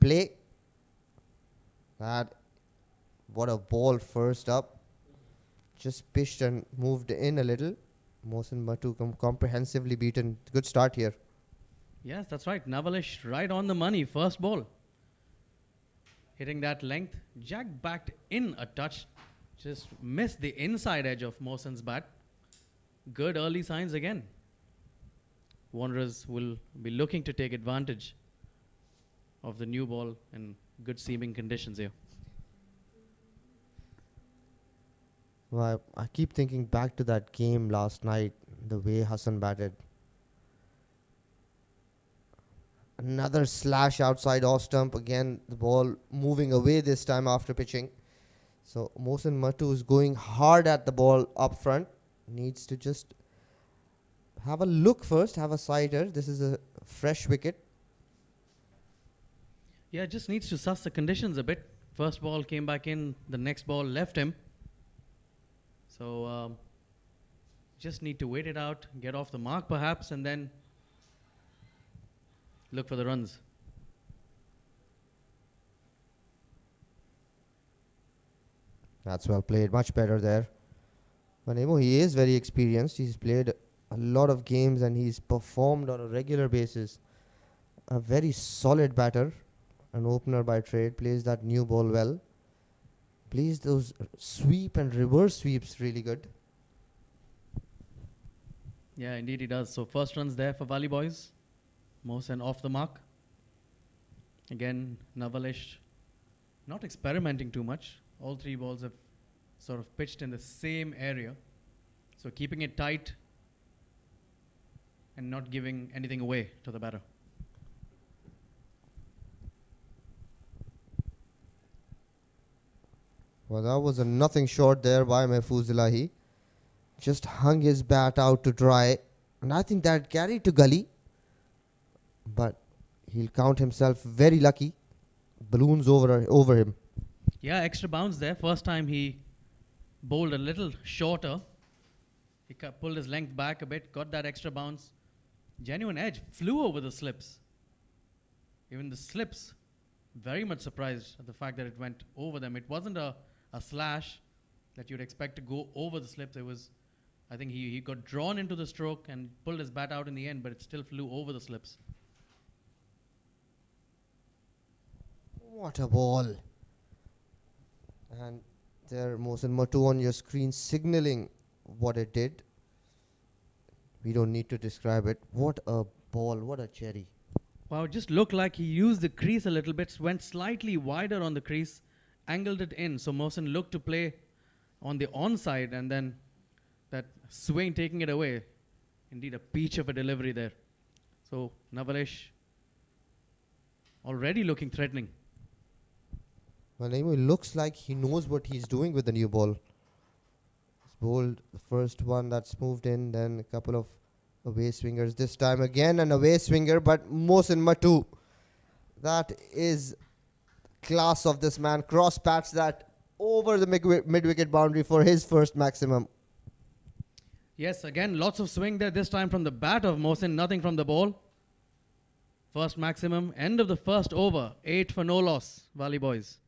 play. What a ball first up. Just pitched and moved in a little. Mohsin Matu comprehensively beaten. Good start here. Yes, that's right. Navalish right on the money. First ball. Hitting that length. Jack backed in a touch. Just missed the inside edge of Mohsin's bat. Good early signs again. Wanderers will be looking to take advantage of the new ball and good seeming conditions here. Well, I keep thinking back to that game last night, the way Hassan batted. Another slash outside off stump. Again, the ball moving away this time after pitching. So Mohsin Matu is going hard at the ball up front. Needs to just have a look first, have a sighter. This is a fresh wicket. Yeah, just needs to suss the conditions a bit. First ball came back in, the next ball left him. So just need to wait it out, get off the mark perhaps, and then look for the runs. That's well played, much better there. But he is very experienced. He's played a lot of games and he's performed on a regular basis. A very solid batter, an opener by trade, plays that new ball well. Plays those sweep and reverse sweeps really good. Yeah, indeed he does. So first runs there for Valley Boys. Mohsin off the mark. Again, Navalish not experimenting too much. All three balls have sort of pitched in the same area. So keeping it tight and not giving anything away to the batter. Well, that was a nothing short there by Mahfouz Ilahi. Just hung his bat out to dry. And I think that carried to gully. But he'll count himself very lucky. Balloons over him. Yeah, extra bounce there. First time he bowled a little shorter. He pulled his length back a bit, got that extra bounce. Genuine edge, flew over the slips. Even the slips, very much surprised at the fact that it went over them. It wasn't a slash that you'd expect to go over the slips. It was, I think he got drawn into the stroke and pulled his bat out in the end, but it still flew over the slips. What a ball. And there, Mohsin Matu on your screen signaling what it did. We don't need to describe it. What a ball, what a cherry. Wow, it just looked like he used the crease a little bit, went slightly wider on the crease, angled it in. So Mohsin looked to play on the onside and then that swing taking it away. Indeed, a peach of a delivery there. So Navalish already looking threatening. Well, anyway, looks like he knows what he's doing with the new ball. He's bowled the first one that's moved in, then a couple of away swingers. This time again an away swinger, but Mohsin Matu. That is class of this man. Cross pats that over the mid-wicket boundary for his first maximum. Yes, again, lots of swing there. This time from the bat of Mohsin, nothing from the ball. First maximum, end of the first over. 8 for no loss, Valley Boys.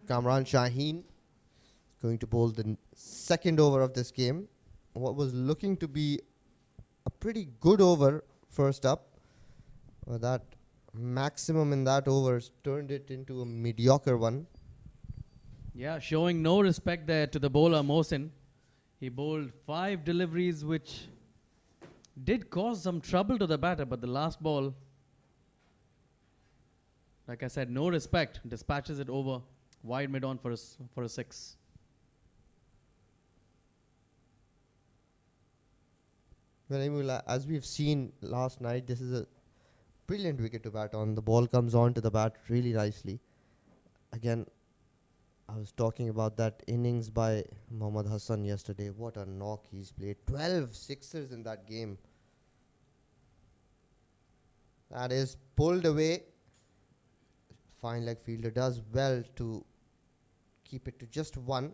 Kamran Shaheen going to bowl the second over of this game. What was looking to be a pretty good over first up. That maximum in that over turned it into a mediocre one. Yeah, showing no respect there to the bowler Mohsin. He bowled 5 deliveries which did cause some trouble to the batter, but the last ball, like I said, no respect. Dispatches it over. Wide mid-on for a 6. Well, anyway, as we've seen last night, this is a brilliant wicket to bat on. The ball comes on to the bat really nicely. Again, I was talking about that innings by Mohammad Hassan yesterday. What a knock he's played. 12 sixers in that game. That is pulled away. Fine leg fielder does well to keep it to just one.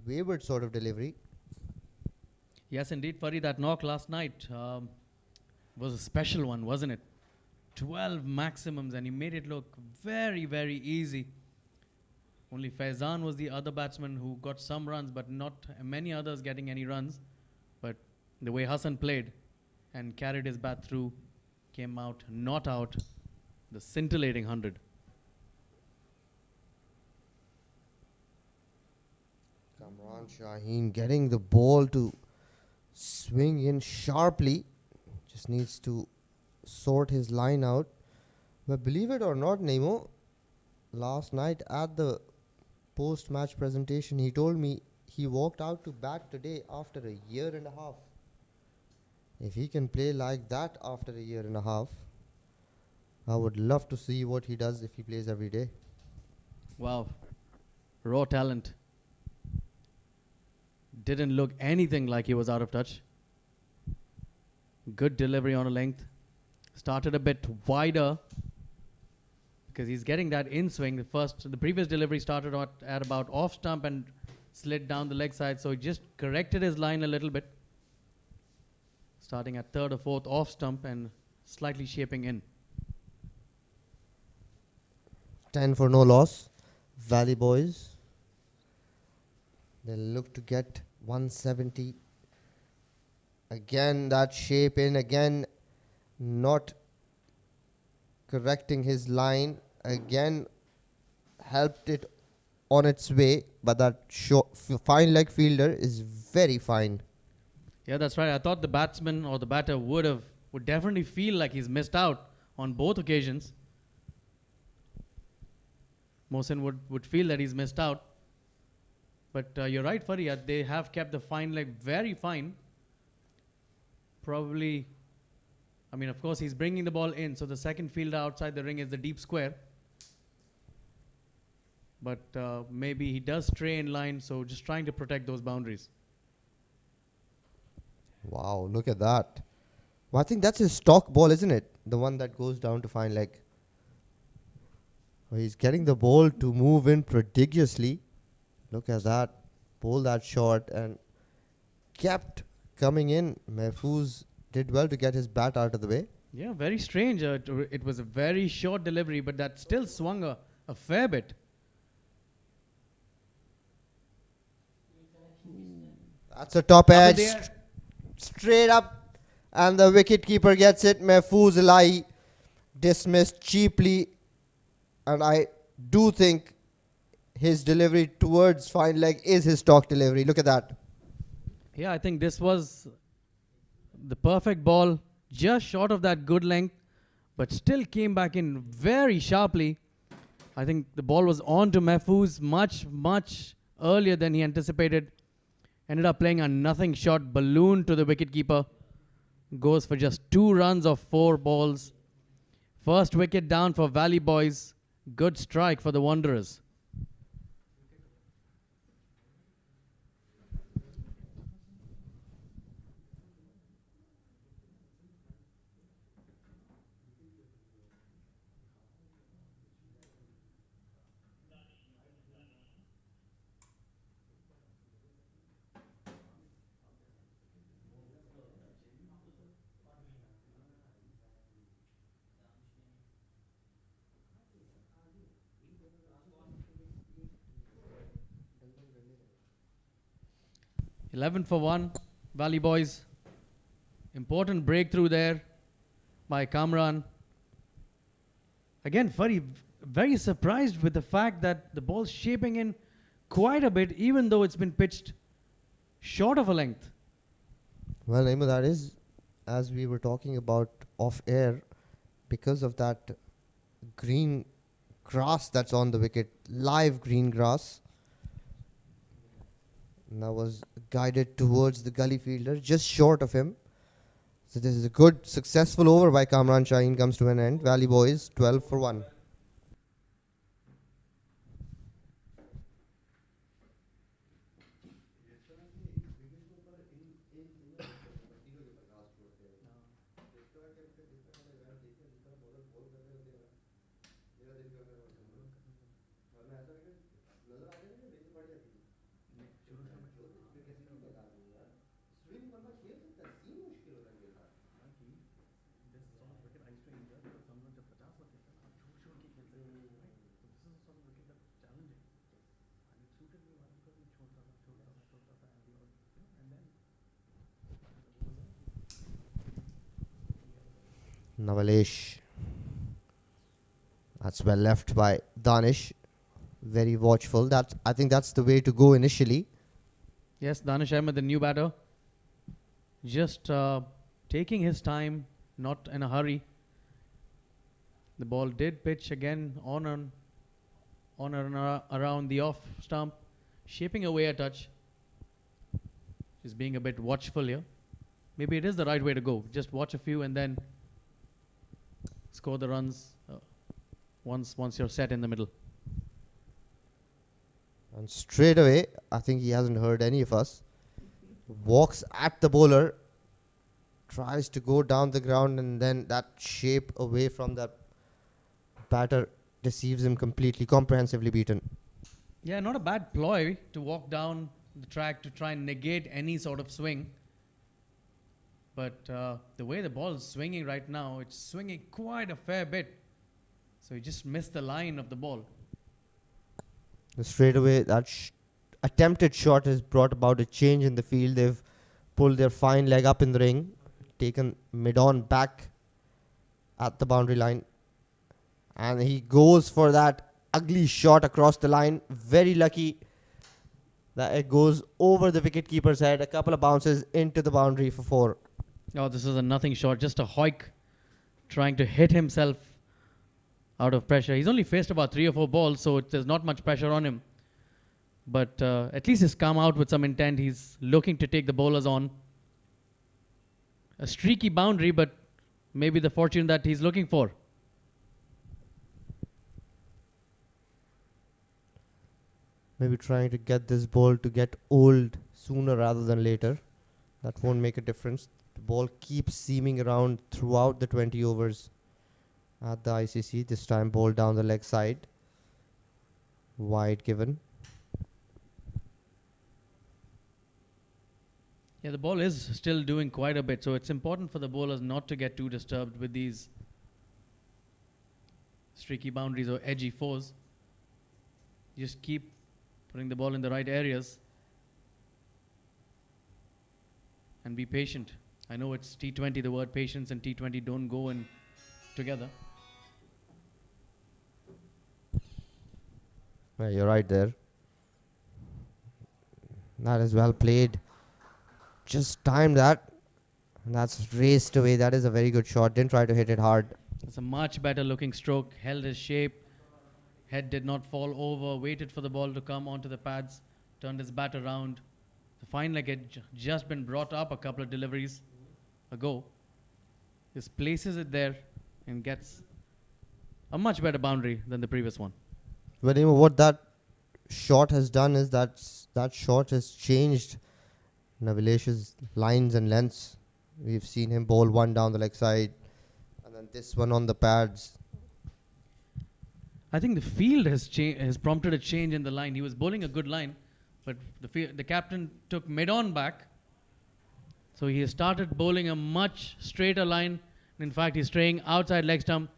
Wayward sort of delivery. Yes, indeed, Fari, that knock last night was a special one, wasn't it? 12 maximums, and he made it look very, very easy. Only Faizan was the other batsman who got some runs, but not many others getting any runs. But the way Hassan played and carried his bat through, came out, not out, the scintillating 100. Kamran Shaheen getting the ball to swing in sharply. Just needs to sort his line out. But believe it or not, Nemo, last night at the post-match presentation, he told me he walked out to bat today after a year and a half. If he can play like that after a year and a half, I would love to see what he does if he plays every day. Wow. Raw talent. Didn't look anything like he was out of touch. Good delivery on a length. Started a bit wider because he's getting that in swing. The previous delivery started at about off stump and slid down the leg side, so he just corrected his line a little bit. Starting at third or fourth off stump and slightly shaping in. 10 for no loss. Valley boys. They look to get 170. Again, that shape in. Again, not correcting his line. Again, helped it on its way. But that fine leg fielder is very fine. Yeah, that's right. I thought the batsman or the batter would definitely feel like he's missed out on both occasions. Mohsin would feel that he's missed out. But you're right, Farid. They have kept the fine leg very fine. Probably, I mean, of course, he's bringing the ball in. So the second fielder outside the ring is the deep square. But maybe he does stray in line. So just trying to protect those boundaries. Wow, look at that. Well, I think that's his stock ball, isn't it? The one that goes down to fine leg. Well, he's getting the ball to move in prodigiously. Look at that. Pull that shot and kept coming in. Mahfouz did well to get his bat out of the way. Yeah, very strange. It was a very short delivery, but that still swung a fair bit. That's a top edge. Straight up. And the wicketkeeper gets it. Mahfouz Elahi dismissed cheaply. And I do think his delivery towards fine leg is his stock delivery. Look at that. Yeah, I think this was the perfect ball, just short of that good length, but still came back in very sharply. I think the ball was on to Mahfouz much, much earlier than he anticipated. Ended up playing a nothing shot balloon to the wicketkeeper. Goes for just 2 runs of 4 balls. First wicket down for Valley Boys. Good strike for the Wanderers. $11 for 1, Valley Boys. Important breakthrough there by Kamran. Again, very surprised with the fact that the ball's shaping in quite a bit, even though it's been pitched short of a length. Well, Naima, that is, as we were talking about off air, because of that green grass that's on the wicket, live green grass. And that was guided towards the gully fielder, just short of him. So this is a good, successful over by Kamran Shaheen comes to an end. Valley Boys 12 for 1. Nawalesh. That's well left by Danish. Very watchful. I think that's the way to go initially. Yes, Danish Ahmed, the new batter, just taking his time, not in a hurry. The ball did pitch again on and around the off stump, shaping away a touch. He's being a bit watchful here. Maybe it is the right way to go. Just watch a few and then score the runs once you're set in the middle. And straight away, I think he hasn't heard any of us. Walks at the bowler, tries to go down the ground, and then that shape away from that batter deceives him completely, comprehensively beaten. Yeah, not a bad ploy to walk down the track to try and negate any sort of swing. But the way the ball is swinging right now, it's swinging quite a fair bit. So he just missed the line of the ball. Straight away, that attempted shot has brought about a change in the field. They've pulled their fine leg up in the ring, taken mid-on back at the boundary line. And he goes for that ugly shot across the line. Very lucky that it goes over the wicketkeeper's head. A couple of bounces into the boundary for 4. Oh, this is a nothing shot. Just a hoik trying to hit himself out of pressure. He's only faced about 3 or 4 balls, so there's not much pressure on him. But at least he's come out with some intent. He's looking to take the bowlers on. A streaky boundary, but maybe the fortune that he's looking for. Maybe trying to get this ball to get old sooner rather than later. That won't make a difference. The ball keeps seaming around throughout the 20 overs at the ICC. This time ball down the leg side. Wide given. Yeah, the ball is still doing quite a bit, so it's important for the bowlers not to get too disturbed with these streaky boundaries or edgy fours. Just keep putting the ball in the right areas and be patient. I know it's T20, the word patience and T20 don't go in together. Well, you're right there. That is well played. Just timed that. And that's raced away. That is a very good shot. Didn't try to hit it hard. It's a much better looking stroke. Held his shape. Head did not fall over. Waited for the ball to come onto the pads. Turned his bat around. The fine leg had just been brought up a couple of deliveries ago. Just places it there and gets a much better boundary than the previous one. But what that shot has done is that shot has changed Navilesh's lines and lengths. We've seen him bowl one down the leg side and then this one on the pads. I think the field has prompted a change in the line. He was bowling a good line, but the captain took mid-on back. So he has started bowling a much straighter line. In fact, he's straying outside leg stump.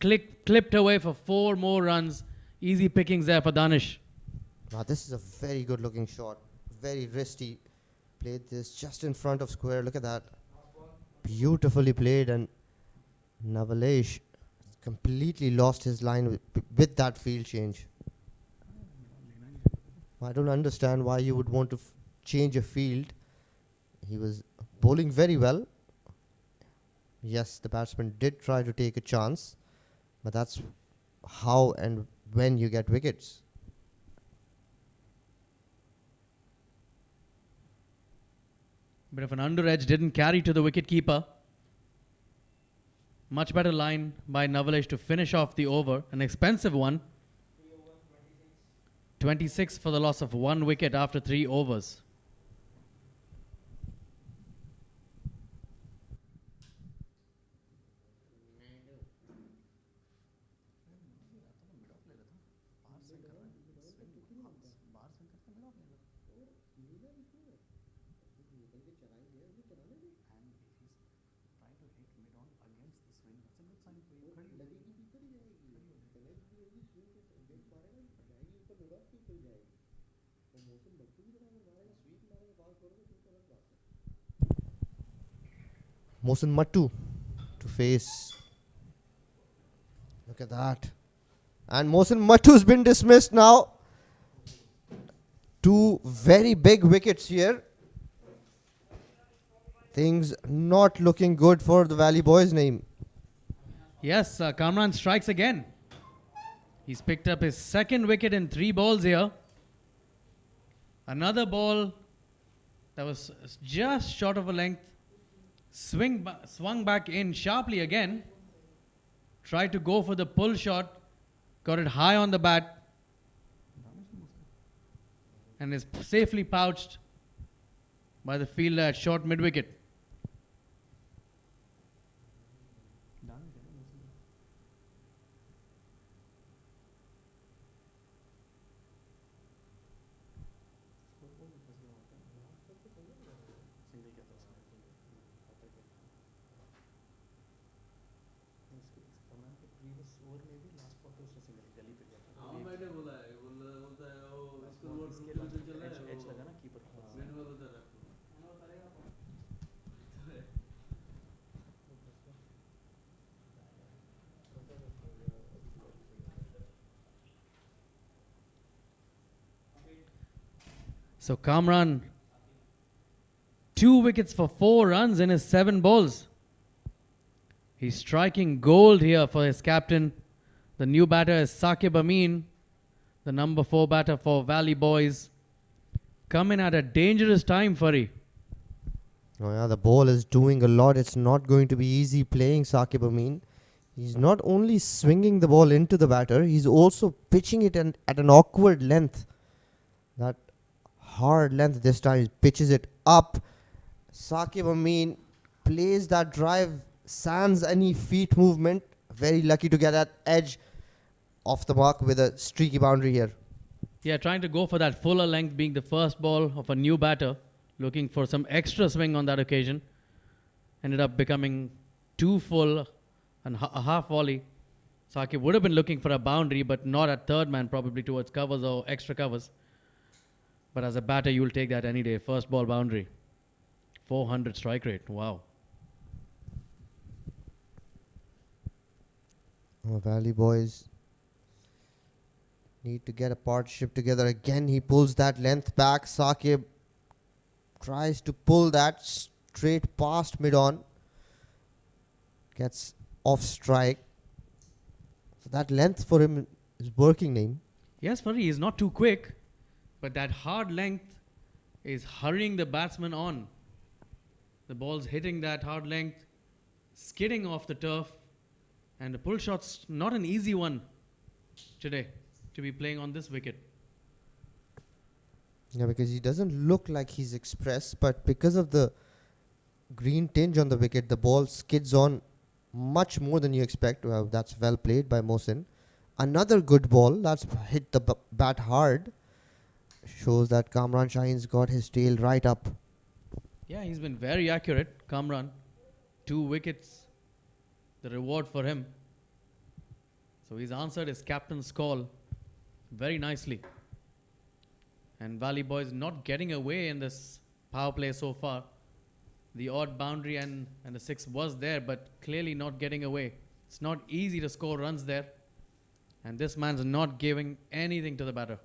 Clipped away for 4 more runs. Easy pickings there for Danish. Now this is a very good looking shot. Very wristy. Played this just in front of square. Look at that. Beautifully played, and Navalesh completely lost his line with that field change. I don't understand why you would want to change a field. He was bowling very well. Yes, the batsman did try to take a chance, but that's how and when you get wickets. Bit of an under edge, didn't carry to the wicket keeper. Much better line by No.11 to finish off the over. An expensive one. 26 for the loss of 1 wicket after 3 overs. Mohsin Mattu to face. Look at that. And Mohsin Mattu's been dismissed now. 2 very big wickets here. Things not looking good for the Valley Boys' name. Yes, Kamran strikes again. He's picked up his 2nd wicket in 3 balls here. Another ball that was just short of a length. Swung back in sharply again. Tried to go for the pull shot. Got it high on the bat. And is safely pouched by the fielder at short mid-wicket. So Kamran, 2 wickets for 4 runs in his 7 balls. He's striking gold here for his captain. The new batter is Saqib Amin, the number 4 batter for Valley Boys. Coming at a dangerous time, Fari. Oh yeah, the ball is doing a lot. It's not going to be easy playing Saqib Amin. He's not only swinging the ball into the batter, he's also pitching it at an awkward length. That hard length this time, he pitches it up. Saqib Amin plays that drive, sans any feet movement. Very lucky to get that edge off the mark with a streaky boundary here. Yeah, trying to go for that fuller length, being the first ball of a new batter. Looking for some extra swing on that occasion. Ended up becoming too full and a half volley. Saqib would have been looking for a boundary, but not at third man, probably towards covers or extra covers. But as a batter, you'll take that any day. First ball boundary. 400 strike rate. Wow. Oh, Valley Boys need to get a partnership together. Again, he pulls that length back. Saqib tries to pull that straight past mid-on. Gets off strike. So that length for him is working, name. Yes, Fari, he's not too quick. But that hard length is hurrying the batsman on. The ball's hitting that hard length, skidding off the turf. And the pull shot's not an easy one today to be playing on this wicket. Yeah, because he doesn't look like he's expressed, but because of the green tinge on the wicket, the ball skids on much more than you expect. That's well played by Mohsin. Another good ball that's hit the bat hard. Shows that Kamran Shaheen's got his tail right up. Yeah, he's been very accurate, Kamran. 2 wickets, the reward for him. So he's answered his captain's call very nicely. And Valley Boys not getting away in this power play so far. The odd boundary and the 6 was there, but clearly not getting away. It's not easy to score runs there. And this man's not giving anything to the batter.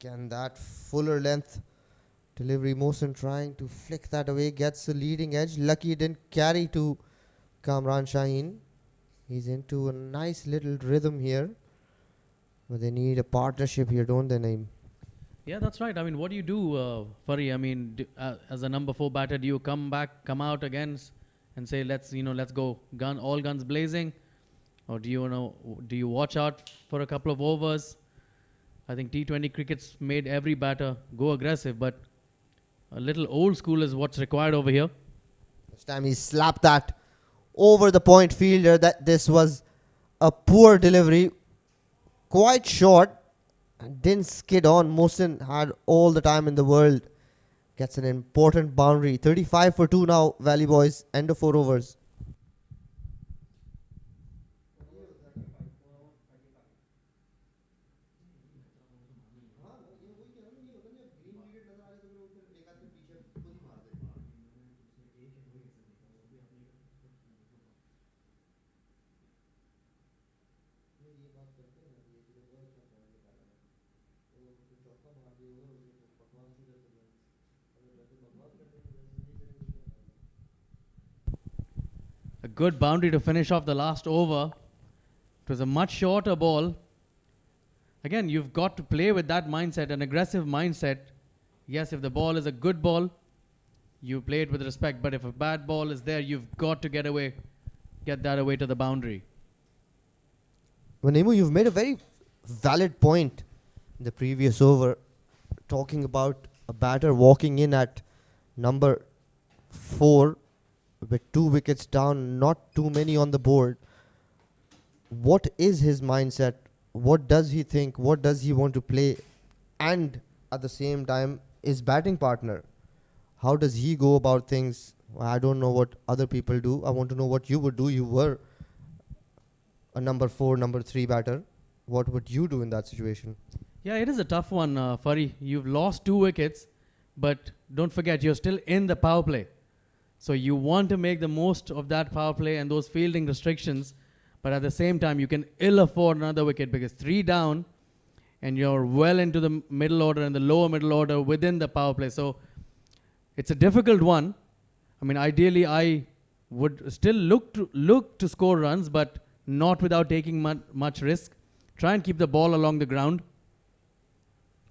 Again, that fuller length delivery. Mohsin trying to flick that away. Gets the leading edge. Lucky it didn't carry to Kamran Shaheen. He's into a nice little rhythm here. But they need a partnership here, don't they, Naeem? Yeah, that's right. I mean, what do you do, Furry? I mean, as a number 4 batter, do you come out again and say, let's go, all guns blazing, or do you watch out for a couple of overs? I think T20 cricket's made every batter go aggressive, but a little old school is what's required over here. This time he slapped that over the point fielder. That this was a poor delivery, quite short, and didn't skid on. Mohsin had all the time in the world. Gets an important boundary. 35 for 2 now, Valley Boys. End of 4 overs. A good boundary to finish off the last over. It was a much shorter ball. Again, you've got to play with that mindset, an aggressive mindset. Yes, if the ball is a good ball, you play it with respect. But if a bad ball is there, you've got to get that away to the boundary. Vanemu, you've made a very valid point in the previous over, talking about a batter walking in at number 4 with 2 wickets down, not too many on the board. What is his mindset? What does he think? What does he want to play? And at the same time, his batting partner, how does he go about things? I don't know what other people do. I want to know what you would do. You were a number 4, number 3 batter. What would you do in that situation? Yeah, it is a tough one, Furry. You've lost 2 wickets, but don't forget, you're still in the power play. So you want to make the most of that power play and those fielding restrictions, but at the same time, you can ill afford another wicket because 3 down, and you're well into the middle order and the lower middle order within the power play. So it's a difficult one. I mean, ideally, I would still look to score runs, but not without taking much risk. Try and keep the ball along the ground.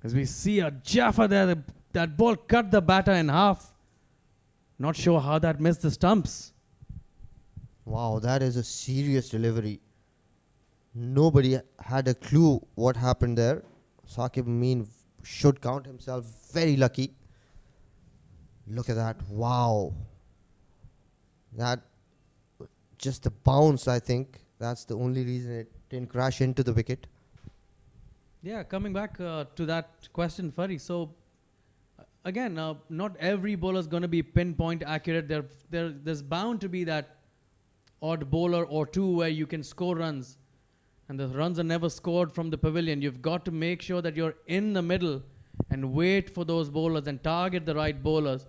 As we see a Jaffa there, that ball cut the batter in half. Not sure how that missed the stumps. Wow, that is a serious delivery. Nobody had a clue what happened there. Saqib Amin should count himself very lucky. Look at that. Wow. That, just the bounce, I think. That's the only reason it didn't crash into the wicket. Yeah, coming back to that question, Furry. So, again, not every bowler is going to be pinpoint accurate. There's bound to be that odd bowler or two where you can score runs. And the runs are never scored from the pavilion. You've got to make sure that you're in the middle and wait for those bowlers and target the right bowlers.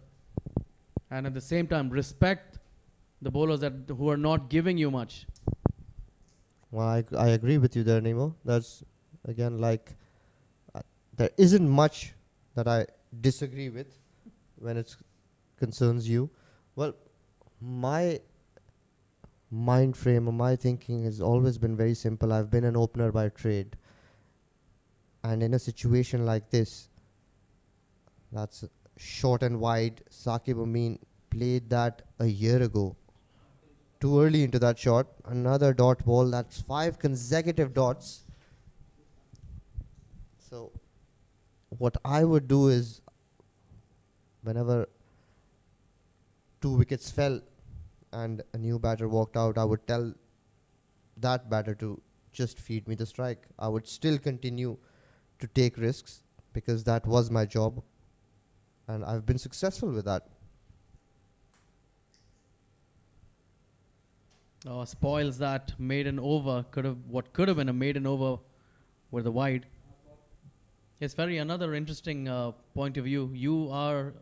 And at the same time, respect the bowlers who are not giving you much. Well, I agree with you there, Nemo. That's, again, like, there isn't much that I disagree with when it concerns you. Well, my mind frame or my thinking has always been very simple. I've been an opener by trade. And in a situation like this, that's short and wide. Saqib Amin played that a year ago. Too early into that shot. Another dot ball. That's 5 consecutive dots. So what I would do is, whenever 2 wickets fell and a new batter walked out, I would tell that batter to just feed me the strike. I would still continue to take risks because that was my job, and I've been successful with that. Spoils that maiden over. What could have been a maiden over with the wide. Yes, very another interesting point of view. You are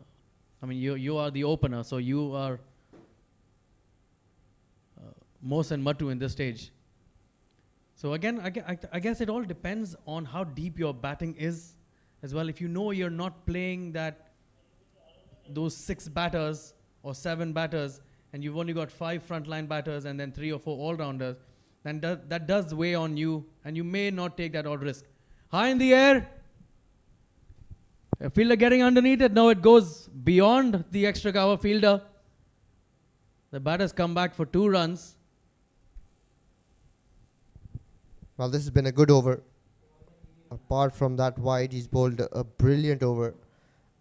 the opener, so you are Mohsin Mattu in this stage. So again, I guess it all depends on how deep your batting is as well. If you know you're not playing those 6 batters or 7 batters, and you've only got 5 frontline batters and then 3 or 4 all-rounders, then that does weigh on you, and you may not take that odd risk. High in the air. A fielder getting underneath it. No, it goes beyond the extra cover fielder. The batters come back for 2 runs. Well, this has been a good over. Apart from that wide, he's bowled a brilliant over.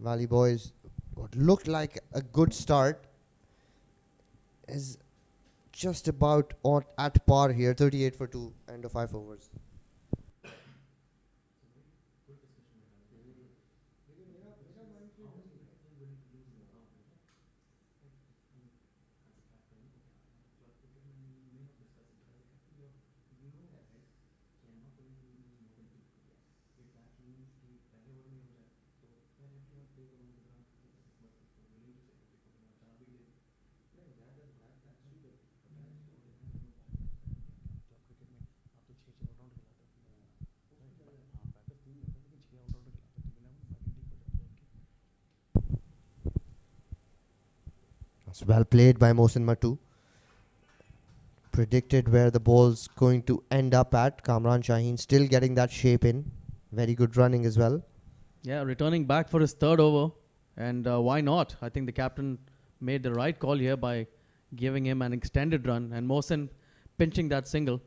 Valley Boys, what looked like a good start is just about at par here. 38 for 2, end of 5 overs. That's well played by Mohsin Matu. Predicted where the ball's going to end up at. Kamran Shaheen still getting that shape in. Very good running as well. Yeah, returning back for his 3rd over. And why not? I think the captain made the right call here by giving him an extended run. And Mohsin pinching that single.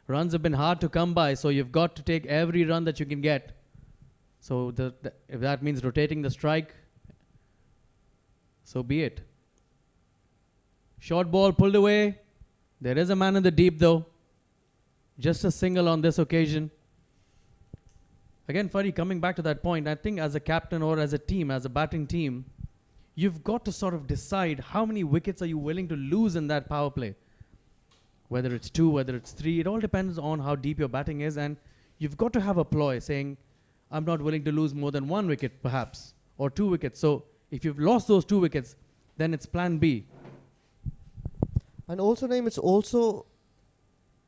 Runs have been hard to come by, so you've got to take every run that you can get. So if that means rotating the strike, so be it. Short ball pulled away. There is a man in the deep though. Just a single on this occasion. Again, Fari, coming back to that point, I think as a captain or as a team, as a batting team, you've got to sort of decide how many wickets are you willing to lose in that power play. Whether it's 2, whether it's 3, it all depends on how deep your batting is, and you've got to have a ploy saying, I'm not willing to lose more than 1 wicket perhaps, or 2 wickets. So if you've lost those 2 wickets, then it's plan B. And also, Naeem, it's also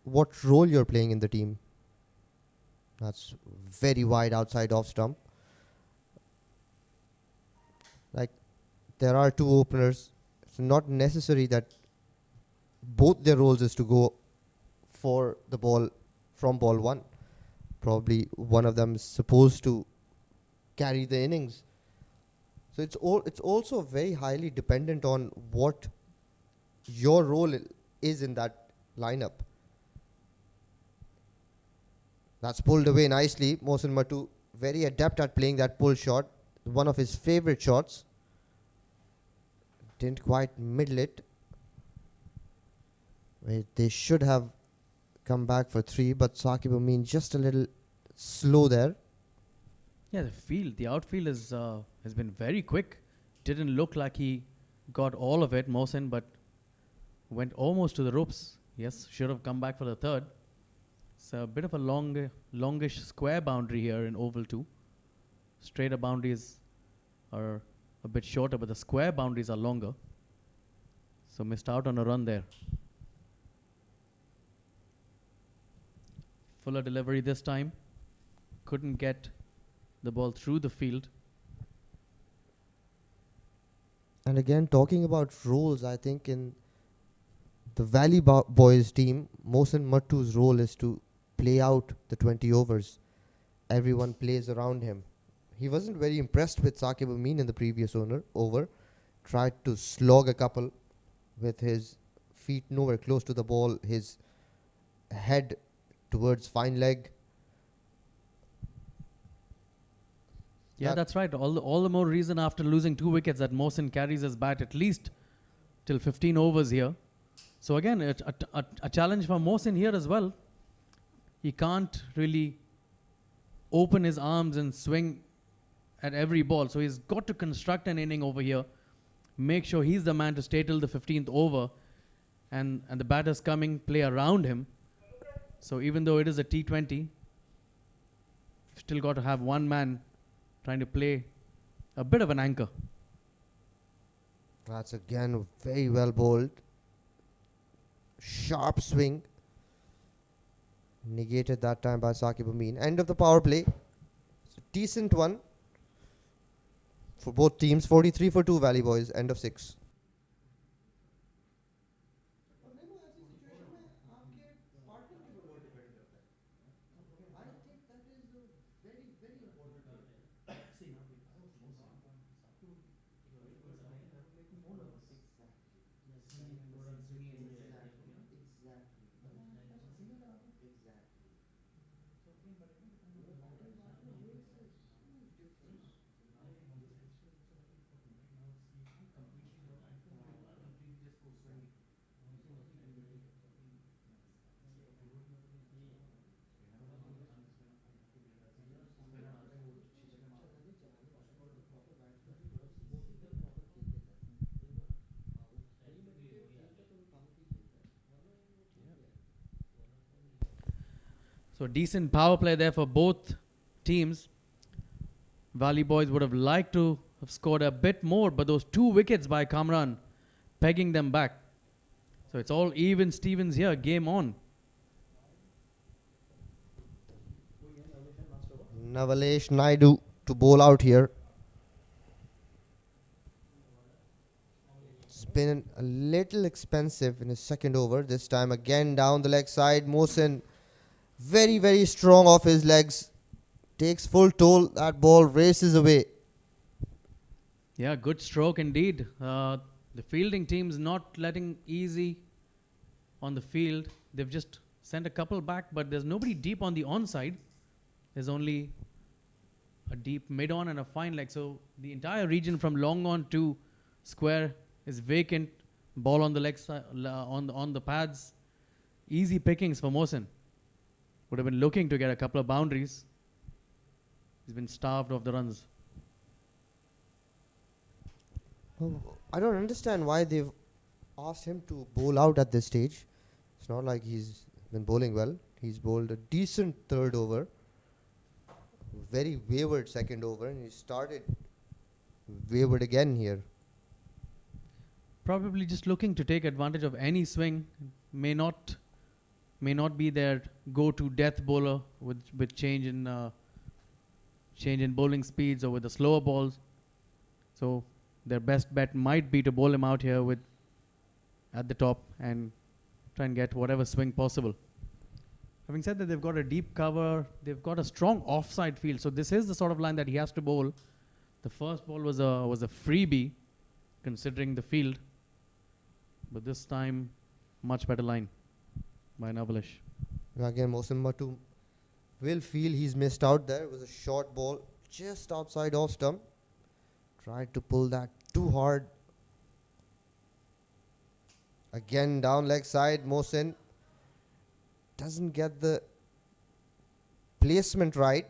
what role you're playing in the team. That's very wide outside off stump. Like, there are 2 openers. It's not necessary that both their roles is to go for the ball from ball 1. Probably one of them is supposed to carry the innings. So it's also very highly dependent on what your role is in that lineup. That's pulled away nicely. Mohsin Matu, very adept at playing that pull shot. One of his favorite shots. Didn't quite middle it. They should have come back for 3, but Saqib Amin just a little slow there. Yeah, the outfield has been very quick. Didn't look like he got all of it, Mohsin, but went almost to the ropes. Yes, should have come back for the 3rd. It's a bit of a longish square boundary here in oval 2. Straighter boundaries are a bit shorter, but the square boundaries are longer. So missed out on a run there. Fuller delivery this time. Couldn't get the ball through the field. And again, talking about roles, I think in the Valley Boys team, Mohsin Matu's role is to play out the 20 overs. Everyone plays around him. He wasn't very impressed with Saqib Amin in the previous over. Tried to slog a couple with his feet nowhere close to the ball, his head towards fine leg. Yeah, that's right. All the more reason after losing 2 wickets that Mohsin carries his bat at least till 15 overs here. So again, a challenge for Mohsin here as well. He can't really open his arms and swing at every ball. So he's got to construct an inning over here. Make sure he's the man to stay till the 15th over. And the batters coming, play around him. So even though it is a T20, still got to have one man trying to play a bit of an anchor. That's again very well bowled. Sharp swing. Negated that time by Saqib Amin. End of the power play. It's a decent one for both teams. 43 for 2 Valley Boys. End of 6. So decent power play there for both teams. Valley boys would have liked to have scored a bit more, but those 2 wickets by Kamran pegging them back. So it's all even Stevens here, game on. Navalesh Naidu to bowl out here. It's been a little expensive in his second over. This time again down the leg side. Mohsin very, very strong off his legs. Takes full toll. That ball races away. Yeah, good stroke indeed. The fielding team's not letting easy on the field. They've just sent a couple back, but there's nobody deep on the onside. There's only a deep mid-on and a fine leg. So the entire region from long on to square is vacant. Ball on the leg side, on the pads. Easy pickings for Mohsin. Would have been looking to get a couple of boundaries. He's been starved of the runs. I don't understand why they've asked him to bowl out at this stage. It's not like he's been bowling well. He's bowled a decent third over. Very wayward second over, and he started wayward again here. Probably just looking to take advantage of any swing. May not be their go-to death bowler with change in bowling speeds or with the slower balls. So their best bet might be to bowl him out here with at the top and try and get whatever swing possible. Having said that, they've got a deep cover. They've got a strong offside field. So this is the sort of line that he has to bowl. The first ball was a freebie, considering the field. But this time, much better line by Navalesh. Again, Mohsin Matu will feel he's missed out there. It was a short ball just outside off stump. Tried to pull that too hard. Again, down leg side, Mohsin doesn't get the placement right.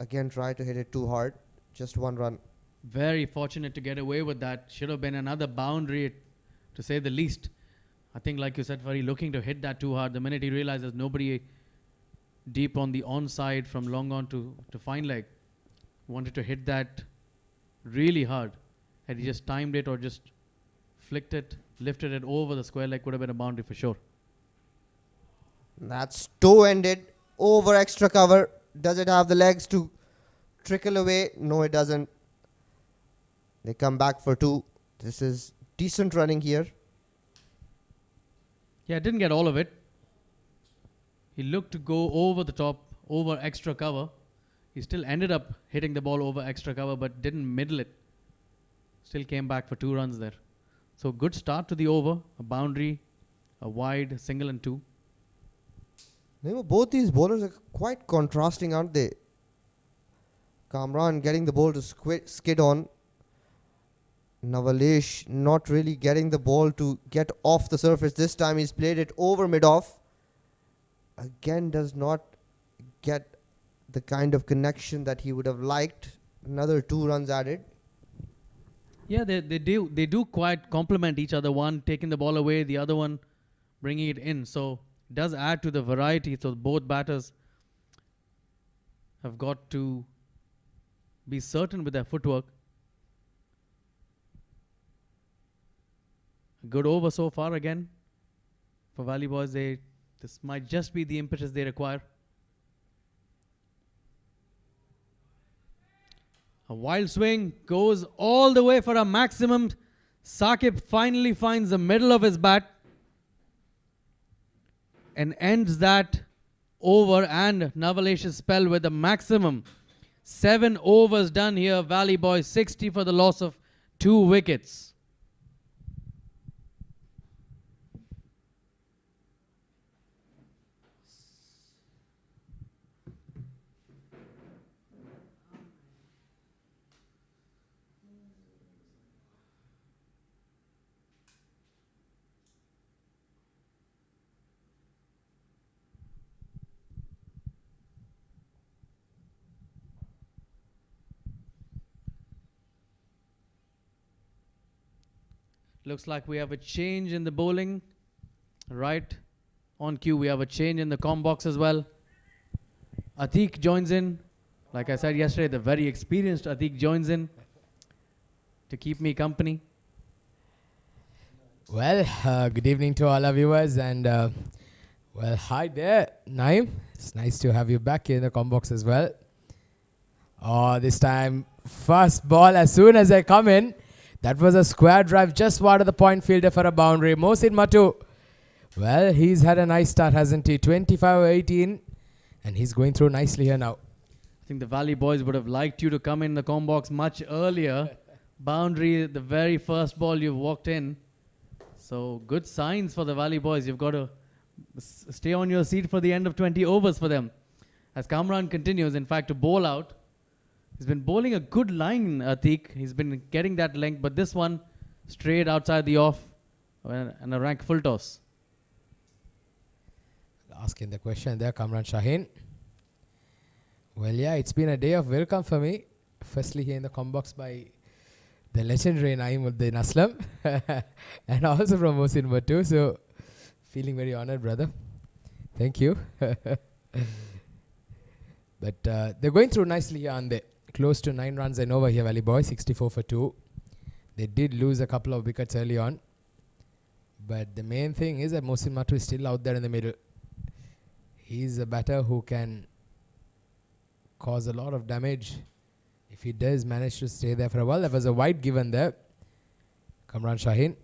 Again, try to hit it too hard. Just 1 run. Very fortunate to get away with that. Should have been another boundary, to say the least. I think, like you said, Fari, looking to hit that too hard. The minute he realized there's nobody deep on the onside from long on to fine leg, wanted to hit that really hard. Had he just timed it or just flicked it, lifted it over the square leg, would have been a boundary for sure. That's toe-ended over extra cover. Does it have the legs to trickle away? No, it doesn't. They come back for 2. This is decent running here. Yeah, didn't get all of it. He looked to go over the top, over extra cover. He still ended up hitting the ball over extra cover, but didn't middle it. Still came back for 2 runs there. So good start to the over. A boundary, a wide, a single and 2. Both these bowlers are quite contrasting, aren't they? Kamran getting the ball to skid on. Navalesh not really getting the ball to get off the surface. This time he's played it over mid-off. Again, does not get the kind of connection that he would have liked. Another 2 runs added. Yeah, they do quite complement each other. One taking the ball away, the other one bringing it in. So it does add to the variety. So both batters have got to be certain with their footwork. A good over so far again for Valley Boys. This might just be the impetus they require. A wild swing goes all the way for a maximum. Saqib finally finds the middle of his bat and ends that over and Navalesh's spell with a maximum. 7 overs done here. Valley Boys 60 for the loss of 2 wickets. Looks like we have a change in the bowling. Right On cue, we have a change in the comm box as well. Atiq joins in. Like I said yesterday, the very experienced Atiq joins in to keep me company. Well, good evening to all our viewers, and well, hi there, Naeem. It's nice to have you back here in the comm box as well. Oh, this time, first ball as soon as I come in, that was a square drive just wide of the point fielder for a boundary. Mohsin Matu, well, he's had a nice start, hasn't he? 25-18, and he's going through nicely here now. I think the Valley boys would have liked you to come in the comm box much earlier. Boundary, the very first ball you've walked in. So good signs for the Valley boys. You've got to stay on your seat for the end of 20 overs for them. As Kamran continues, in fact, to bowl out. He's been bowling a good line, Atiq. He's been getting that length, but this one straight outside the off and a rank full toss. Asking the question there, Kamran Shaheen. Well, yeah, it's been a day of welcome for me. Firstly, here in the comm box by the legendary Naeemuddin Aslam and also from Mohsin Matu. So, feeling very honored, brother. Thank you. But they're going through nicely here, aren't they? Close to 9 runs and over here, Valley Boys, 64 for 2. They did lose a couple of wickets early on. But the main thing is that Mohsin Matu is still out there in the middle. He's a batter who can cause a lot of damage if he does manage to stay there for a while. There was a wide given there. Kamran Shaheen.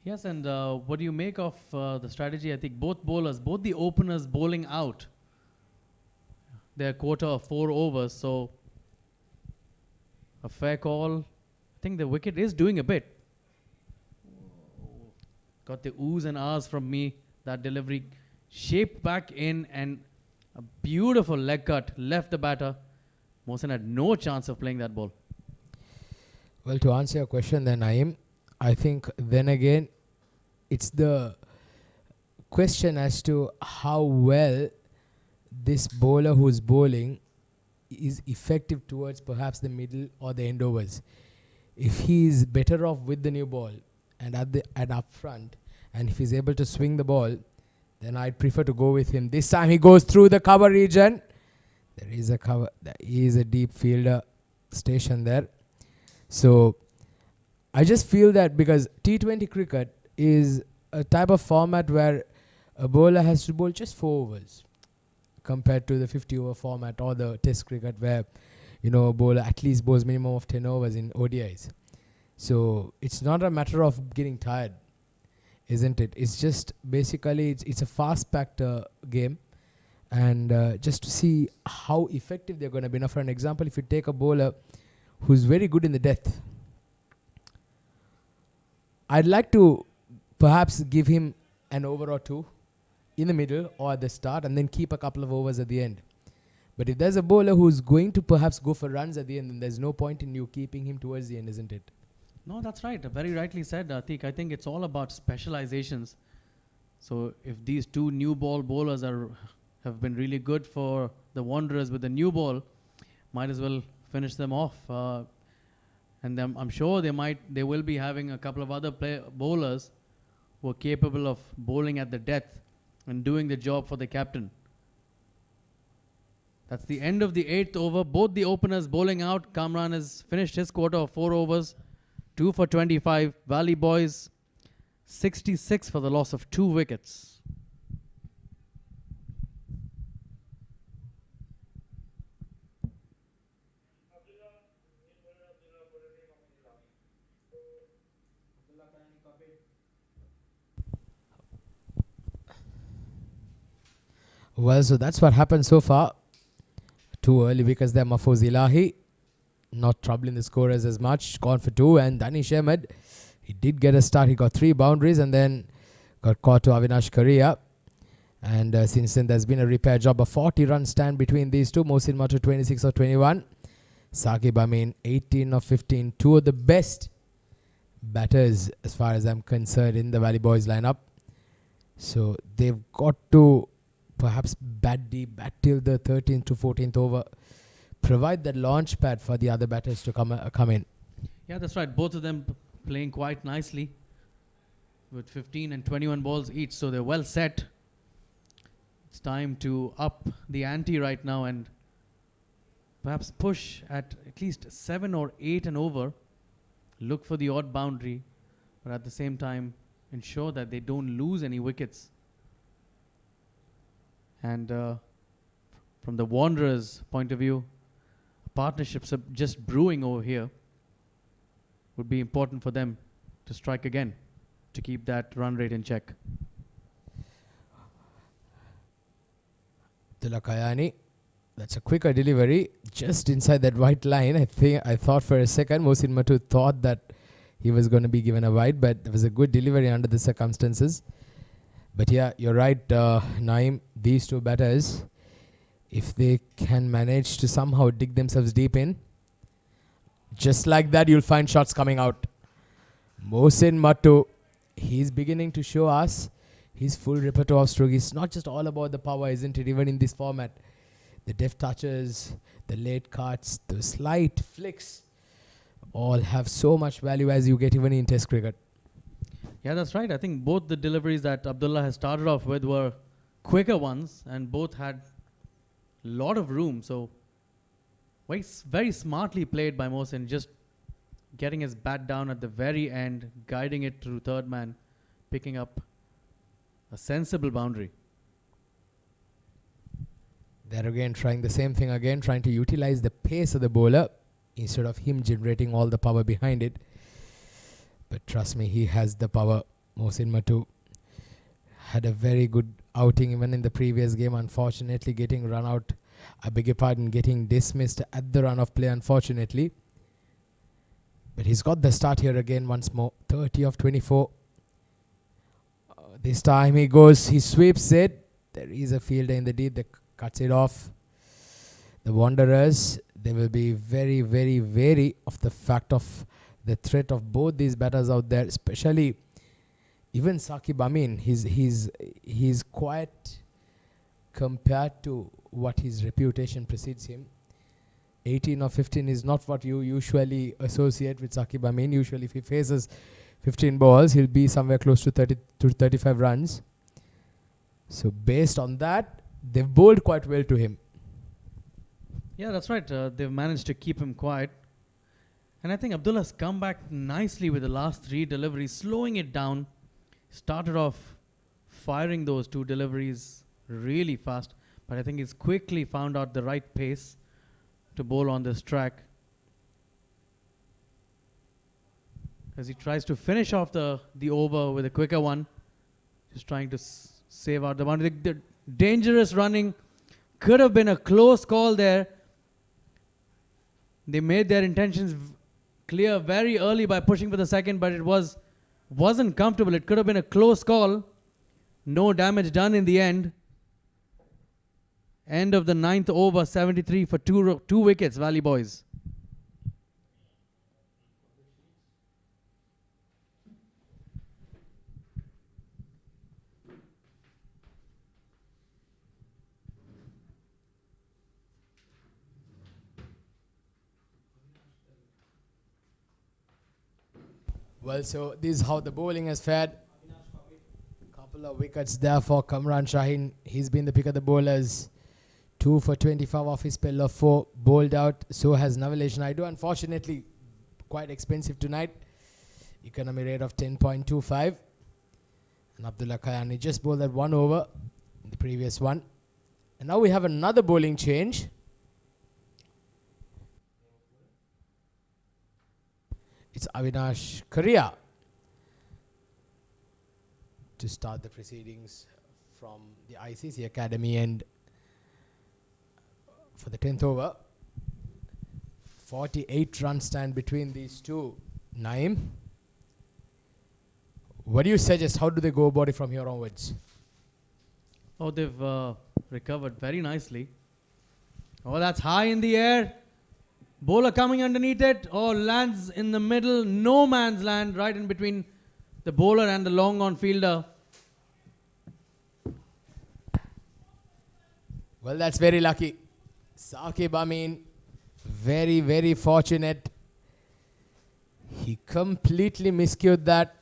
Yes, and what do you make of the strategy? I think both bowlers, both the openers bowling out their quarter of 4 overs. So a fair call. I think the wicket is doing a bit. Got the oohs and ahs from me. That delivery shaped back in and a beautiful leg cut left the batter. Mohsin had no chance of playing that ball. Well, to answer your question then, Naeem, I think then again, it's the question as to how well this bowler who's bowling is effective towards perhaps the middle or the end overs. If he is better off with the new ball and at up front, and if he's able to swing the ball, then I'd prefer to go with him. This time he goes through the cover region. There is a cover. There is a deep fielder station there. So I just feel that because T20 cricket is a type of format where a bowler has to bowl just 4 overs compared to the 50-over format or the test cricket where, you know, a bowler at least bowls minimum of 10 overs in ODIs. So it's not a matter of getting tired, isn't it? It's just basically it's a fast-packed game, and just to see how effective they're going to be. Now, for an example, if you take a bowler who's very good in the death, I'd like to perhaps give him an over or 2 in the middle or at the start and then keep a couple of overs at the end. But if there's a bowler who's going to perhaps go for runs at the end, then there's no point in you keeping him towards the end, isn't it? No, that's right. Very rightly said, Atiq. I think it's all about specializations. So if these 2 new ball bowlers have been really good for the Wanderers with the new ball, might as well finish them off. And then I'm sure they will be having a couple of other bowlers who are capable of bowling at the death and doing the job for the captain. That's the end of the 8th over. Both the openers bowling out. Kamran has finished his quarter of 4 overs. 2 for 25. Valley boys 66 for the loss of 2 wickets. Well, so that's what happened so far. 2 early wickets there. Mahfouz Ilahi not troubling the scorers as much. Gone for 2. And Danish Ahmed, he did get a start. He got 3 boundaries and then got caught to Avinash Korea. And since then, there's been a repair job. A 40-run stand between these two. Mohsin Matu 26 of 21. Saqib Amin 18 of 15. 2 of the best batters as far as I'm concerned in the Valley Boys lineup. So they've got to perhaps bat deep, bat till the 13th to 14th over. Provide that launch pad for the other batters to come in. Yeah, that's right. Both of them playing quite nicely. with 15 and 21 balls each, so they're well set. It's time to up the ante right now and perhaps push at least 7 or 8 and over. Look for the odd boundary, but at the same time ensure that they don't lose any wickets. And from the Wanderers' point of view, partnerships are just brewing over here. Would be important for them to strike again to keep that run rate in check. Kayani, that's a quicker delivery just inside that white line. I thought for a second Mohsin Matu thought that he was going to be given a wide, but it was a good delivery under the circumstances. But yeah, you're right, Naeem. These two batters, if they can manage to somehow dig themselves deep in, just like that, you'll find shots coming out. Mohsin Matu, he's beginning to show us his full repertoire of stroke. It's not just all about the power, isn't it? Even in this format, the deft touches, the late cuts, the slight flicks, all have so much value as you get even in Test cricket. Yeah, that's right. I think both the deliveries that Abdullah has started off with were quicker ones, and both had a lot of room. So very smartly played by Mohsin, just getting his bat down at the very end, guiding it through third man, picking up a sensible boundary. They're again trying the same thing again, trying to utilize the pace of the bowler instead of him generating all the power behind it. But trust me, he has the power. Mohsin Matu had a very good outing even in the previous game. Unfortunately, getting run out, I beg your pardon, getting dismissed at the run of play, unfortunately. But he's got the start here again once more. 30 of 24. This time he goes, he sweeps it. There is a fielder in the deep that cuts it off. The Wanderers, they will be very, very wary of the fact of the threat of both these batters out there, especially even Saqib Amin. He's quiet compared to what his reputation precedes him. 18 or 15 is not what you usually associate with Saqib Amin. Usually if he faces 15 balls, he'll be somewhere close to 30 to 35 runs. So based on that, they've bowled quite well to him. Yeah, that's right. They've managed to keep him quiet. And I think Abdullah's come back nicely with the last 3 deliveries, slowing it down. Started off firing those 2 deliveries really fast, but I think he's quickly found out the right pace to bowl on this track. As he tries to finish off the over with a quicker one. Just trying to save out the boundary. The dangerous running. Could have been a close call there. They made their intentions clear very early by pushing for the second, but it wasn't comfortable. It could have been a close call. No damage done in the end. End of the 9th over, 73 for 2 wickets, Valley boys. Well, so this is how the bowling has fared. Couple of wickets there for Kamran Shaheen. He's been the pick of the bowlers. 2 for 25 off his spell of 4. Bowled out. So has Navilesh Naidu. Unfortunately, quite expensive tonight. Economy rate of 10.25. And Abdullah Kayani just bowled that 1 over in the previous one. And now we have another bowling change. It's Avinash Korea to start the proceedings from the ICCA Academy, and for the 10th over, 48 run stand between these two. Naeem, what do you suggest? How do they go about it from here onwards? Oh, they've recovered very nicely. Oh, that's high in the air. Bowler coming underneath it. Oh, lands in the middle. No man's land right in between the bowler and the long on fielder. Well, that's very lucky. Saqib Amin, very, very fortunate. He completely miscued that.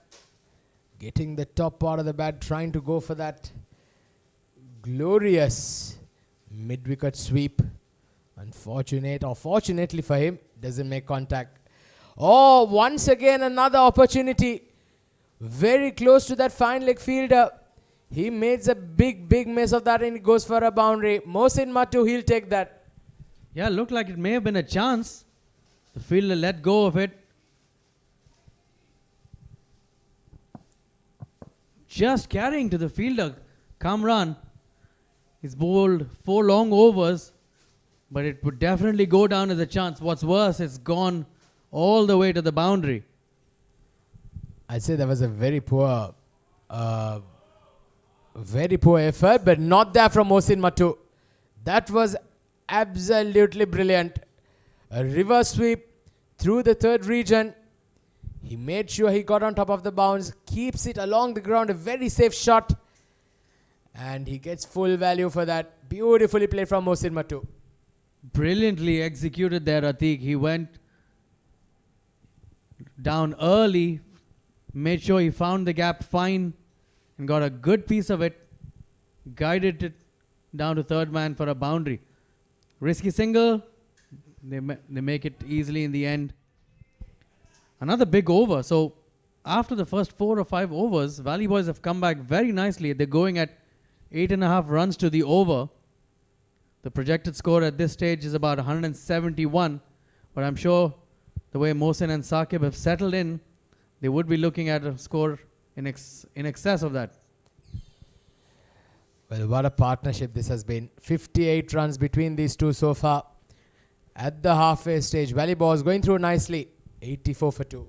getting the top part of the bat, trying to go for that glorious mid-wicket sweep. Fortunately for him, doesn't make contact. Oh, once again another opportunity. Very close to that fine leg fielder. He makes a big miss of that and he goes for a boundary. Mohsin Matu, he'll take that. Yeah, looked like it may have been a chance. The fielder let go of it. Just carrying to the fielder. Kamran. He's bowled 4 long overs, but it would definitely go down as a chance. What's worse, it's gone all the way to the boundary. I'd say that was a very poor effort, but not there from Mohsin Matu. That was absolutely brilliant. A reverse sweep through the third region. He made sure he got on top of the bounce, keeps it along the ground, a very safe shot. And he gets full value for that. Beautifully played from Mohsin Matu. Brilliantly executed there, Atiq. He went down early, made sure he found the gap fine and got a good piece of it, guided it down to third man for a boundary. Risky single, they make it easily in the end. Another big over. So after the first 4 or 5 overs, Valley Boys have come back very nicely. They're going at 8.5 runs to the over. The projected score at this stage is about 171, but I'm sure the way Mohsin and Saqib have settled in, they would be looking at a score in excess of that. Well, what a partnership this has been. 58 runs between these two so far. At the halfway stage, Valley Boys going through nicely. 84 for 2.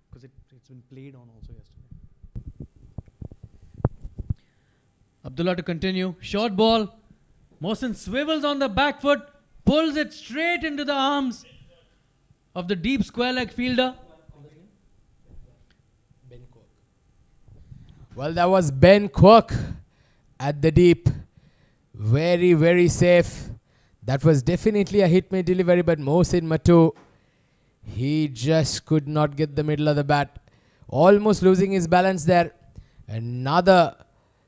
Because it's been played on also yesterday. Abdullah to continue. Short ball. Mohsin swivels on the back foot, pulls it straight into the arms of the deep square leg fielder. Well, that was Ben Quirk at the deep. Very safe. That was definitely a hit-made delivery, but Mohsin Matu, he just could not get the middle of the bat. Almost losing his balance there. Another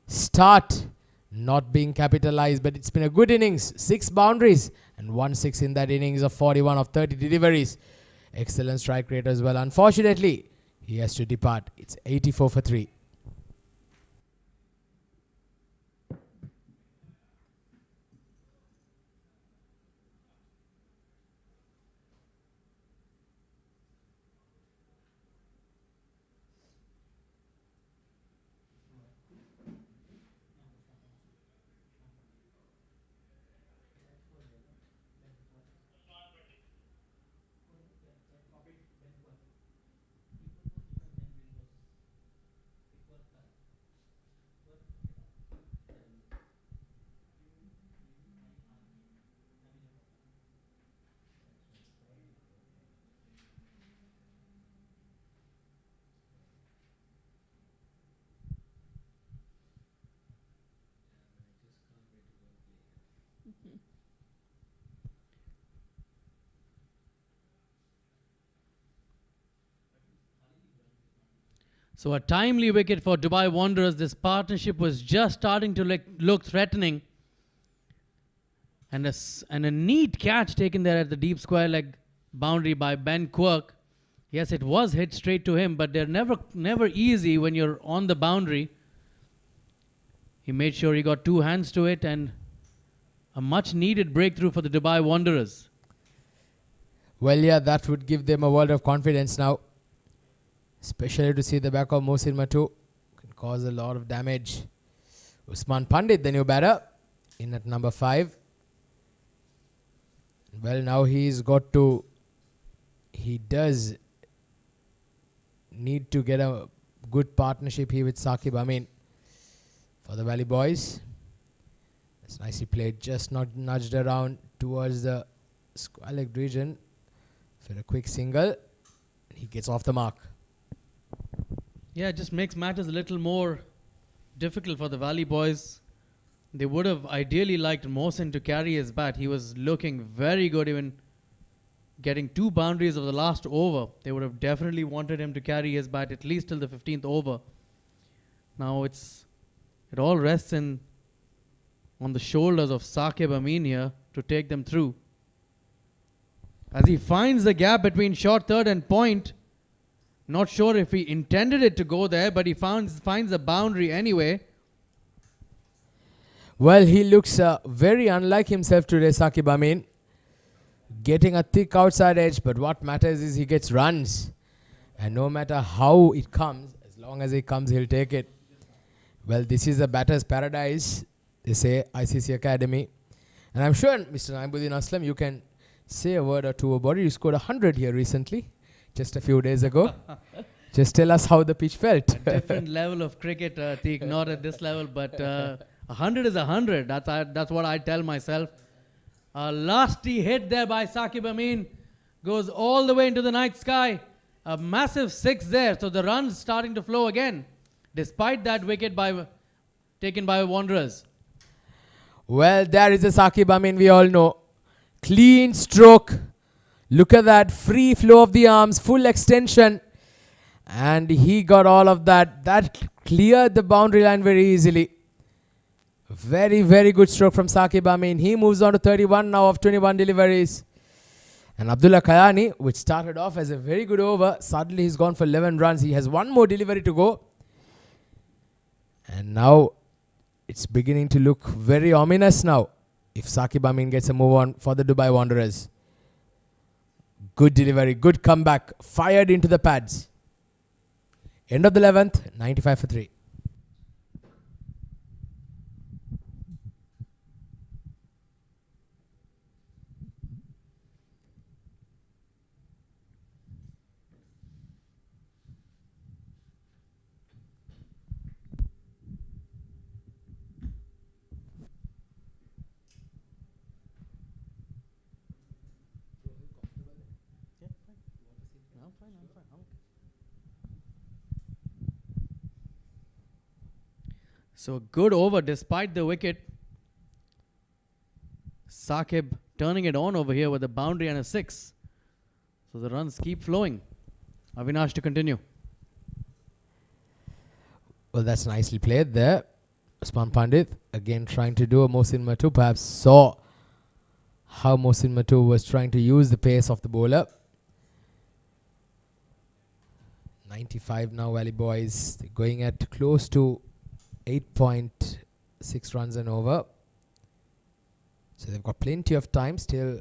start not being capitalized, but it's been a good innings. 6 boundaries and 1 6 in that innings of 41 of 30 deliveries. Excellent strike rate as well. Unfortunately, he has to depart. It's 84 for 3. So a timely wicket for Dubai Wanderers. This partnership was just starting to look threatening. And a neat catch taken there at the deep square leg boundary by Ben Quirk. Yes, it was hit straight to him, but they're never easy when you're on the boundary. He made sure he got 2 hands to it, and a much needed breakthrough for the Dubai Wanderers. Well, yeah, that would give them a world of confidence now. Especially to see the back of Mohsin Matu. Can cause a lot of damage. Usman Pandit, the new batter. in at number 5. Well, now he does need to get a good partnership here with Saqib Amin for the Valley boys. It's nicely played, just not nudged around towards the square leg region for a quick single. He gets off the mark. Yeah, it just makes matters a little more difficult for the Valley boys. They would have ideally liked Mohsin to carry his bat. He was looking very good, even getting 2 boundaries of the last over. They would have definitely wanted him to carry his bat at least till the 15th over. Now it all rests on the shoulders of Saqib Amin here to take them through. As he finds the gap between short third and point, not sure if he intended it to go there, but he finds a boundary anyway. Well, he looks very unlike himself today, Saqib Amin. Getting a thick outside edge, but what matters is he gets runs. And no matter how it comes, as long as it comes, he'll take it. Well, this is a batter's paradise, they say, ICCA Academy. And I'm sure, Mr. Naimuddin Aslam, you can say a word or two about it. You scored 100 here recently, just a few days ago. Just tell us how the pitch felt. A different level of cricket, Teek, not at this level, but 100 is 100. That's what I tell myself. A lusty hit there by Saqib Amin. Goes all the way into the night sky. A massive 6 there. So the runs starting to flow again. Despite that wicket taken by Wanderers. Well, there is a Saqib Amin, we all know. Clean stroke. Look at that. Free flow of the arms. Full extension. And he got all of that. That cleared the boundary line very easily. Very, very good stroke from Saqib Amin. He moves on to 31 now of 21 deliveries. And Abdullah Kayani, which started off as a very good over, suddenly he's gone for 11 runs. He has 1 more delivery to go. And now it's beginning to look very ominous now if Saqib Amin gets a move on for the Dubai Wanderers. Good delivery, good comeback, fired into the pads. End of the 11th, 95 for 3. So good over despite the wicket. Saqib turning it on over here with a boundary and a 6. So the runs keep flowing. Avinash to continue. Well, that's nicely played there. Usman Pandit again trying to do a Mohsin Matu. Perhaps saw how Mohsin Matu was trying to use the pace of the bowler. 95 now, Valley boys. They're going at close to 8.6 runs and over. So they've got plenty of time, still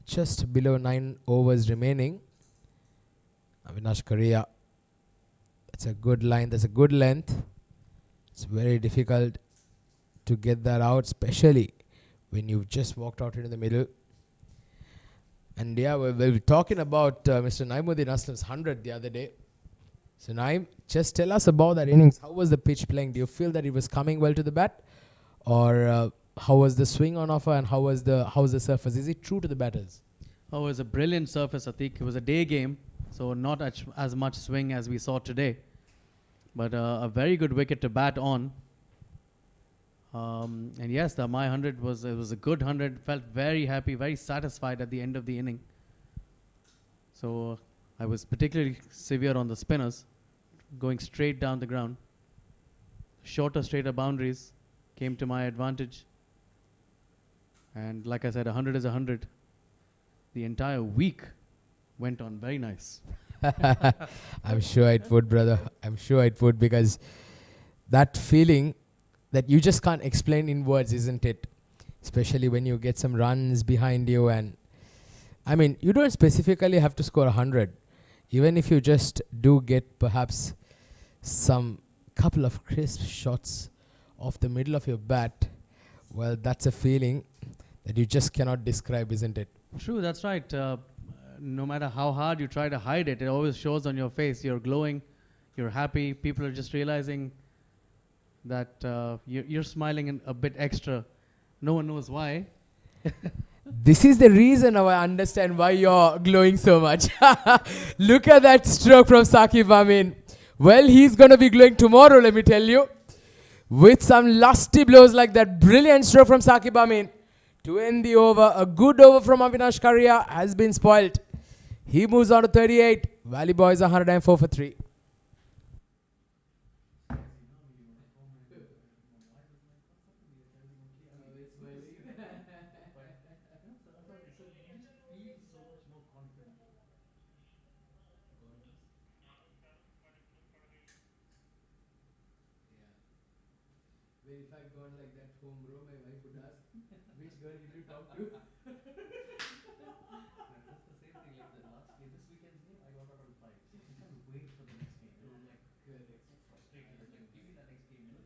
just below 9 overs remaining. Avinash Korea. That's a good line, that's a good length. It's very difficult to get that out, especially when you've just walked out into the middle. And yeah, we were talking about Mr. Naimuddin Aslam's 100 the other day. So Naim, just tell us about that innings. How was the pitch playing? Do you feel that it was coming well to the bat? Or how was the swing on offer and how was the surface? Is it true to the batters? Oh, it was a brilliant surface, Atik. It was a day game, so not as much swing as we saw today. But a very good wicket to bat on. And yes, the my 100 was a good 100. Felt very happy, very satisfied at the end of the inning. So I was particularly severe on the spinners, going straight down the ground. Shorter, straighter boundaries came to my advantage. And like I said, 100 is 100. The entire week went on very nice. I'm sure it would, brother. I'm sure it would, because that feeling that you just can't explain in words, isn't it? Especially when you get some runs behind you. And I mean, you don't specifically have to score 100. Even if you just do get perhaps some couple of crisp shots off the middle of your bat, Well, that's a feeling that you just cannot describe, isn't it? True, that's right. No matter how hard you try to hide it, it always shows on your face. You're glowing, you're happy. People are just realizing that you're smiling a bit extra. No one knows why. This is the reason now I understand why you're glowing so much. Look at that stroke from Saqib Amin. Well, he's going to be glowing tomorrow, let me tell you. With some lusty blows like that. Brilliant stroke from Saqib Amin. To end the over, a good over from Avinash Karia has been spoilt. He moves on to 38. Valley Boys 104 for 3. If I gone like that home, bro, my wife would ask, which girl did you talk to? That's the same thing like the last game. This weekend's game, I got out on 5. I can't wait for the next game. I'm like, so frustrated. It's like, give me that next game. You know?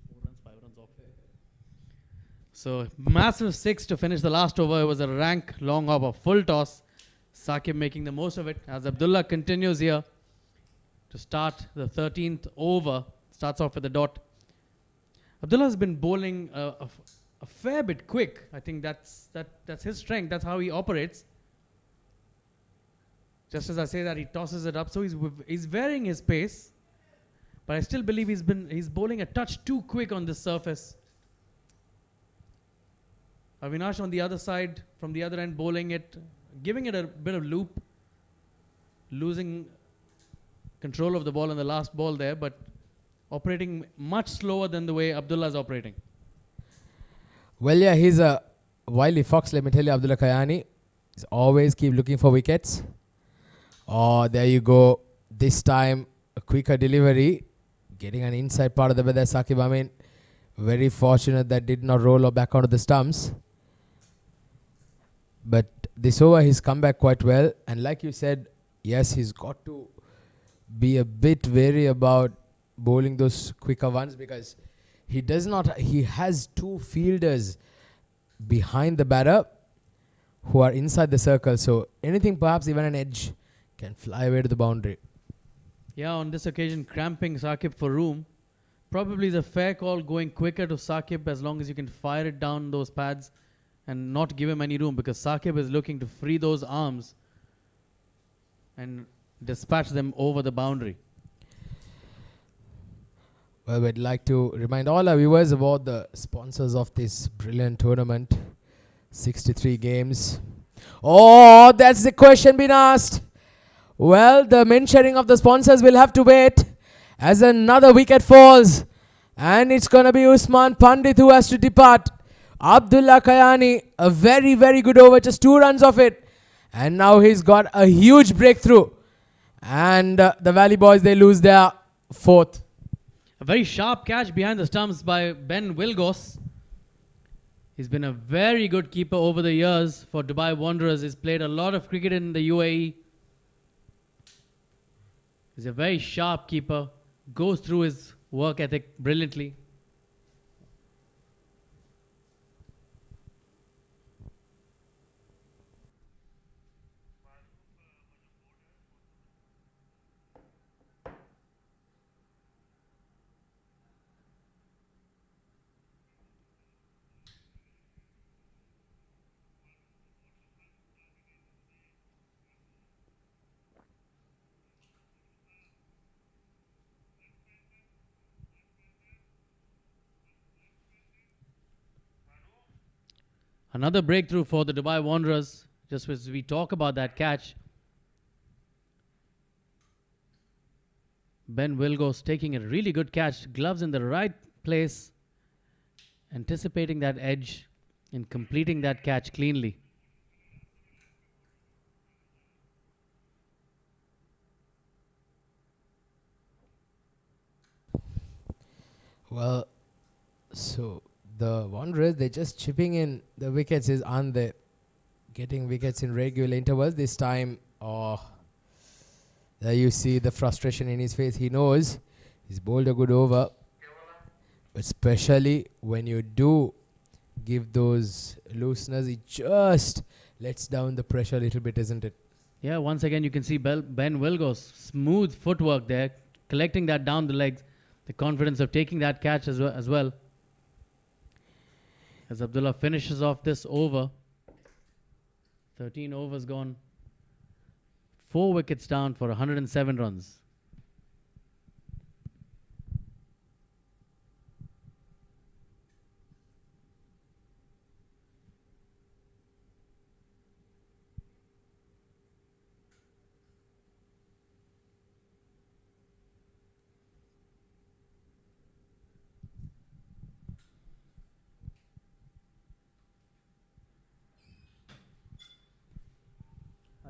4 runs, 5 runs off. So, massive 6 to finish the last over. It was a rank long hop, a full toss. Saqib making the most of it as Abdullah continues here to start the 13th over. Starts off with a dot. Abdullah has been bowling a fair bit quick. I think that's his strength. That's how he operates. Just as I say that, he tosses it up. So he's varying his pace. But I still believe he's bowling a touch too quick on this surface. Avinash on the other side, from the other end, bowling it, giving it a bit of loop, losing control of the ball in the last ball there, but operating much slower than the way Abdullah is operating. Well, yeah, he's a wily fox, let me tell you, Abdullah Kayani. He's always keep looking for wickets. Oh, there you go. This time, a quicker delivery. Getting an inside part of the weather, Saqib Amin. Very fortunate that did not roll back onto the stumps. But this over, he's come back quite well. And like you said, yes, he's got to be a bit wary about bowling those quicker ones, because he has 2 fielders behind the batter who are inside the circle. So anything, perhaps even an edge, can fly away to the boundary. Yeah, on this occasion, cramping Saqib for room. Probably the fair call going quicker to Saqib as long as you can fire it down those pads and not give him any room, because Saqib is looking to free those arms and dispatch them over the boundary. Well, we'd like to remind all our viewers about the sponsors of this brilliant tournament. 63 games. Oh, that's the question being asked. Well, the mentioning of the sponsors will have to wait as another wicket falls. And it's going to be Usman Pandit who has to depart. Abdullah Kayani, a very, very good over, just 2 runs off it. And now he's got a huge breakthrough. And the Valley Boys, they lose their 4th. A very sharp catch behind the stumps by Ben Wilgos. He's been a very good keeper over the years for Dubai Wanderers. He's played a lot of cricket in the UAE. He's a very sharp keeper. Goes through his work ethic brilliantly. Another breakthrough for the Dubai Wanderers. Just as we talk about that catch. Ben Wilgos taking a really good catch. Gloves in the right place. Anticipating that edge and completing that catch cleanly. Well, so the Wanderers, they're just chipping in the wickets, aren't they? Getting wickets in regular intervals. This time, there you see the frustration in his face. He knows he's bowled a good over. But especially when you do give those looseners. He just lets down the pressure a little bit, isn't it? Yeah, once again you can see Ben Wilgos, smooth footwork there, collecting that down the legs, the confidence of taking that catch as well. As Abdullah finishes off this over, 13 overs gone, 4 wickets down for 107 runs.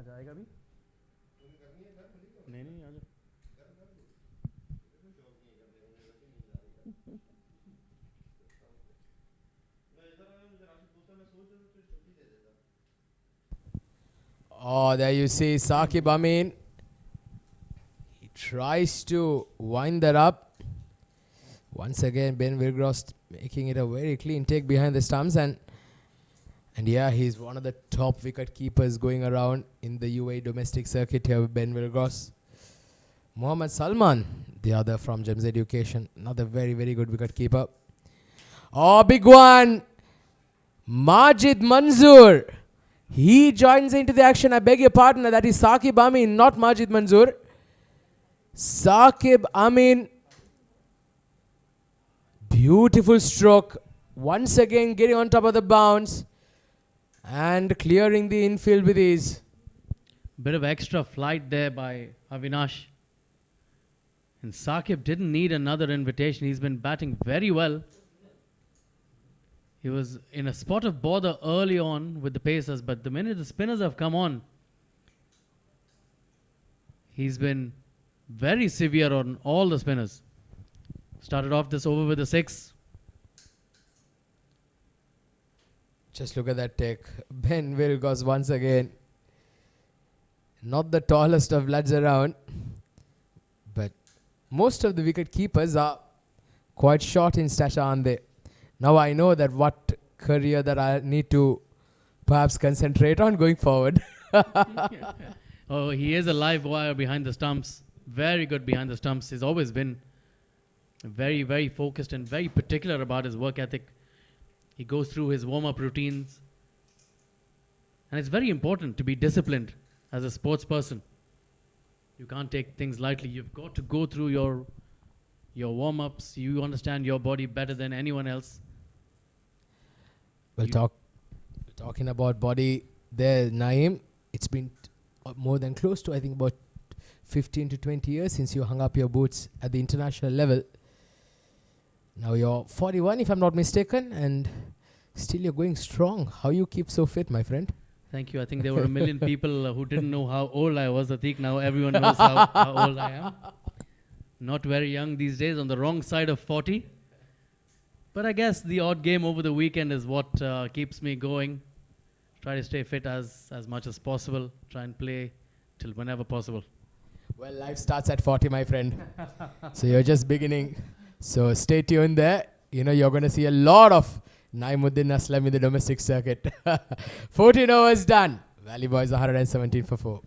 जाएगा भी नहीं आ जाओ Oh, there you see Saqib Amin. He tries to wind that up. Once again, Ben Wilgross making it a very clean take behind the stumps. And yeah, he's one of the top wicket keepers going around in the UAE domestic circuit here with Ben Wilgross. Mohammad Salman, the other from Gems Education, another very, very good wicket keeper. Oh, big one. Majid Manzoor. He joins into the action. I beg your pardon. That is Saqib Amin, not Majid Manzoor. Saqib Amin. Beautiful stroke. Once again getting on top of the bounce and clearing the infield with ease. Bit of extra flight there by Avinash. And Saqib didn't need another invitation. He's been batting very well. He was in a spot of bother early on with the Pacers, but the minute the spinners have come on, he's been very severe on all the spinners. Started off this over with a 6. Just look at that take. Ben Wilgos once again. Not the tallest of lads around, but most of the wicket keepers are quite short in stature, aren't they? Now I know that what career that I need to perhaps concentrate on going forward. Oh, he is a live wire behind the stumps. Very good behind the stumps. He's always been very, very focused and very particular about his work ethic. He goes through his warm-up routines. And it's very important to be disciplined as a sports person. You can't take things lightly. You've got to go through your warm-ups. You understand your body better than anyone else. Well, talking about body there, Naeem, it's been more than close to, I think, about 15 to 20 years since you hung up your boots at the international level. Now you're 41, if I'm not mistaken, and still you're going strong. How you keep so fit, my friend? Thank you. I think there were a million people who didn't know how old I was. Atik, now everyone knows how old I am. Not very young these days, on the wrong side of 40. But I guess the odd game over the weekend is what keeps me going. Try to stay fit as much as possible. Try and play till whenever possible. Well, life starts at 40, my friend. So you're just beginning. So stay tuned there. You know, you're going to see a lot of Naimuddin Aslam in the domestic circuit. 14 overs done. Valley Boys 117 for 4.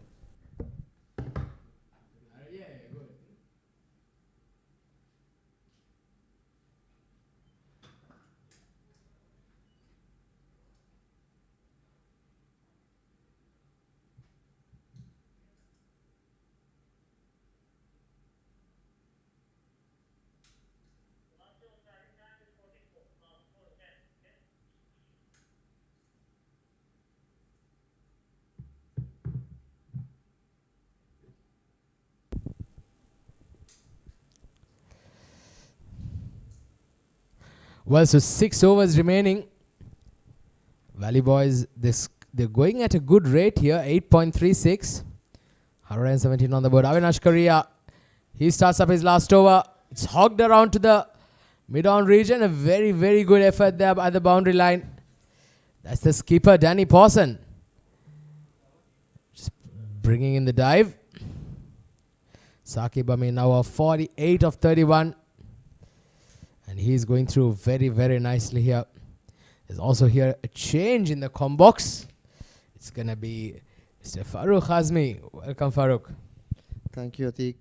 Well, so 6 overs remaining. Valley Boys, they're going at a good rate here, 8.36. 117 on the board. Avinash Korea, he starts up his last over. It's hogged around to the mid-on region. A very, very good effort there at the boundary line. That's the skipper, Danny Pawson. Just bringing in the dive. Saqib Amin now a 48 of 31. And he's going through very, very nicely here. There's also here a change in the com box. It's going to be Mr. Farooq Hazmi. Welcome, Farooq. Thank you, Atiq.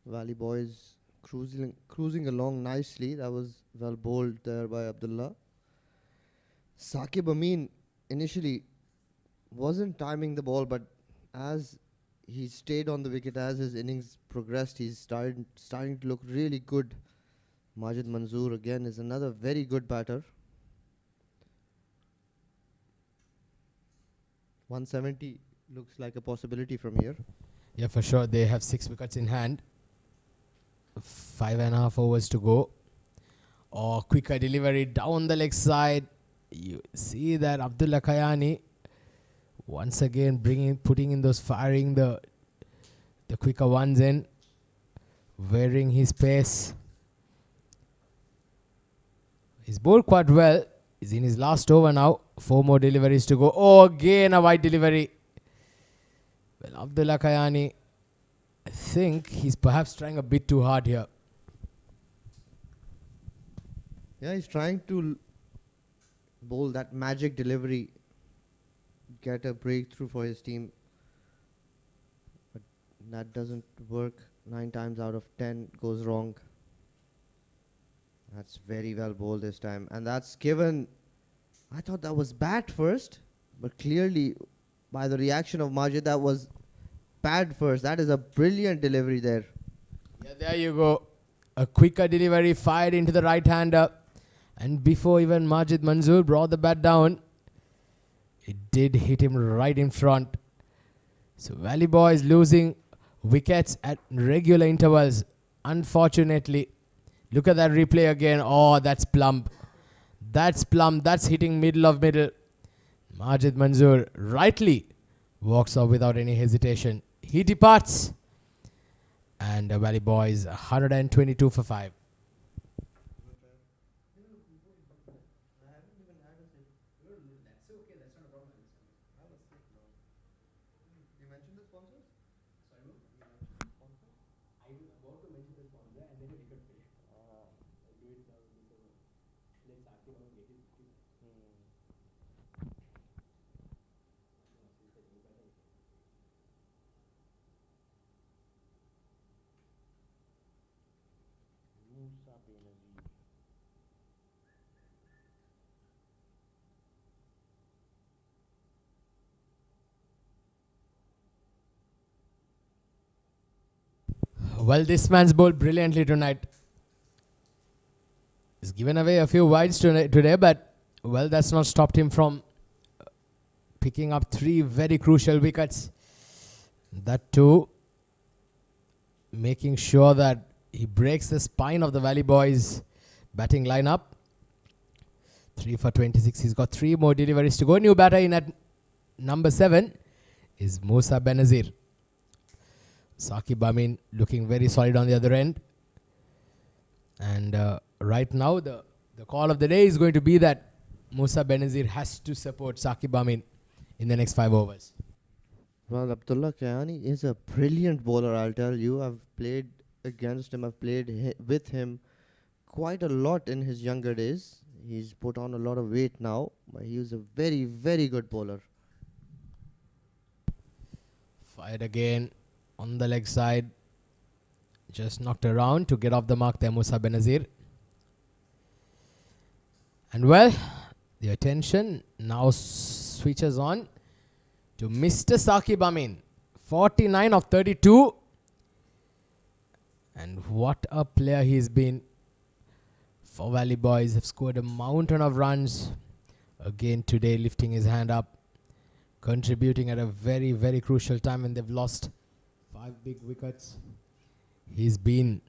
Valley boys cruising along nicely. That was well bowled there by Abdullah. Saqib Amin initially wasn't timing the ball, but as he stayed on the wicket, as his innings progressed, he's starting to look really good. Majid Manzoor again is another very good batter. 170 looks like a possibility from here. Yeah, for sure. They have 6 wickets in hand. 5.5 overs to go. Oh, quicker delivery down the leg side. You see that Abdullah Kayani once again putting in those, firing the quicker ones in, wearing his pace. He's bowled quite well. He's in his last over now. 4 more deliveries to go. Oh, again a wide delivery. Well, Abdullah Kayani, I think he's perhaps trying a bit too hard here. Yeah, he's trying to bowl that magic delivery, get a breakthrough for his team. But that doesn't work. 9 times out of 10 goes wrong. That's very well bowled this time. And that's given, I thought that was bat first, but clearly by the reaction of Majid, that was pad first. That is a brilliant delivery there. Yeah, there you go. A quicker delivery fired into the right-hander. And before even Majid Manzoor brought the bat down, it did hit him right in front. So Valley Boys losing wickets at regular intervals, unfortunately. Look at that replay again. Oh, that's plump. That's plump. That's hitting middle of middle. Majid Manzoor rightly walks off without any hesitation. He departs. And the Valley Boys 122 for 5. Well, this man's bowled brilliantly tonight. He's given away a few wides today, but, well, that's not stopped him from picking up 3 very crucial wickets. That too, making sure that he breaks the spine of the Valley Boys batting lineup. 3 for 26. He's got 3 more deliveries to go. New batter in at number 7 is Musa Benazir. Saqib Amin looking very solid on the other end. And right now, the call of the day is going to be that Musa Benazir has to support Saqib Amin in the next 5 overs. Well, Abdullah Kayani is a brilliant bowler, I'll tell you. I've played against him. I've played with him quite a lot in his younger days. He's put on a lot of weight now, but he was a very, very good bowler. Fired again on the leg side. Just knocked around to get off the mark there, Musa Benazir. And well, the attention now switches on to Mr. Saqib Amin. 49 of 32. And what a player he's been. For Valley Boys have scored a mountain of runs. Again today lifting his hand up. Contributing at a very, very crucial time when they've lost 5 big wickets. He's been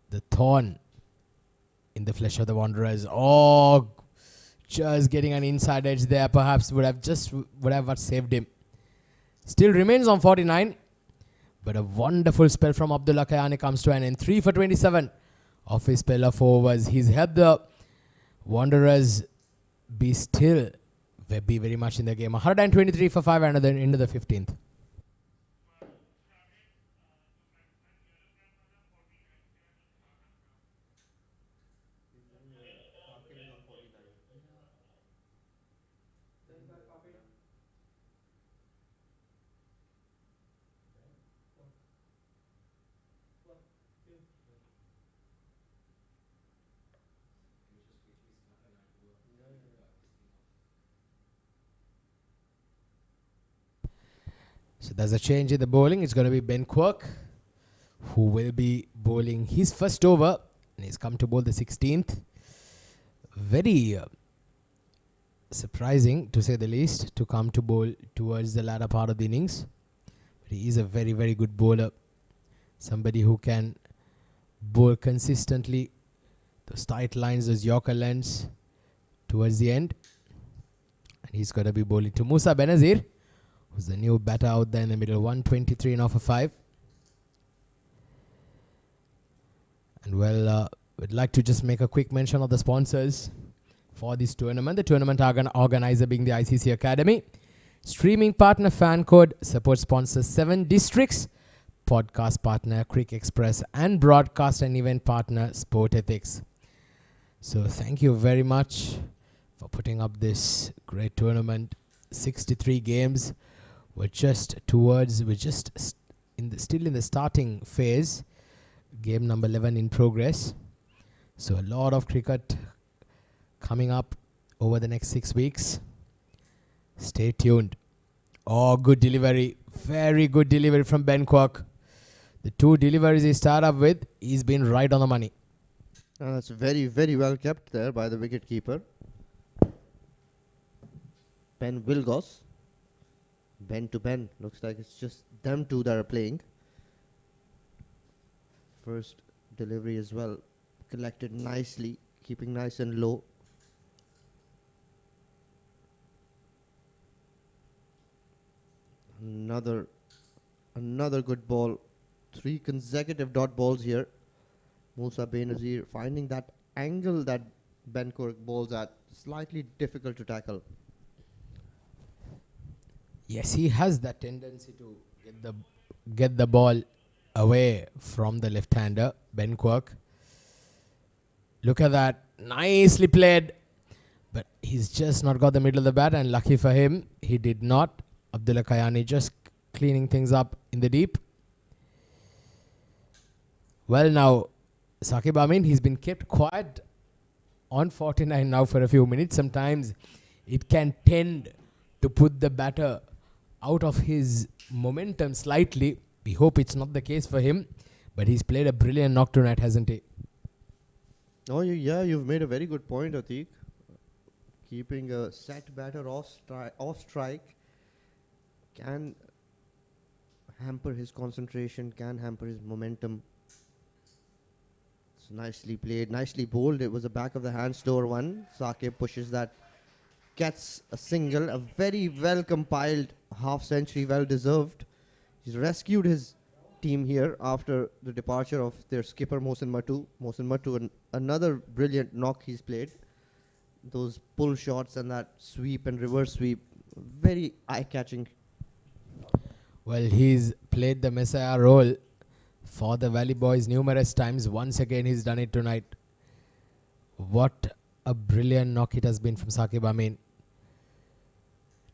the thorn in the flesh of the Wanderers. Oh, just getting an inside edge there. Perhaps would have saved him. Still remains on 49. But a wonderful spell from Abdullah Kayani comes to an end. 3 for 27 of his spell of overs. He's helped the Wanderers be very much in the game. 123 for 5 and then into the 15th. So there's a change in the bowling. It's going to be Ben Quirk, who will be bowling his first over. And he's come to bowl the 16th. Very surprising, to say the least, to come to bowl towards the latter part of the innings. But he is a very, very good bowler. Somebody who can bowl consistently those tight lines, those Yorker lengths towards the end. And he's going to be bowling to Musa Benazir, who's the new batter out there in the middle. 123 and off a 5. And well, we'd like to just make a quick mention of the sponsors for this tournament. The tournament organizer being the ICCA Academy. Streaming partner Fan Code. Support sponsor 7 districts. Podcast partner Crick Express. And broadcast and event partner Sport Ethics. So thank you very much for putting up this great tournament. 63 games. We're just still in the starting phase. Game number 11 in progress. So a lot of cricket coming up over the next 6 weeks. Stay tuned. Oh, good delivery. Very good delivery from Ben Quirk. The 2 deliveries he started up with, he's been right on the money. That's very, very well kept there by the wicket keeper. Ben Wilgos. Ben to Ben. Looks like it's just them two that are playing. First delivery as well. Collected nicely. Keeping nice and low. Another good ball. 3 consecutive dot balls here. Musa Benazir finding that angle that Ben Quirk bowls at slightly difficult to tackle. Yes, he has that tendency to get the ball away from the left-hander, Ben Quirk. Look at that. Nicely played. But he's just not got the middle of the bat, and lucky for him, he did not. Abdullah Kayani just cleaning things up in the deep. Well, now, Saqib Amin, he's been kept quiet on 49 now for a few minutes. Sometimes it can tend to put the batter out of his momentum slightly. We hope it's not the case for him. But he's played a brilliant knock tonight, hasn't he? Oh, yeah, you've made a very good point, Atik. Keeping a set batter off strike can hamper his concentration, can hamper his momentum. It's nicely played, nicely bowled. It was a back of the hand slower one. Saqib pushes that, gets a single, a very well compiled half century, well deserved. He's rescued his team here after the departure of their skipper Mohsin Matu. Mohsin Matu, another brilliant knock he's played. Those pull shots and that sweep and reverse sweep, very eye-catching. Well, he's played the messiah role for the Valley Boys numerous times. Once again, he's done it tonight. What a brilliant knock it has been from Saqib Amin.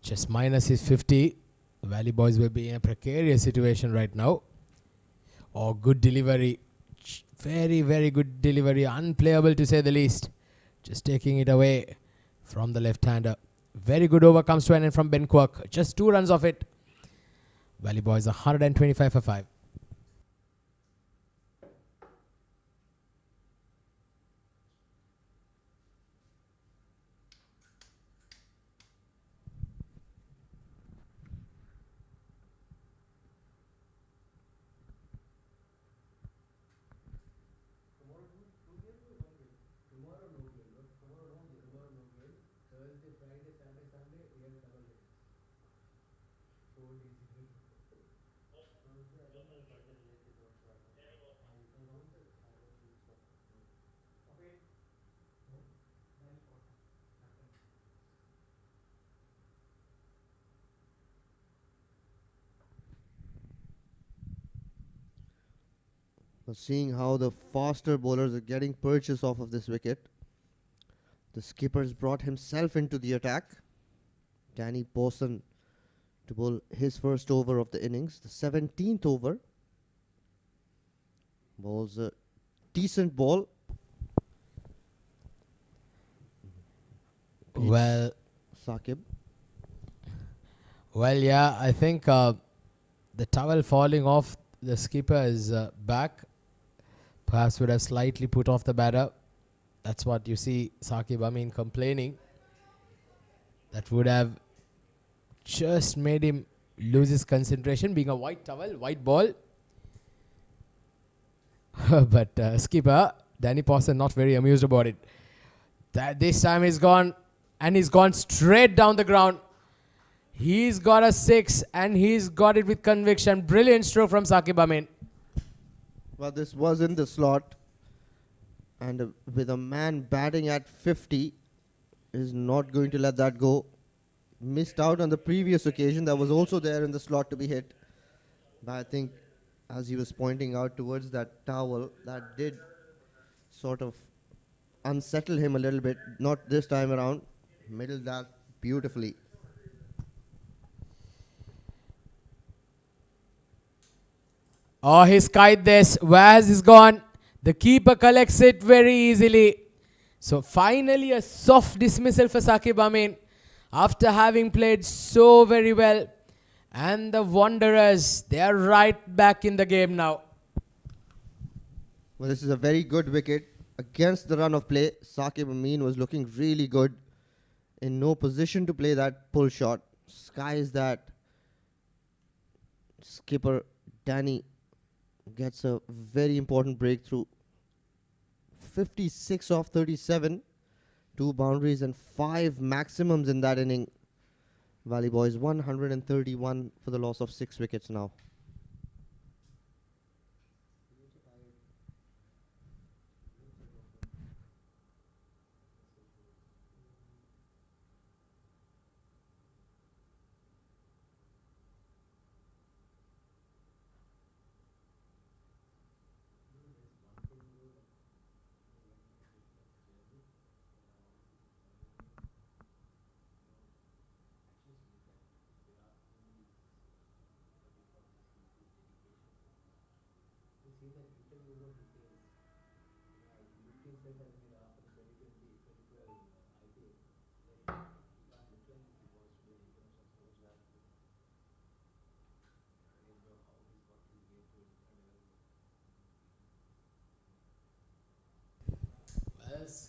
Just minus his 50. The Valley Boys will be in a precarious situation right now. Oh, good delivery. Very, very good delivery. Unplayable to say the least. Just taking it away from the left-hander. Very good over comes to an end from Ben Quirk. Just 2 runs off it. Valley Boys 125 for 5. Seeing how the faster bowlers are getting purchase off of this wicket, the skipper's brought himself into the attack. Danny Pawson to bowl his first over of the innings, the 17th over. Bowls a decent ball. Well, Saqib. yeah, I think The towel falling off the skipper's back perhaps would have slightly put off the batter. That's what you see Saqib Amin complaining. That would have just made him lose his concentration, being a white towel, white ball. But skipper Danny Pawson not very amused about it. This time he's gone, and he's gone straight down the ground. He's got a 6 and he's got it with conviction. Brilliant stroke from Saqib Amin. Well, this was in the slot, and with a man batting at 50, is not going to let that go. Missed out on the previous occasion that was also there in the slot to be hit. But I think, as he was pointing out towards that towel, that did sort of unsettle him a little bit. Not this time around. Middled that beautifully. Oh, he's kite this. Where's he's gone? The keeper collects it very easily. So finally a soft dismissal for Saqib Amin after having played so very well. And the Wanderers, they are right back in the game now. Well, this is a very good wicket. Against the run of play, Saqib Amin was looking really good. In no position to play that pull shot. Skies that. Skipper Danny gets a very important breakthrough. 56 off 37. 2 boundaries and 5 maximums in that inning. Valley Boys 131 for the loss of 6 wickets now.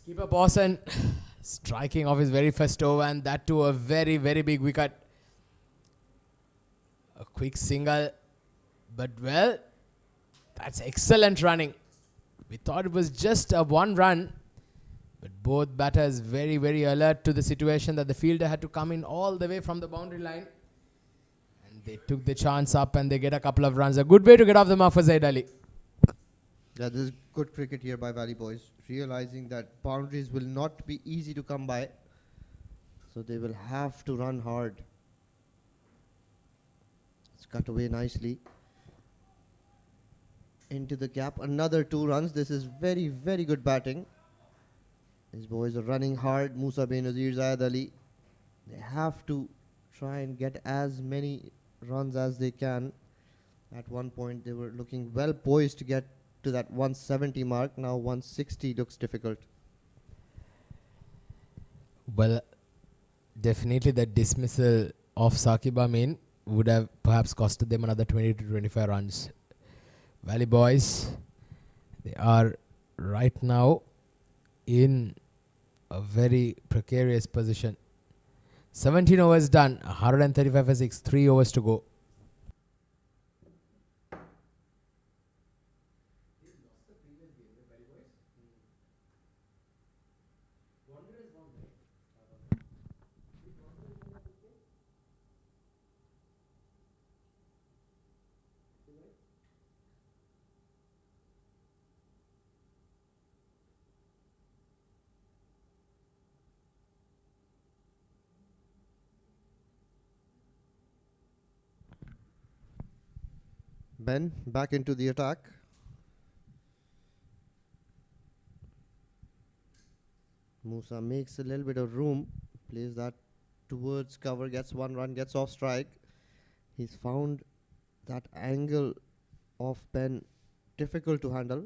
Keeper Pawson striking off his very first over, and that to a very, very big wicket. A quick single, but well, that's excellent running. We thought it was just a 1 run, but both batters very, very alert to the situation that the fielder had to come in all the way from the boundary line. And they took the chance up and they get a couple of runs. A good way to get off the mark for Zaid Ali. Yeah, this is good cricket here by Valley Boys, realizing that boundaries will not be easy to come by, so they will have to run hard. It's cut away nicely into the gap. Another 2 runs. This is very, very good batting. These boys are running hard. Musa Benazir, Zayed Ali, they have to try and get as many runs as they can. At one point they were looking well poised to get to that 170 mark. Now 160 looks difficult. Well, definitely that dismissal of Saqib Amin would have perhaps costed them another 20 to 25 runs. Valley Boys, they are right now in a very precarious position. 17 overs done, 135 for 6, 3 overs to go. Ben back into the attack. Musa makes a little bit of room, plays that towards cover, gets 1 run, gets off strike. He's found that angle of Ben difficult to handle.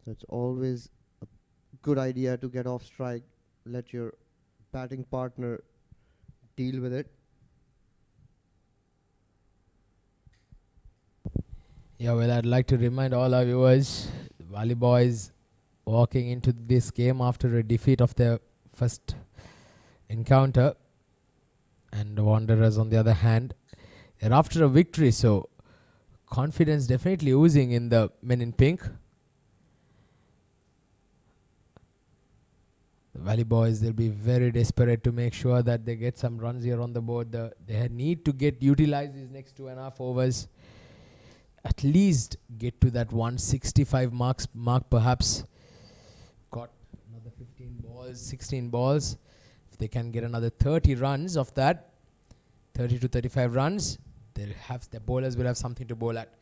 So it's always a good idea to get off strike, let your batting partner deal with it. Yeah, well, I'd like to remind all our viewers, the Valley Boys walking into this game after a defeat of their first encounter, and the Wanderers, on the other hand, they're after a victory, so confidence definitely oozing in the men in pink. The Valley Boys, they'll be very desperate to make sure that they get some runs here on the board. They need to utilize these next 2.5 overs. At least get to that 165 mark perhaps. Got another 15 balls, 16 balls. If they can get another 30 runs of that, 30 to 35 runs, the bowlers will have something to bowl at.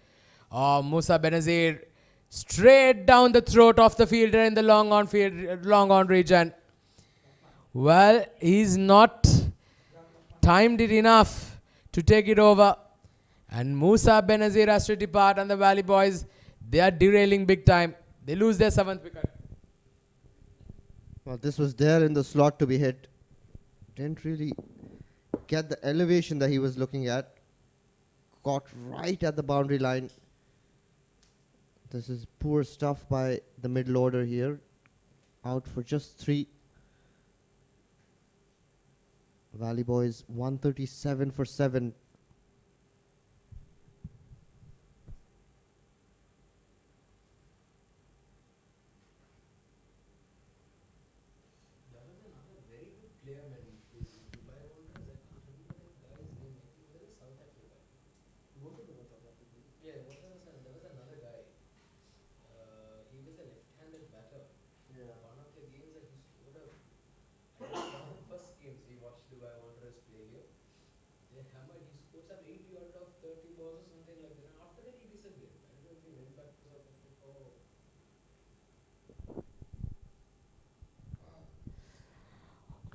Oh, Musa Benazir straight down the throat of the fielder in the long on region. Well, he's not timed it enough to take it over. And Musa Benazir has to depart, and the Valley Boys, they are derailing big time. They lose their 7th wicket. Well, this was there in the slot to be hit. Didn't really get the elevation that he was looking at. Caught right at the boundary line. This is poor stuff by the middle order here. Out for just 3. Valley Boys 137 for 7.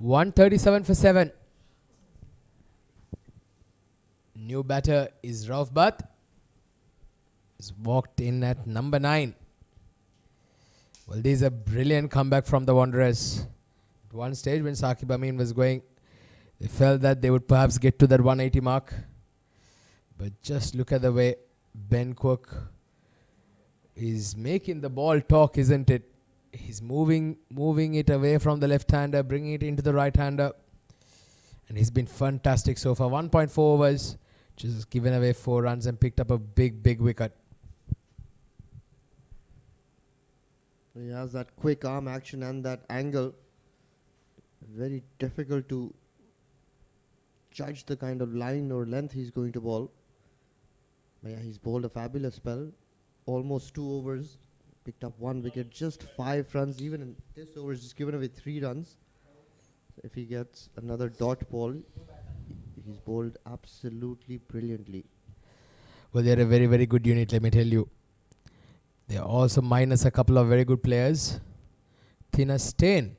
$137 for 7. New batter is Rauf Butt. He's walked in at number 9. Well, this is a brilliant comeback from the Wanderers. At one stage when Saqib Amin was going, they felt that they would perhaps get to that 180 mark. But just look at the way Ben Cook is making the ball talk, isn't it? He's moving it away from the left-hander, bringing it into the right-hander. And he's been fantastic so far. 1.4 overs, just given away 4 runs and picked up a big wicket. He has that quick arm action and that angle. Very difficult to judge the kind of line or length he's going to bowl. But yeah, he's bowled a fabulous spell. Almost 2 overs. Picked up 1 wicket, just 5 runs. Even in this over, just given away 3 runs. So if he gets another dot ball, he's bowled absolutely brilliantly. Well, they're a very good unit, let me tell you. They are also minus a couple of very good players. Tina Stain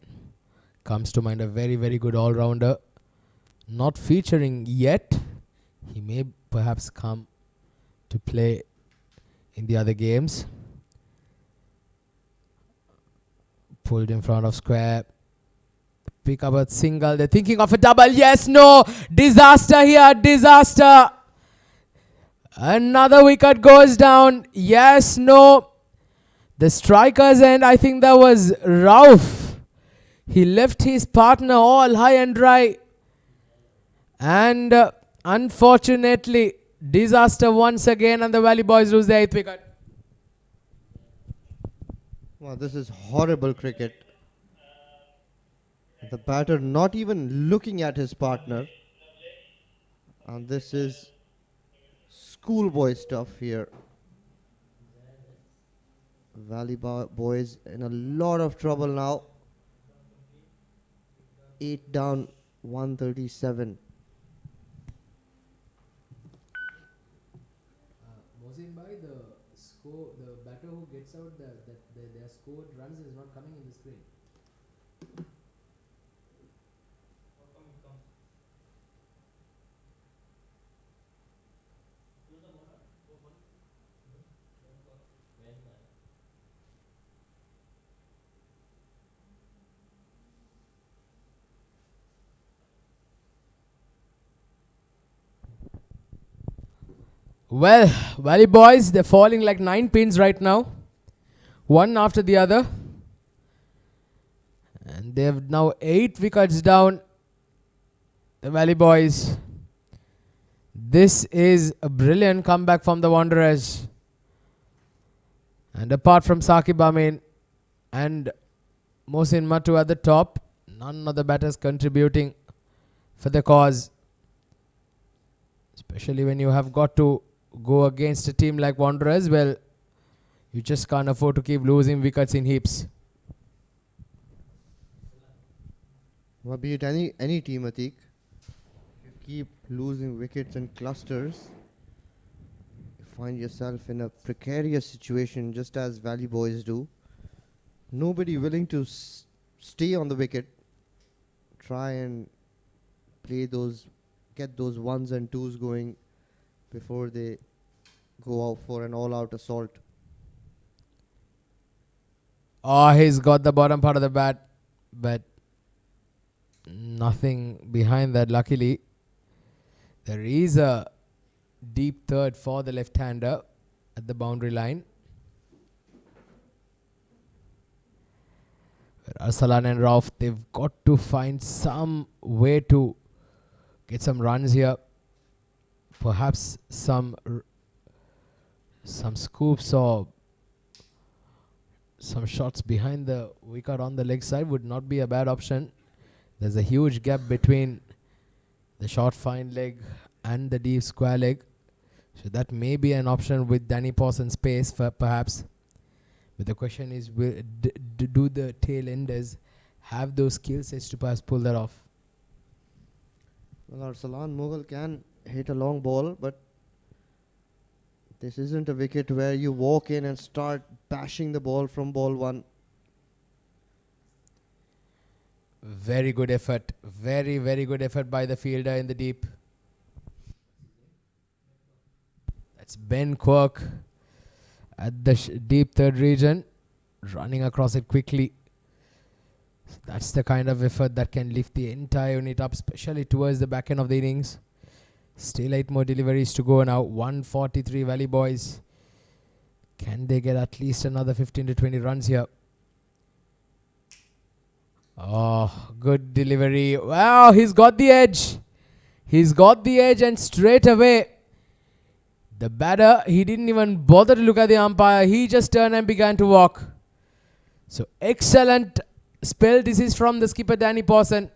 comes to mind, a very good all-rounder. Not featuring yet. He may perhaps come to play in the other games. Pulled in front of square. Pick up a single. They're thinking of a double. Yes, no. Disaster here. Disaster. Another wicket goes down. Yes, no. The strikers end. I think that was Rauf. He left his partner all high and dry. And unfortunately, disaster once again, and the Valley Boys lose their 8th wicket. Wow, this is horrible cricket. The batter not even looking at his partner. And this is schoolboy stuff here. Valley Boys in a lot of trouble now. 8 down, 137. The batter who gets out their scored runs is not coming in the screen. Well, Valley boys, they're falling like 9 pins right now, one after the other. And they have now 8 wickets down, the Valley boys. This is a brilliant comeback from the Wanderers. And apart from Saqib Amin and Mohsin Matu at the top, none of the batters contributing for the cause. Especially when you have got to go against a team like Wanderers, well, you just can't afford to keep losing wickets in heaps. Well, be it any team, Atik, you keep losing wickets in clusters, you find yourself in a precarious situation, just as Valley Boys do. Nobody willing to stay on the wicket, try and get those ones and twos going before they go out for an all-out assault. Oh, he's got the bottom part of the bat, but nothing behind that, luckily. There is a deep third for the left-hander at the boundary line. Arsalan and Rauf, they've got to find some way to get some runs here. Perhaps some scoops or some shots behind the wicket on the leg side would not be a bad option. There's a huge gap between the short fine leg and the deep square leg. So that may be an option with Danny Parsons' pace, for perhaps. But the question is, do the tail enders have those skill sets to perhaps pull that off? Well, Arsalan Mughal can hit a long ball, but this isn't a wicket where you walk in and start bashing the ball from ball one. Very good effort. Very, very good effort by the fielder in the deep. That's Ben Quirk at the deep third region, running across it quickly. That's the kind of effort that can lift the entire unit up, especially towards the back end of the innings. Still 8 more deliveries to go now. 143 Valley boys. Can they get at least another 15 to 20 runs here? Oh, good delivery. Wow, he's got the edge. He's got the edge, and straight away, the batter, he didn't even bother to look at the umpire. He just turned and began to walk. So excellent spell. This is from the skipper Danny Pawson.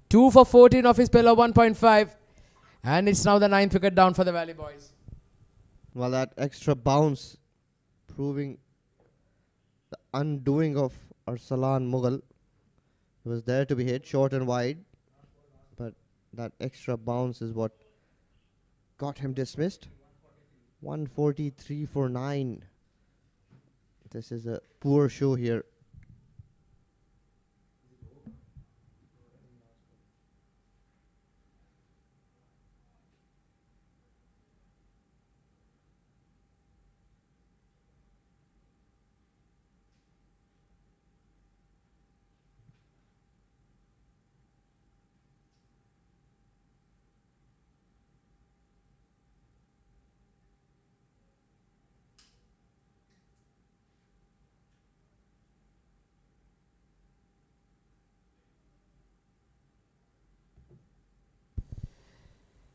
2 for 14 of his spell of 1.5. And it's now the 9th wicket down for the Valley boys. Well, that extra bounce proving the undoing of Arsalan Mughal. It was there to be hit, short and wide. But that extra bounce is what got him dismissed. 143 for 9. This is a poor show here.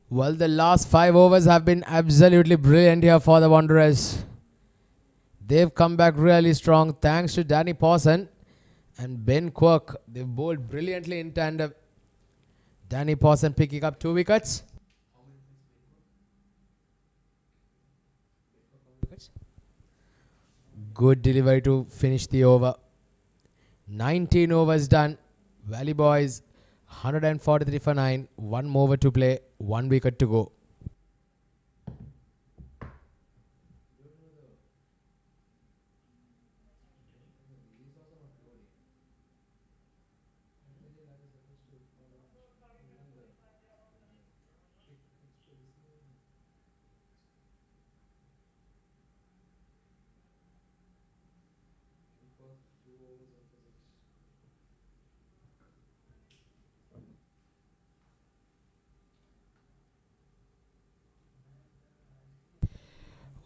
Well, the last 5 overs have been absolutely brilliant here for the Wanderers. They've come back really strong thanks to Danny Pawson and Ben Quirk. They've bowled brilliantly in tandem. Danny Pawson picking up 2 wickets. Good delivery to finish the over. 19 overs done. Valley boys 143 for 9. 1 more over to play. 1 wicket to go.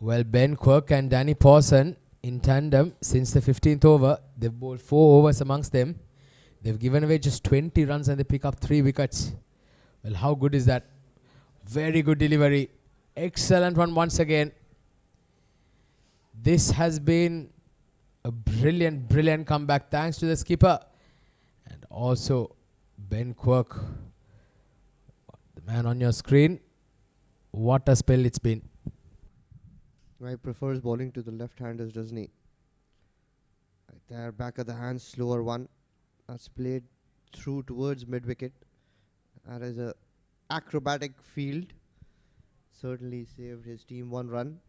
Well, Ben Quirk and Danny Pawson in tandem since the 15th over. They've bowled 4 overs amongst them. They've given away just 20 runs and they pick up 3 wickets. Well, how good is that? Very good delivery. Excellent one once again. This has been a brilliant comeback thanks to the skipper and also Ben Quirk, the man on your screen. What a spell it's been. He prefers bowling to the left-handers, doesn't he? Right there, back of the hands, slower one. That's played through towards mid-wicket. That is a acrobatic field. Certainly saved his team 1 run.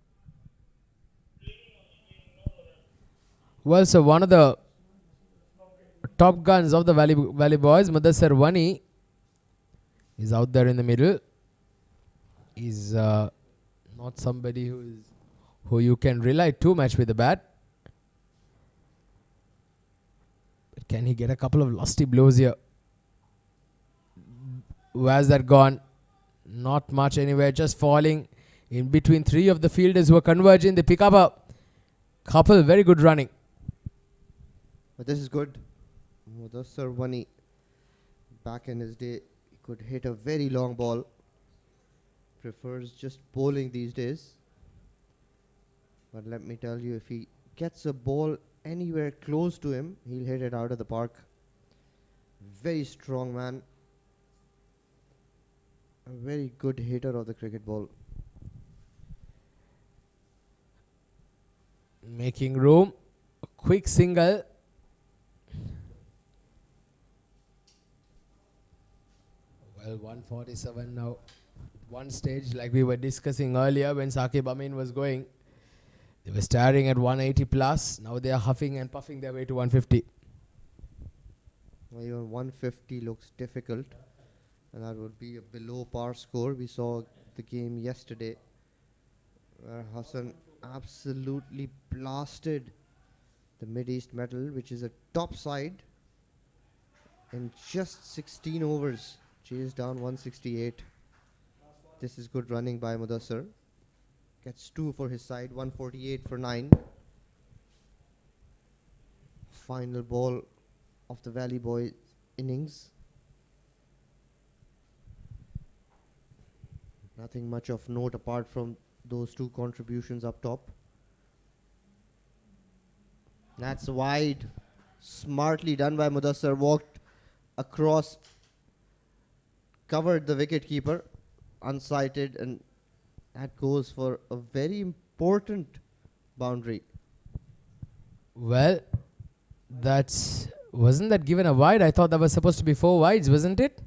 Well, so one of the top guns of the Valley Boys, Mudassar Wani, is out there in the middle. He's not somebody who you can rely too much with the bat. But can he get a couple of lusty blows here? Where's that gone? Not much anywhere, just falling in between 3 of the fielders who are converging. They pick up a couple, very good running. But this is good. Mudassar Wani, back in his day, he could hit a very long ball. Prefers just bowling these days. But let me tell you, if he gets a ball anywhere close to him, he'll hit it out of the park. Very strong man. A very good hitter of the cricket ball. Making room. A quick single. Well, 147 now. One stage, like we were discussing earlier when Saqib Amin was going, they were staring at 180 plus. Now they are huffing and puffing their way to 150. Well, even 150 looks difficult. And that would be a below par score. We saw the game yesterday where Hassan absolutely blasted the Mid-East Metal, which is a top side, in just 16 overs. Chased down 168. This is good running by Mudassar. Gets 2 for his side, 148 for 9. Final ball of the Valley Boys innings. Nothing much of note apart from those 2 contributions up top. That's wide. Smartly done by Mudassar. Walked across, covered the wicket-keeper, unsighted, and that goes for a very important boundary. Well, wasn't that given a wide? I thought that was supposed to be 4 wides, wasn't it?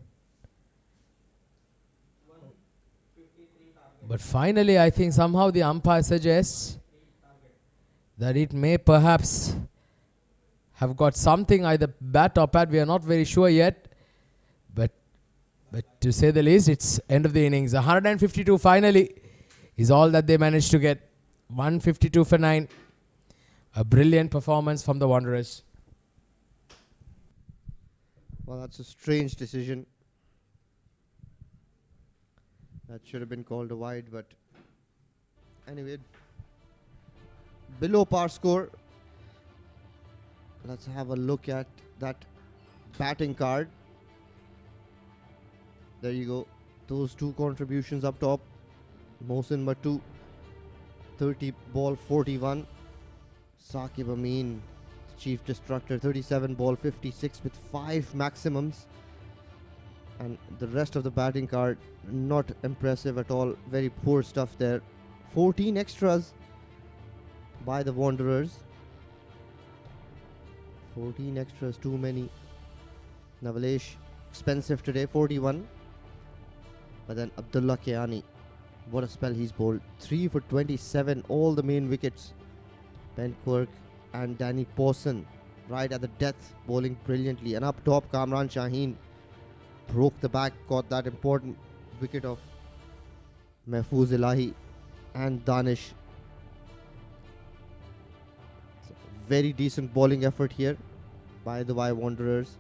But finally, I think somehow the umpire suggests that it may perhaps have got something, either bat or pad. We are not very sure yet. But to say the least, it's end of the innings. 152 finally is all that they managed to get. 152 for 9. A brilliant performance from the Wanderers. Well, that's a strange decision. That should have been called a wide, but anyway, below par score. Let's have a look at that batting card. There you go. Those 2 contributions up top. Mohsin Mattu, 30 ball 41. Saqib Amin, chief destructor, 37 ball 56 with 5 maximums. And the rest of the batting card, not impressive at all. Very poor stuff there. 14 extras by the Wanderers. 14 extras, too many. Navalesh, expensive today, 41. But then Abdullah Kayani, what a spell he's bowled. 3 for 27, all the main wickets. Ben Quirk and Danny Pawson, right at the death, bowling brilliantly. And up top, Kamran Shaheen broke the back, got that important wicket of Mahfouz Ilahi and Danish. So very decent bowling effort here by the Wanderers.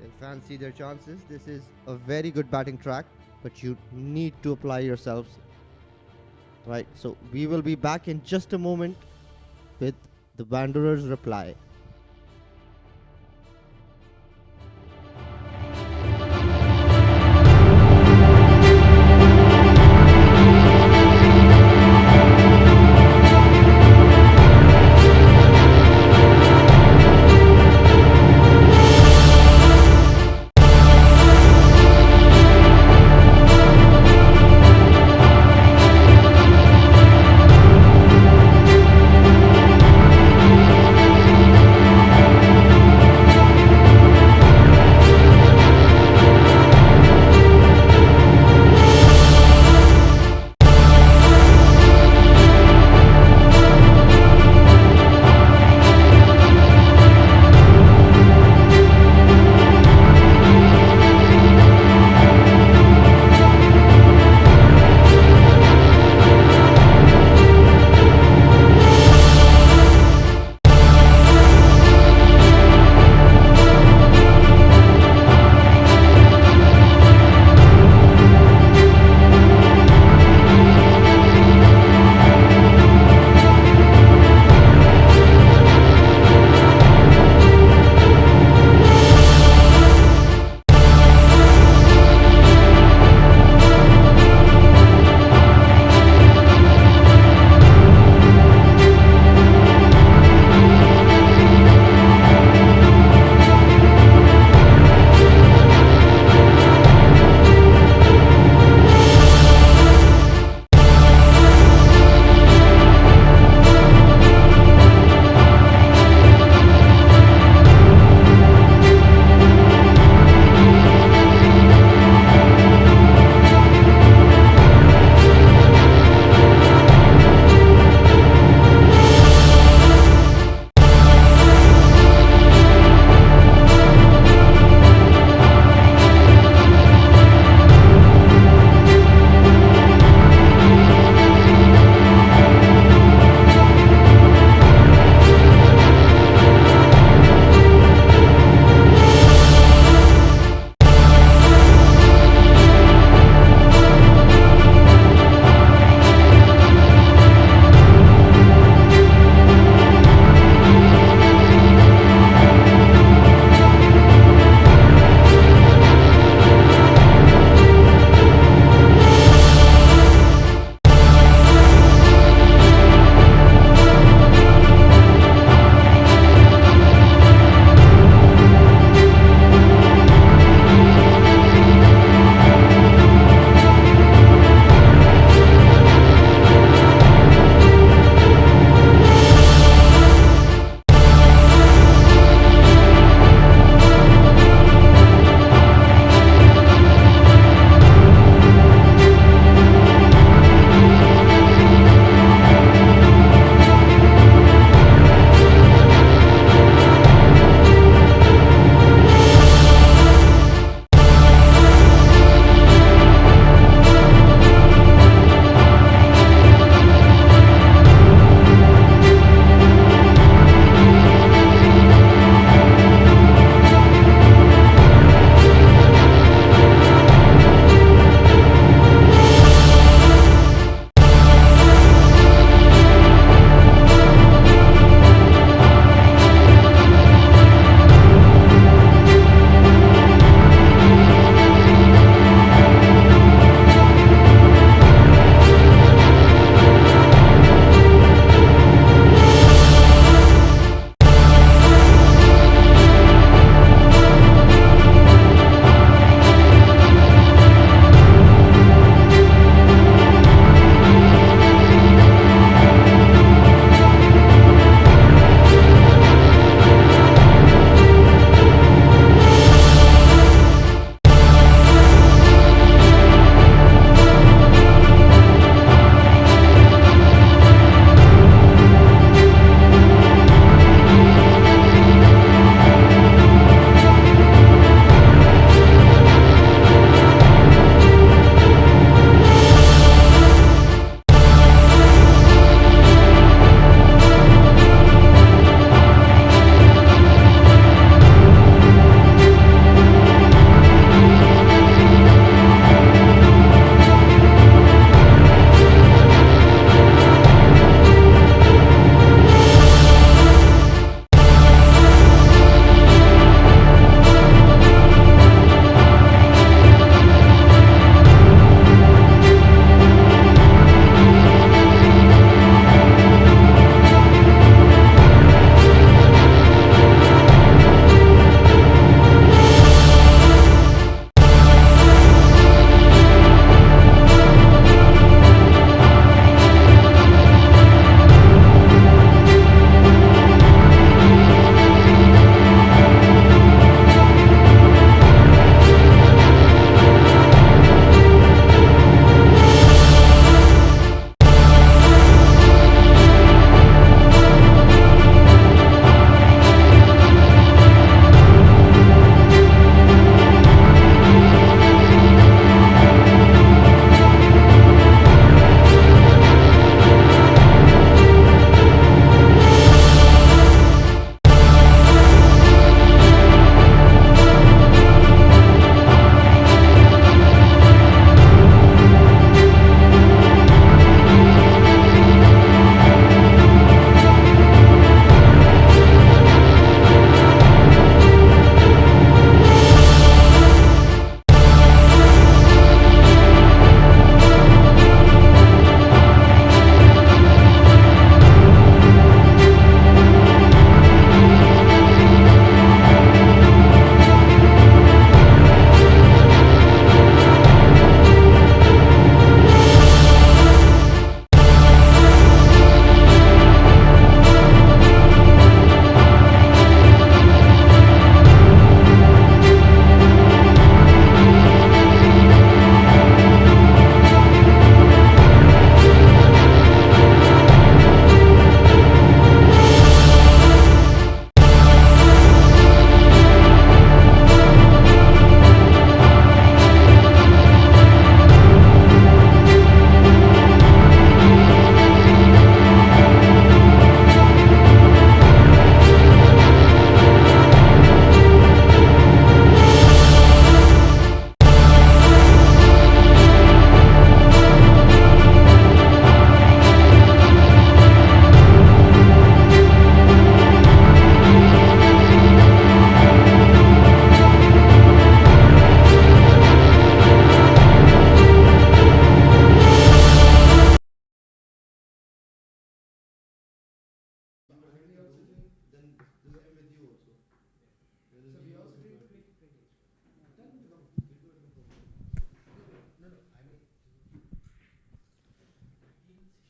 They fancy their chances. This is a very good batting track, but you need to apply yourselves. Right, so we will be back in just a moment with the Wanderers' reply.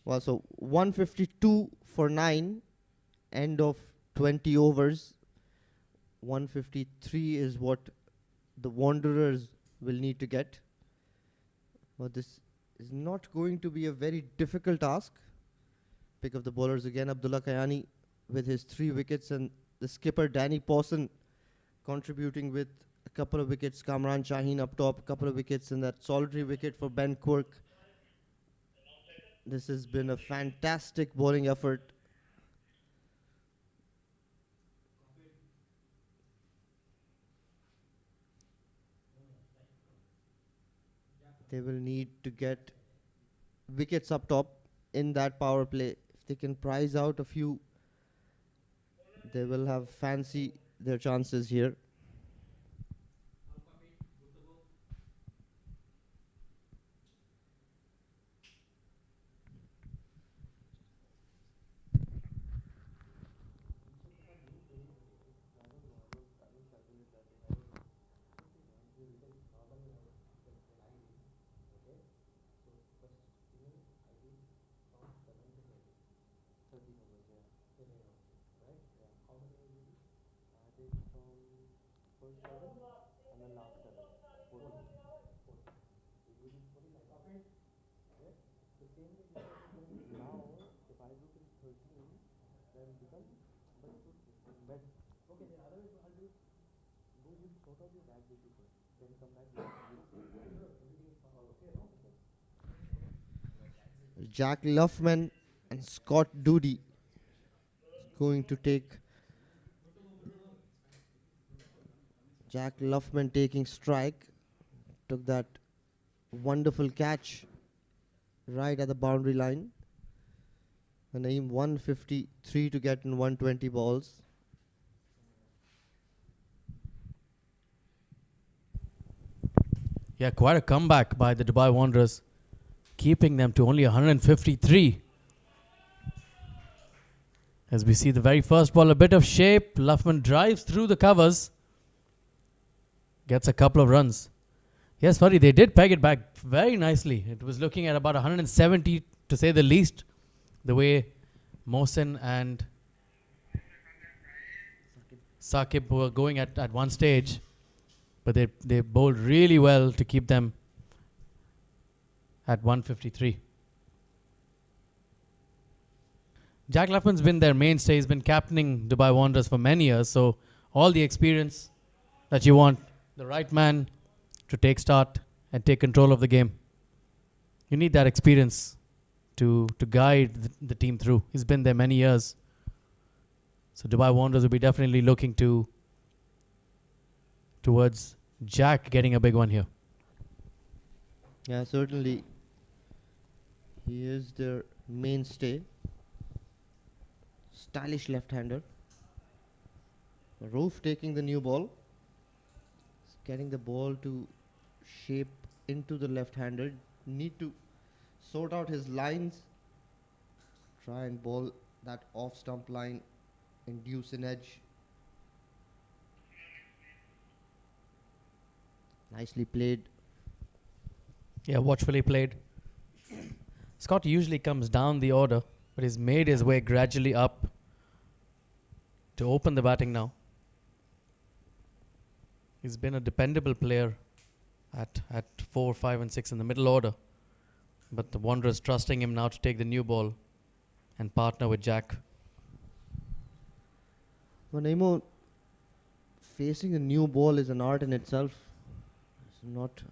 Well, so 152 for 9, end of 20 overs. 153 is what the Wanderers will need to get. But this is not going to be a very difficult task. Pick up the bowlers again. Abdullah Kayani with his 3 wickets, and the skipper Danny Pawson contributing with a couple of wickets. Kamran Shaheen up top, a couple of wickets, and that solitary wicket for Ben Quirk. This has been a fantastic bowling effort. They will need to get wickets up top in that power play. If they can prize out a few, they will have fancy their chances here. Jack Luffman and Scott Doody going to take. Jack Luffman taking strike. Took that wonderful catch right at the boundary line. And aim 153 to get in 120 balls. Yeah, quite a comeback by the Dubai Wanderers, keeping them to only 153. As we see the very first ball, a bit of shape. Luffman drives through the covers. Gets a couple of runs. Yes, Fari, they did peg it back very nicely. It was looking at about 170 to say the least, the way Mohsin and Saqib were going at one stage. But they bowled really well to keep them at 153. Jack Luffman's been their mainstay. He's been captaining Dubai Wanderers for many years. So all the experience that you want, the right man to take start and take control of the game. You need that experience to guide the team through. He's been there many years. So Dubai Wanderers will be definitely looking towards Jack getting a big one here. Yeah, certainly. He is their mainstay. Stylish left-hander. Roof taking the new ball. He's getting the ball to shape into the left-hander. Need to sort out his lines. Try and bowl that off-stump line. Induce an edge. Nicely played. Yeah, watchfully played. Scott usually comes down the order, but he's made his way gradually up to open the batting now. He's been a dependable player at 4, 5 and 6 in the middle order. But the Wanderers trusting him now to take the new ball and partner with Jack. Well, Naimo, facing a new ball is an art in itself. It's not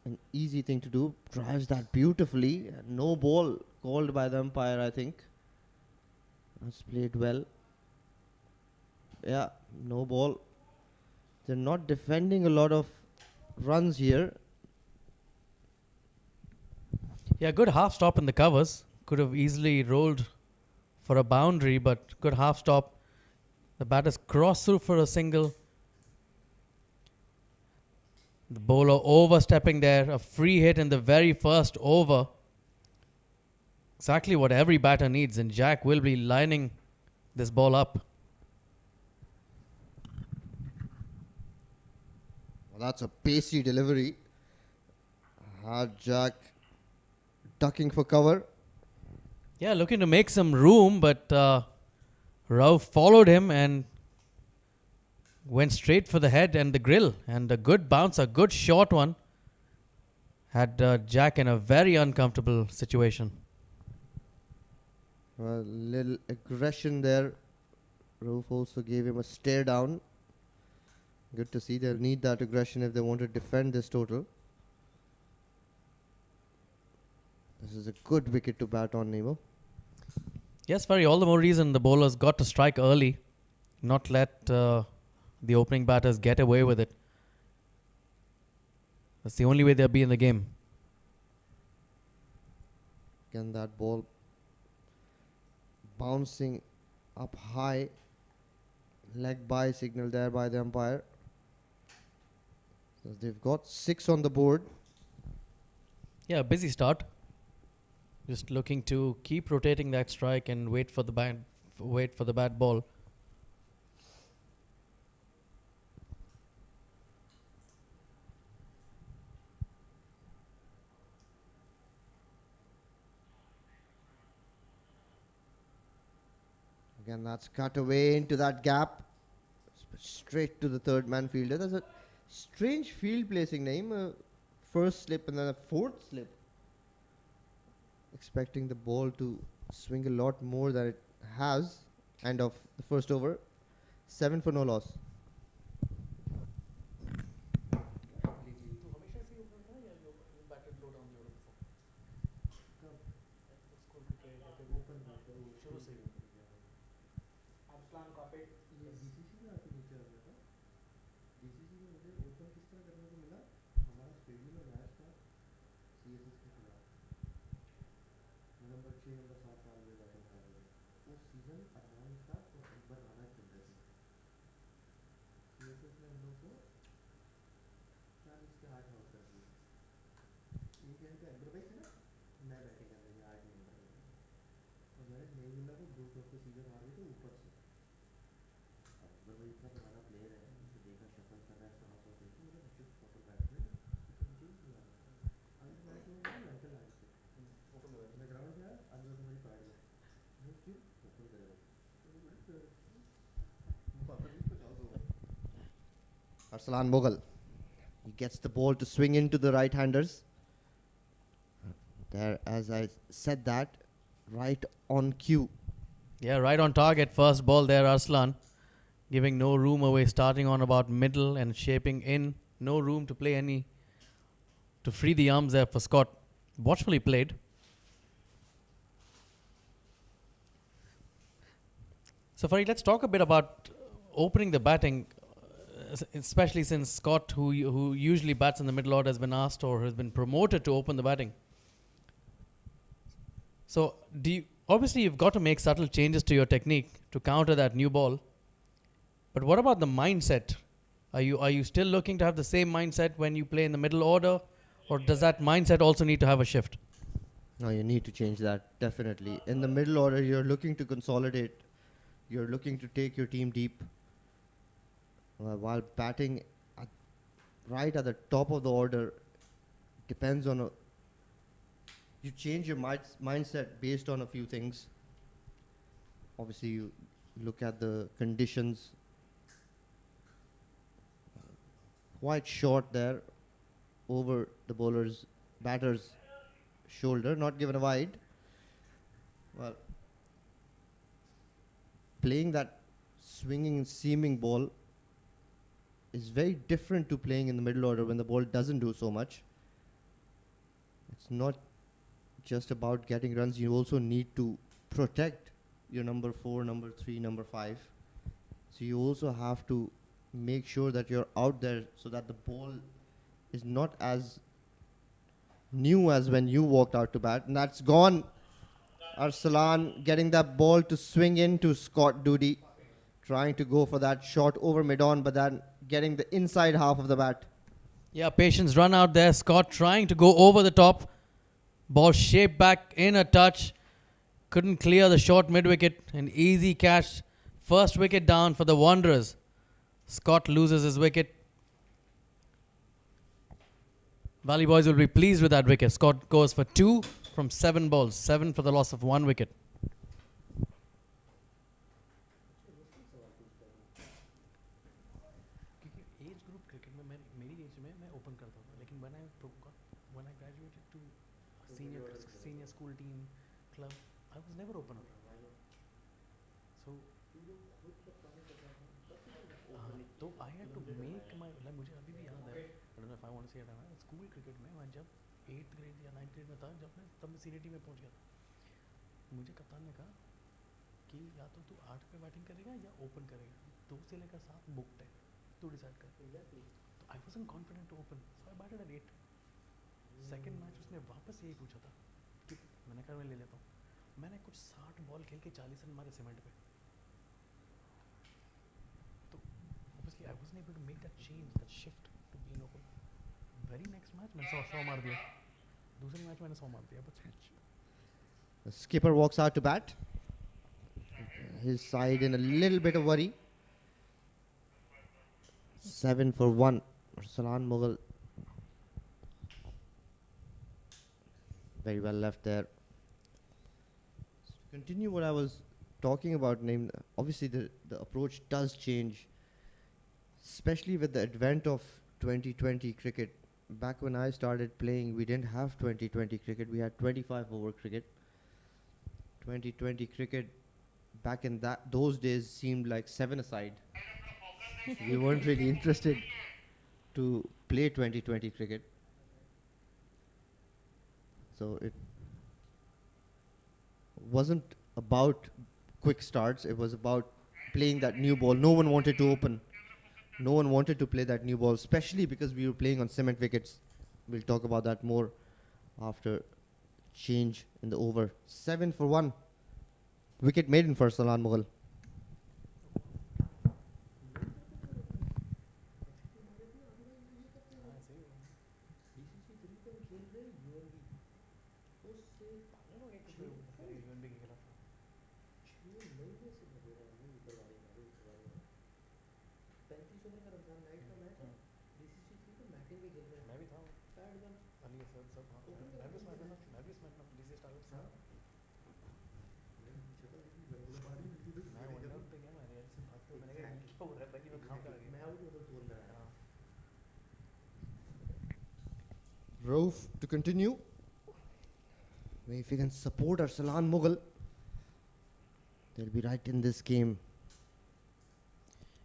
an easy thing to do. Drives that beautifully. No ball called by the umpire, I think. That's played well. Yeah, no ball. They're not defending a lot of runs here. Yeah, good half stop in the covers. Could have easily rolled for a boundary, but good half stop. The batters cross through for a single. The bowler overstepping there. A free hit in the very first over. Exactly what every batter needs, and Jack will be lining this ball up. Well, that's a pacey delivery. Had Jack ducking for cover. Yeah, looking to make some room, but Rauf followed him and went straight for the head and the grill. And a good bounce, a good short one. Had Jack in a very uncomfortable situation. A little aggression there. Rauf also gave him a stare down. Good to see. They'll need that aggression if they want to defend this total. This is a good wicket to bat on, Nemo. Yes, Fari, all the more reason the bowlers got to strike early, not let the opening batters get away with it. That's the only way they'll be in the game. Again, that ball bouncing up high. Leg by signal there by the umpire. So they've got 6 on the board. Yeah, busy start. Just looking to keep rotating that strike and wait for the bat ball. Again, that's cut away into that gap. Straight to the third man fielder. There's a strange field placing name. First slip and then a fourth slip. Expecting the ball to swing a lot more than it has. End of the first over. 7 for no loss. Arslan Mughal. He gets the ball to swing into the right-handers. There, as I said that, right on cue. Yeah, right on target. First ball there, Arslan. Giving no room away, starting on about middle and shaping in. No room to play any, to free the arms there for Scott. Watchfully played. So, Farid, let's talk a bit about opening the batting, especially since Scott, who usually bats in the middle order, has been asked or has been promoted to open the batting. So, obviously you've got to make subtle changes to your technique to counter that new ball. But what about the mindset? Are you still looking to have the same mindset when you play in the middle order, or does that mindset also need to have a shift? No, you need to change that, definitely. In the middle order, you're looking to consolidate. You're looking to take your team deep. While batting right at the top of the order, depends on you change your mindset based on a few things. Obviously, you look at the conditions. Quite short there over the batter's shoulder, not given a wide. Well, playing that swinging and seaming ball is very different to playing in the middle order when the ball doesn't do so much. It's not just about getting runs. You also need to protect your number 4, number 3, number 5. So you also have to make sure that you're out there so that the ball is not as new as when you walked out to bat. And that's gone. Arslan getting that ball to swing into Scott Doody, trying to go for that shot over mid-on, but then getting the inside half of the bat. Yeah, patience run out there. Scott trying to go over the top. Ball shaped back in a touch. Couldn't clear the short mid-wicket. An easy catch. First wicket down for the Wanderers. Scott loses his wicket. Valley boys will be pleased with that wicket. Scott goes for 2 from 7 balls. 7 for the loss of 1 wicket. Age group cricket में मेरी as में मैं open करता था, लेकिन when I graduated to senior school team club, I was never opener. So तो I had to make my, like मुझे अभी भी याद है, I don't know if I want to say it, school cricket में मैं जब 8th ग्रेड या 9th ग्रेड में था, तब मैं सीनियर टीम में पहुंच गया था. मुझे कप्तान ने कहा कि या तो तू 8 पे बैटिंग करेगा या ओपन करेगा, 2 से लेकर 7 बुक्ड है, तू डिसाइड कर. तो I wasn't confident to open, so I batted at 8. Second match उसने वापस यही पूछा था कि मैंने कहा मैं ले लेता हूँ. मैंने कुछ 60 बॉल खेल के 40 रन मारे सीमेंट पे. तो obviously I wasn't able to make that change, that shift to being open. Very next match मैंने 100 मार दिया, दूसरे मैच मैंने 100 मार दिया. But The skipper walks out to bat. His side in a little bit of worry. 7 for 1. Salan Mughal. Very well left there. To continue what I was talking about, obviously the approach does change, especially with the advent of 2020 cricket. Back when I started playing, we didn't have 2020 cricket. We had 25 over cricket. 2020 cricket back in those days seemed like 7-a-side. We weren't really interested to play 2020 cricket. So it wasn't about quick starts. It was about playing that new ball. No one wanted to open. No one wanted to play that new ball, especially because we were playing on cement wickets. We'll talk about that more after change in the over. 7 for 1. Wicket maiden for Salan Mughal. Rauf to continue. If we can support our Salan Mughal, they'll be right in this game.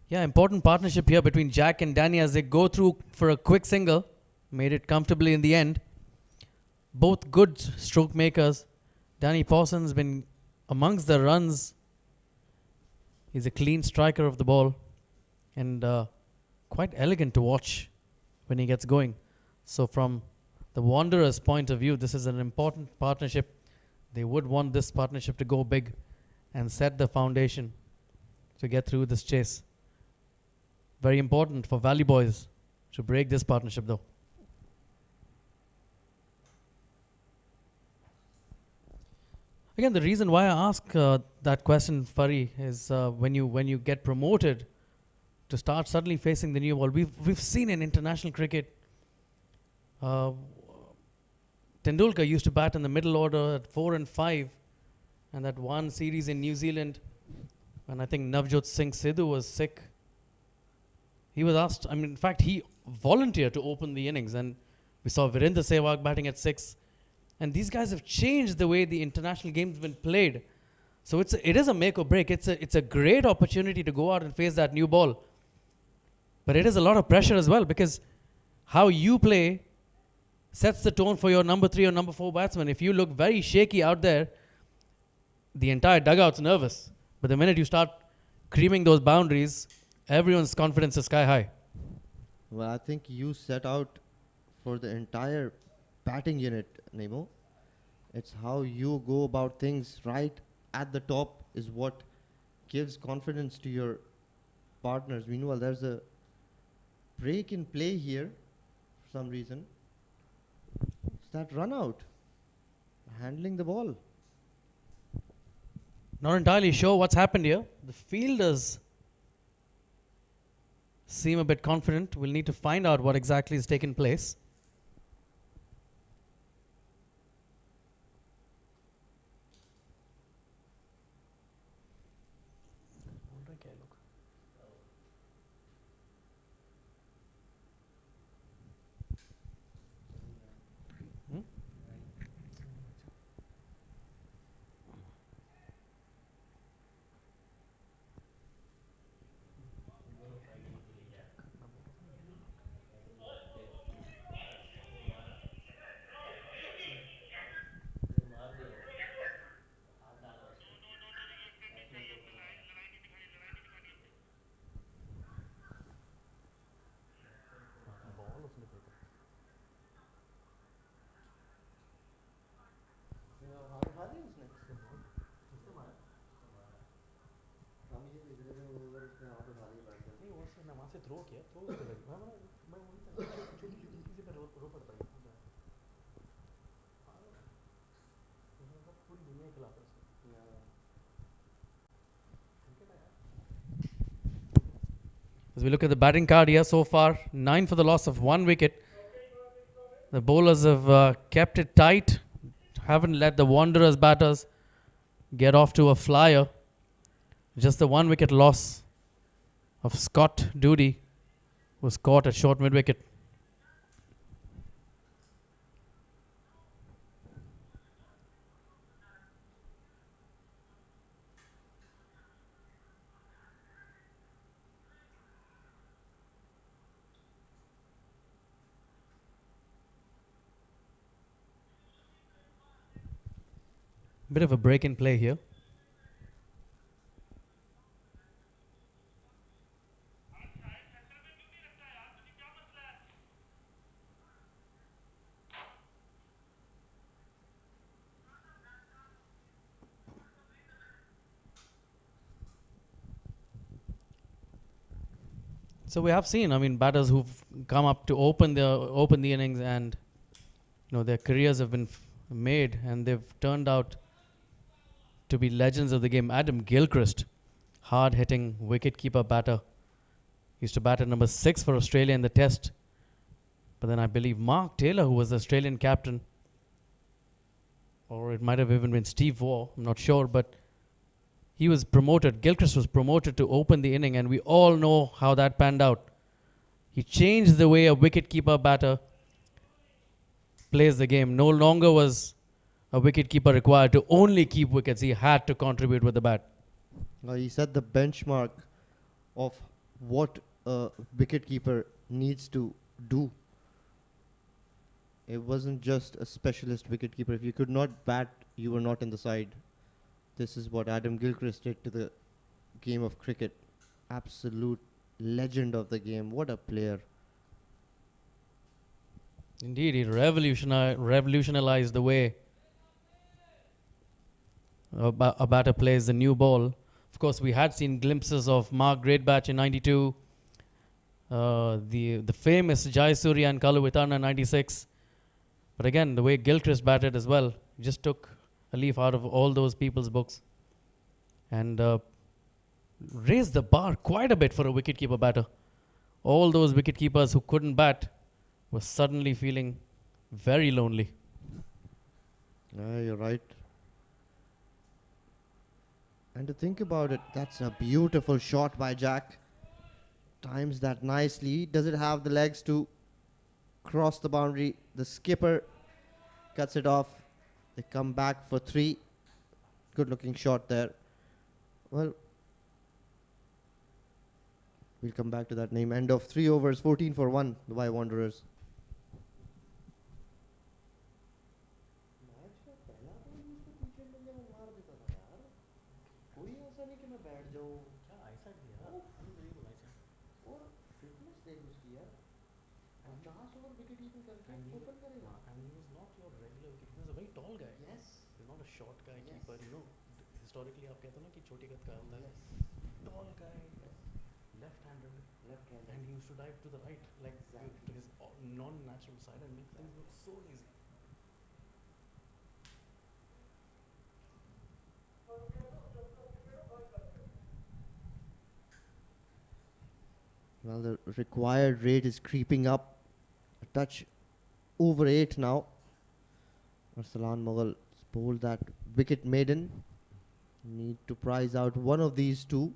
yeah, important partnership here between Jack and Danny as they go through for a quick single. Made it comfortably in the end. Both good stroke makers. Danny Pawson's been amongst the runs. He's a clean striker of the ball and quite elegant to watch when he gets going. So from the Wanderers' point of view, this is an important partnership. They would want this partnership to go big and set the foundation to get through this chase. Very important for Valley Boys to break this partnership though. Again, the reason why I ask that question, Fari, is when you get promoted to start suddenly facing the new ball. We've seen in international cricket, Tendulkar used to bat in the middle order at 4 and 5, and that one series in New Zealand, when I think Navjot Singh Sidhu was sick, he was asked. I mean, in fact, he volunteered to open the innings, and we saw Virendra Sehwag batting at 6. And these guys have changed the way the international game's been played. So it is a make or break. It's a great opportunity to go out and face that new ball. But it is a lot of pressure as well, because how you play sets the tone for your number 3 or number 4 batsman. If you look very shaky out there, the entire dugout's nervous. But the minute you start creaming those boundaries, everyone's confidence is sky high. Well, I think you set out for the entire batting unit, Nemo. It's how you go about things right at the top is what gives confidence to your partners. Meanwhile, there's a break in play here for some reason. It's that run out, handling the ball. Not entirely sure what's happened here. The fielders seem a bit confident. We'll need to find out what exactly has taken place. As we look at the batting card here so far, 9 for the loss of 1 wicket. The bowlers have kept it tight, haven't let the Wanderers batters get off to a flyer. Just the 1 wicket loss of Scott Doody was caught at short mid wicket. Bit of a break in play here. So we have seen, batters who've come up to open the innings, and their careers have been made, and they've turned out to be legends of the game. Adam Gilchrist, hard-hitting wicket-keeper batter, used to bat at number 6 for Australia in the Test. But then I believe Mark Taylor, who was the Australian captain, or it might have even been Steve Waugh, I'm not sure, but he was promoted. Gilchrist was promoted to open the inning, and we all know how that panned out. He changed the way a wicket-keeper batter plays the game. No longer was a wicket-keeper required to only keep wickets. He had to contribute with the bat. He set the benchmark of what a wicketkeeper needs to do. It wasn't just a specialist wicketkeeper. If you could not bat, you were not in the side. This is what Adam Gilchrist did to the game of cricket. Absolute legend of the game. What a player. Indeed, he revolutionized the way a batter plays the new ball. Of course, we had seen glimpses of Mark Greatbatch in 92, the famous Jayasuriya and Kaluvitarna in 96. But again, the way Gilchrist batted as well, just took a leaf out of all those people's books and raised the bar quite a bit for a wicketkeeper batter. All those wicketkeepers who couldn't bat were suddenly feeling very lonely. You're right. And to think about it, that's a beautiful shot by Jack. Times that nicely. Does it have the legs to cross the boundary? The skipper cuts it off. They come back for 3. Good looking shot there. Well, we'll come back to that name. End of 3 overs, 14 for 1, the Y Wanderers. Historically, आप कहते हो ना कि छोटी गत का होता है, tall guy, left-handed, and he used to dive to the right, like to his non-natural side, and make things look so easy. Well, the required rate is creeping up. A touch over 8 now. Arsalan Mughal bowled that wicket maiden. Need to prize out one of these two.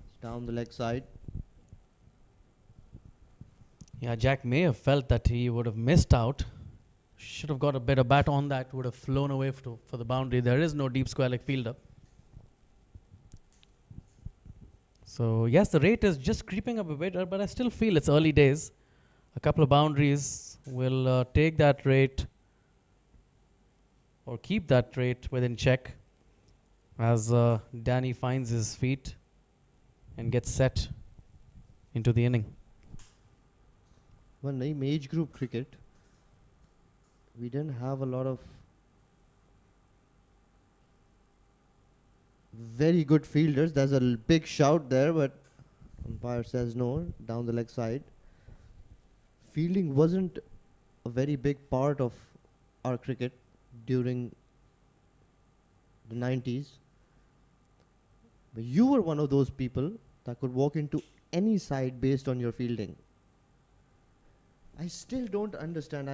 It's down the leg side. Yeah, Jack may have felt that he would have missed out. Should have got a better bat on that. Would have flown away for the boundary. There is no deep square leg fielder. So yes, the rate is just creeping up a bit, but I still feel it's early days. A couple of boundaries will take that rate or keep that rate within check as Danny finds his feet and gets set into the inning. Well, in age group cricket, we didn't have a lot of very good fielders. There's a big shout there, but umpire says no, down the leg side. Fielding wasn't a very big part of our cricket during the 90s. But you were one of those people that could walk into any side based on your fielding. I still don't understand.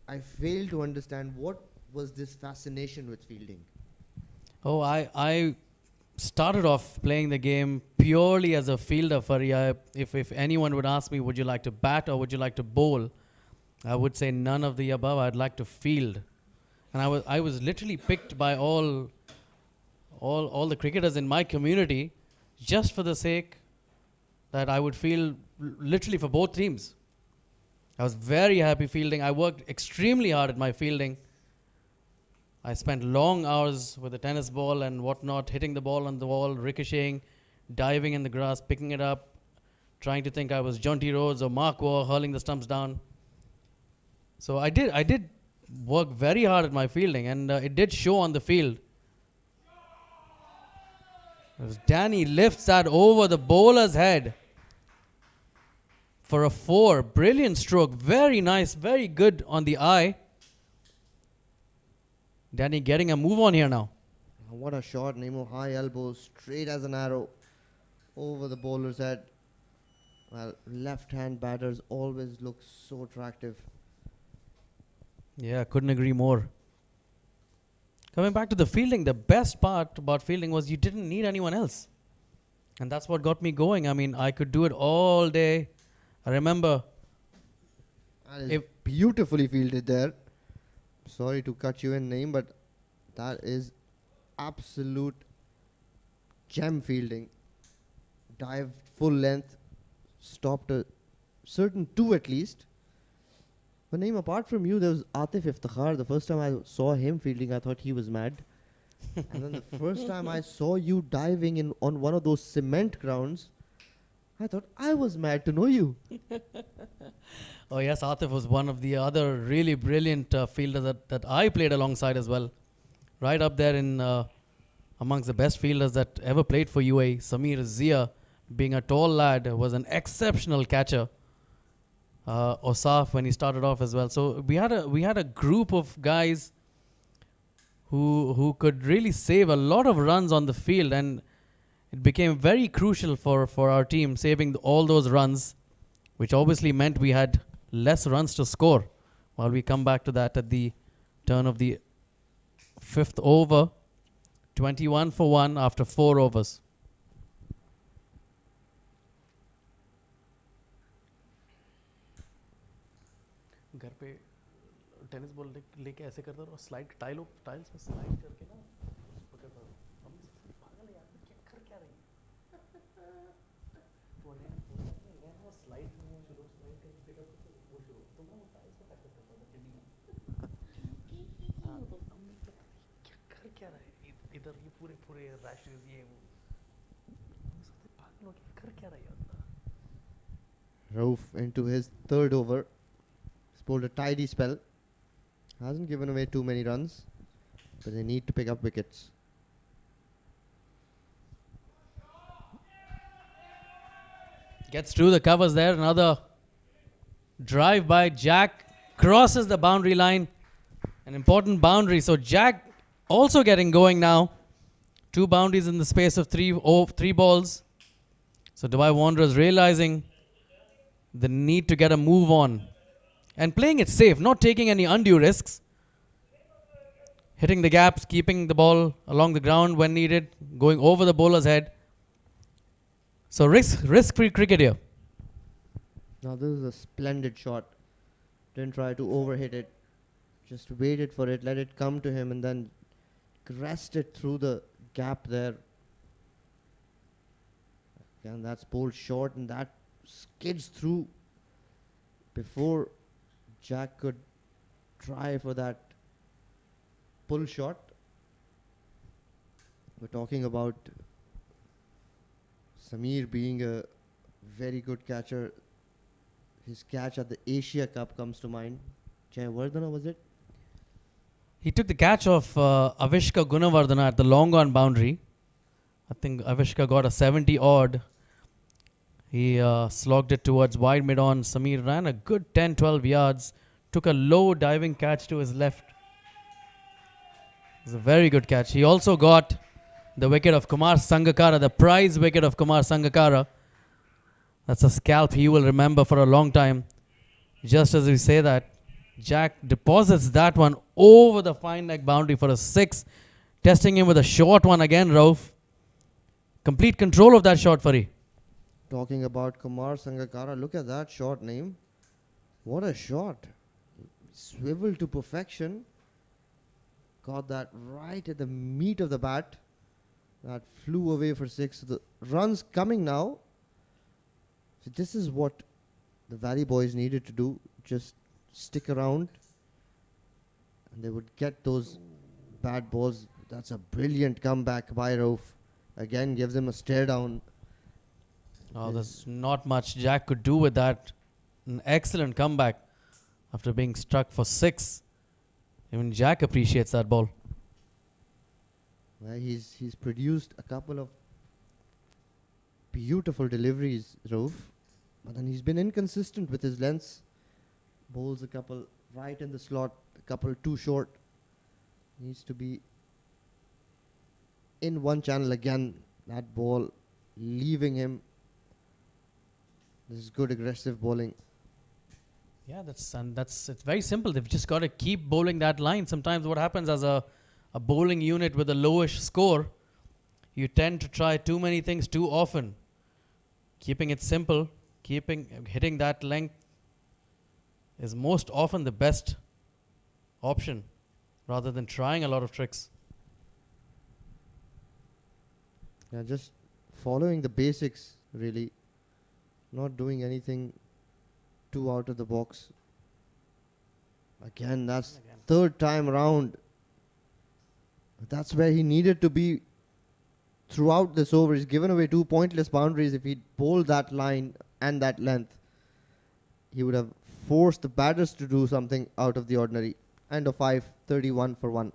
I fail to understand what was this fascination with fielding. Oh, I started off playing the game purely as a fielder. If anyone would ask me, would you like to bat or would you like to bowl, I would say none of the above. I'd like to field, and I was literally picked by all the cricketers in my community just for the sake that I would field literally for both teams. I was very happy fielding. I worked extremely hard at my fielding. I spent long hours with a tennis ball and whatnot, hitting the ball on the wall, ricocheting, diving in the grass, picking it up, trying to think I was Jonty Rhodes or Mark Waugh, hurling the stumps down. So I did work very hard at my fielding, and it did show on the field. As Danny lifts that over the bowler's head for a 4. Brilliant stroke. Very nice. Very good on the eye. Danny getting a move on here now. What a shot. Nemo high elbow, straight as an arrow over the bowler's head. Well, left-hand batters always look so attractive. Yeah, couldn't agree more. Coming back to the fielding, the best part about fielding was you didn't need anyone else. And that's what got me going. I mean, I could do it all day. I remember. That is beautifully fielded there. Sorry to cut you in, name, but that is absolute gem fielding. Dived full length, stopped a certain 2 at least. But name, apart from you, there was Atif Iftikhar. The first time I saw him fielding, I thought he was mad. And then the first time I saw you diving in on one of those cement grounds, I thought I was mad to know you. Oh yes, Atif was one of the other really brilliant fielders that I played alongside as well. Right up there in amongst the best fielders that ever played for UAE. Samir Zia, being a tall lad, was an exceptional catcher. Osaf when he started off as well. So we had a group of guys who could really save a lot of runs on the field, and it became very crucial for our team saving all those runs, which obviously meant we had less runs to score. While we come back to that at the turn of the 5th over, 21 for 1 after 4 overs. घर पे tennis ball लेके ऐसे करता रहो, slide tiles में slide करके ना पकड़ता रहो। हम पागल है यार, क्या कर क्या रहे हैं? वो स्लाइड में शुरू स्लाइड करके पिकअप करते वो शुरू तो वो टाइल्स पे टक्कर करता था टिंडी में। हाँ तो हमने क्या कर क्या रहे हैं इधर, ये पूरे रैशेस ये वो पागल हो गया, कर क्या रहे हैं? Rauf into his 3rd over. Bowled a tidy spell. Hasn't given away too many runs, but they need to pick up wickets. Gets through the covers there. Another drive by Jack. Crosses the boundary line. An important boundary. So Jack also getting going now. 2 boundaries in the space of 3 balls. So Dubai Wanderers realizing the need to get a move on. And playing it safe, not taking any undue risks. Hitting the gaps, keeping the ball along the ground when needed, going over the bowler's head. So risk-free cricket here. Now this is a splendid shot. Didn't try to overhit it. Just waited for it, let it come to him, and then crest it through the gap there. And that's bowled short, and that skids through before Jack could try for that pull shot. We're talking about Samir being a very good catcher. His catch at the Asia Cup comes to mind. Jayawardena, was it? He took the catch of Avishka Gunawardana at the long on boundary. I think Avishka got a 70 odd. He slogged it towards wide mid on. Samir ran a good 10-12 yards. Took a low diving catch to his left. It was a very good catch. He also got the wicket of Kumar Sangakkara, the prize wicket of Kumar Sangakkara. That's a scalp he will remember for a long time. Just as we say that, Jack deposits that one over the fine leg boundary for a 6. Testing him with a short one again, Rauf. Complete control of that shot, Fari. Talking about Kumar Sangakkara, look at that short name. What a shot. Swivel to perfection. Got that right at the meat of the bat. That flew away for 6. The runs coming now. So this is what the Valley boys needed to do. Just stick around. And they would get those bad balls. That's a brilliant comeback by Rauf. Again, gives him a stare down. Oh, there's not much Jack could do with that. An excellent comeback after being struck for 6. Even Jack appreciates that ball. Well, he's produced a couple of beautiful deliveries, Rauf. But then he's been inconsistent with his lengths. Bowls a couple right in the slot, a couple too short. Needs to be in one channel again. That ball leaving him. This is good aggressive bowling. Yeah, it's very simple. They've just got to keep bowling that line. Sometimes what happens as a bowling unit with a lowish score, you tend to try too many things too often. Keeping it simple, hitting that length is most often the best option rather than trying a lot of tricks. Yeah, just following the basics, really. Not doing anything too out of the box. Again, that's third time around. That's where he needed to be throughout this over. He's given away 2 pointless boundaries. If he'd bowled that line and that length, he would have forced the batters to do something out of the ordinary. And a 5, 31 for 1.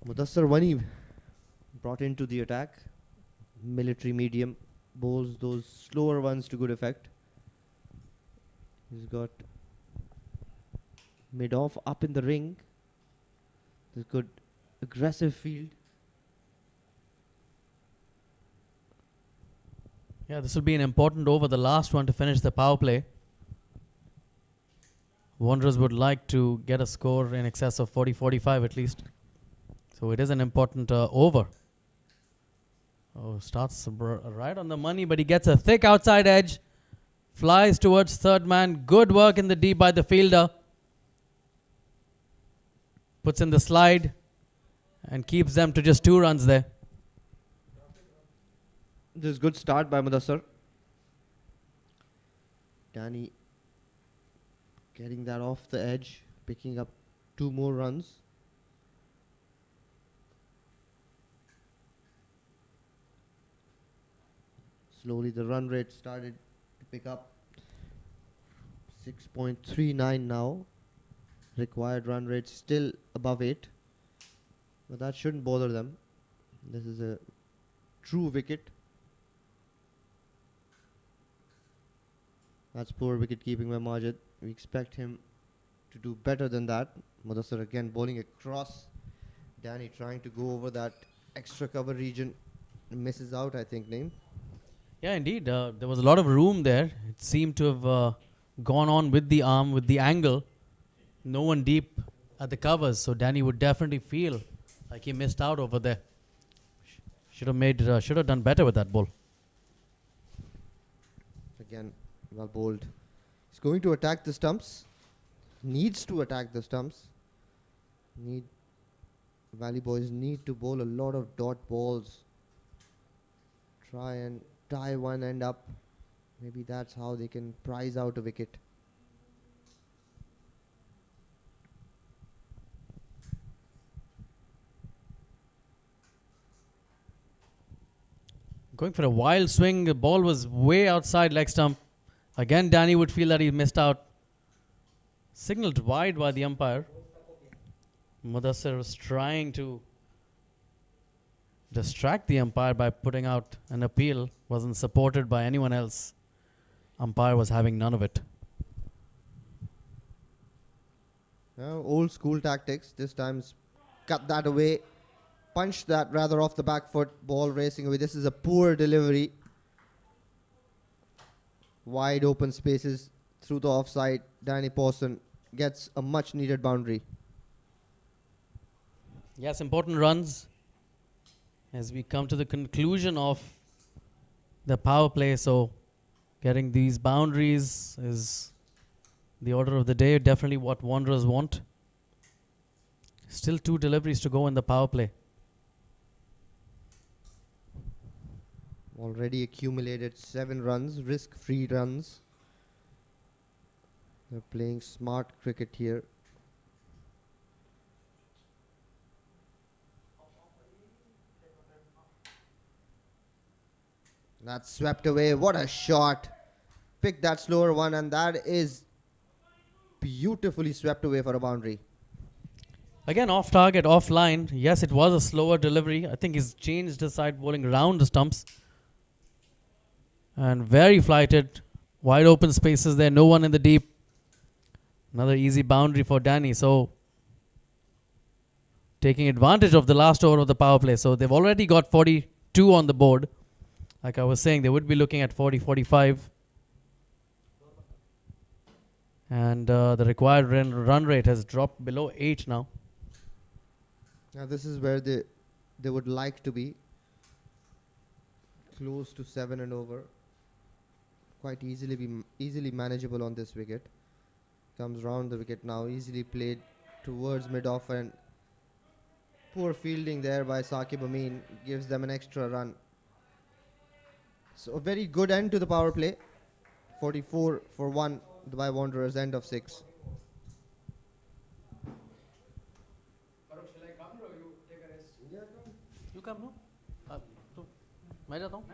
Mudassar Wani brought into the attack. Military medium. Bowls those slower ones to good effect. He's got mid-off up in the ring. There's good aggressive field. Yeah, this will be an important over, the last one to finish the power play. Wanderers would like to get a score in excess of 40-45 at least. So it is an important over. Oh, starts right on the money, but he gets a thick outside edge. Flies towards third man. Good work in the deep by the fielder. Puts in the slide and keeps them to just 2 runs there. This is good start by Mudassar. Kayani getting that off the edge, picking up 2 more runs. Slowly the run rate started to pick up. 6.39 now. Required run rate still above 8. But that shouldn't bother them. This is a true wicket. That's poor wicket keeping by Majid. We expect him to do better than that. Mudassar again bowling across. Danny trying to go over that extra cover region. Misses out, I think, Naeem. Yeah, indeed. There was a lot of room there. It seemed to have gone on with the arm, with the angle. No one deep at the covers, so Danny would definitely feel like he missed out over there. Should have done better with that ball. Again, well bowled. He's going to attack the stumps. Needs to attack the stumps. Valley boys need to bowl a lot of dot balls. Try and tie one end up. Maybe that's how they can prize out a wicket. Going for a wild swing, the ball was way outside leg stump. Again, Danny would feel that he missed out. Signaled wide by the umpire. Mudassir was trying to distract the umpire by putting out an appeal. Wasn't supported by anyone else. Umpire was having none of it. Old school tactics. This time cut that away. Punched that rather off the back foot. Ball racing away. This is a poor delivery. Wide open spaces through the offside. Danny Pawson gets a much needed boundary. Yes, important runs as we come to the conclusion of the power play. So getting these boundaries is the order of the day. Definitely what Wanderers want. Still 2 deliveries to go in the power play. Already accumulated 7 runs, risk-free runs. They're playing smart cricket here. That's swept away. What a shot. Pick that slower one, and that is beautifully swept away for a boundary. Again, off target, off line. Yes, it was a slower delivery. I think he's changed his side bowling around the stumps. And very flighted. Wide open spaces there. No one in the deep. Another easy boundary for Danny. So taking advantage of the last over of the power play. So they've already got 42 on the board. Like I was saying, they would be looking at 40, 45. And the required run rate has dropped below 8 now. Now this is where they would like to be. Close to 7 and over. Quite easily manageable on this wicket. Comes round the wicket now. Easily played towards mid-off, and poor fielding there by Saqib Amin gives them an extra run. So a very good end to the power play. 44 for 1 by Wanderers, end of 6. You come, no? मैं जाता हूँ.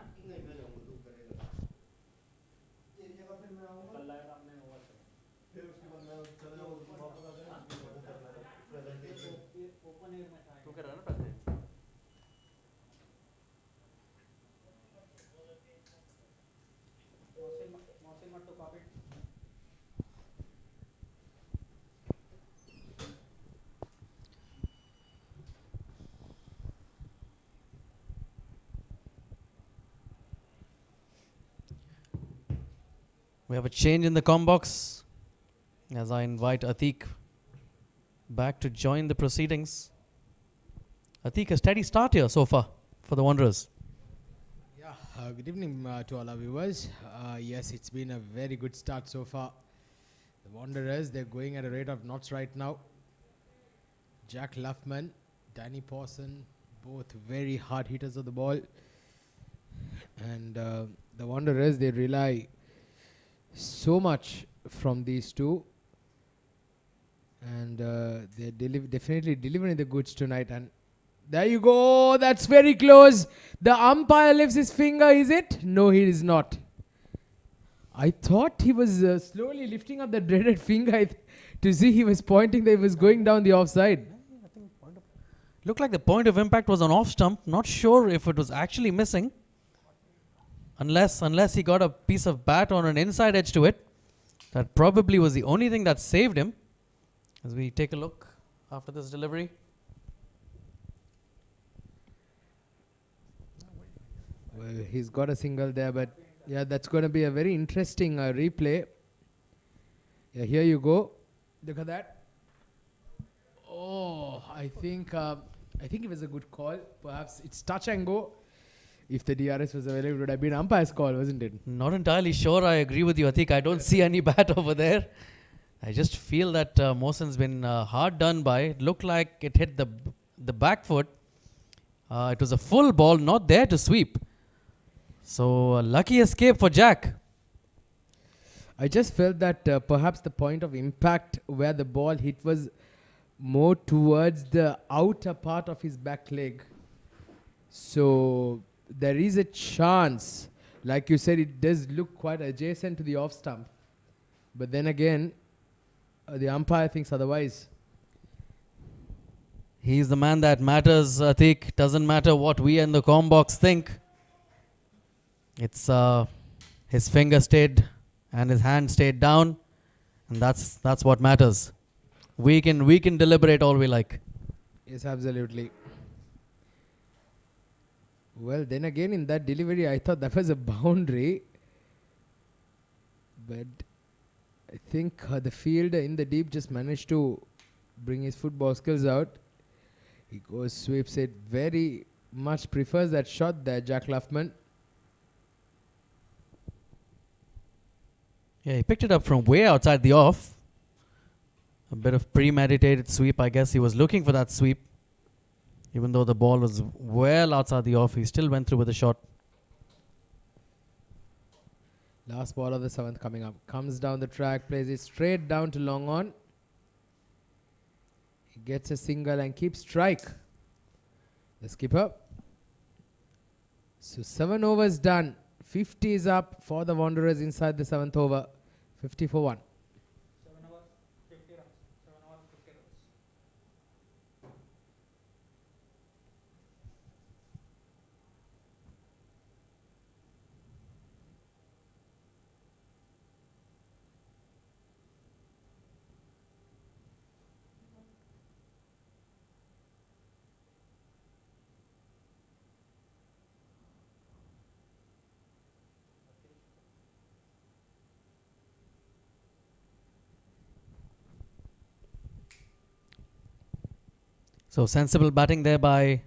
तू कर रहा है ना पहले. We have a change in the comm box as I invite Atiq back to join the proceedings. Atiq, a steady start here so far for the Wanderers. Yeah, good evening to all our viewers. Yes, it's been a very good start so far. The Wanderers, they're going at a rate of knots right now. Jack Luffman, Danny Pawson, both very hard hitters of the ball. And the Wanderers, they rely so much from these two. And they're definitely delivering the goods tonight. And there you go. That's very close. The umpire lifts his finger, is it? No, he is not. I thought he was slowly lifting up the dreaded finger to see he was pointing that he was going down the offside. Looked like the point of impact was on off stump. Not sure if it was actually missing. Unless he got a piece of bat on an inside edge to it. That probably was the only thing that saved him. As we take a look after this delivery. Well, he's got a single there, but yeah, that's going to be a very interesting replay. Yeah, here you go. Look at that. Oh, I think it was a good call. Perhaps it's touch and go. If the DRS was available, it would have been umpire's call, wasn't it? Not entirely sure. I agree with you. I think I don't see any bat over there. I just feel that Mohsin's been hard done by. It looked like it hit the back foot. It was a full ball, not there to sweep. So, lucky escape for Jack. I just felt that perhaps the point of impact where the ball hit was more towards the outer part of his back leg. So, there is a chance, like you said, it does look quite adjacent to the off stump. But then again, the umpire thinks otherwise. He's the man that matters, Atik. Doesn't matter what we in the comm box think. It's his finger stayed and his hand stayed down, and that's what matters. We can deliberate all we like. Yes, absolutely. Well, then again, in that delivery, I thought that was a boundary. But I think the fielder in the deep just managed to bring his football skills out. He goes, sweeps it. Very much prefers that shot there, Jack Luffman. Yeah, he picked it up from way outside the off. A bit of premeditated sweep. I guess he was looking for that sweep. Even though the ball was well outside the off, he still went through with a shot. Last ball of the 7th coming up. Comes down the track, plays it straight down to long on. He gets a single and keeps strike. The skipper. So 7 overs done. 50 is up for the Wanderers inside the 7th over. 50 for 1. 7 overs, 50 runs. 7 overs, 50 runs. So sensible batting there by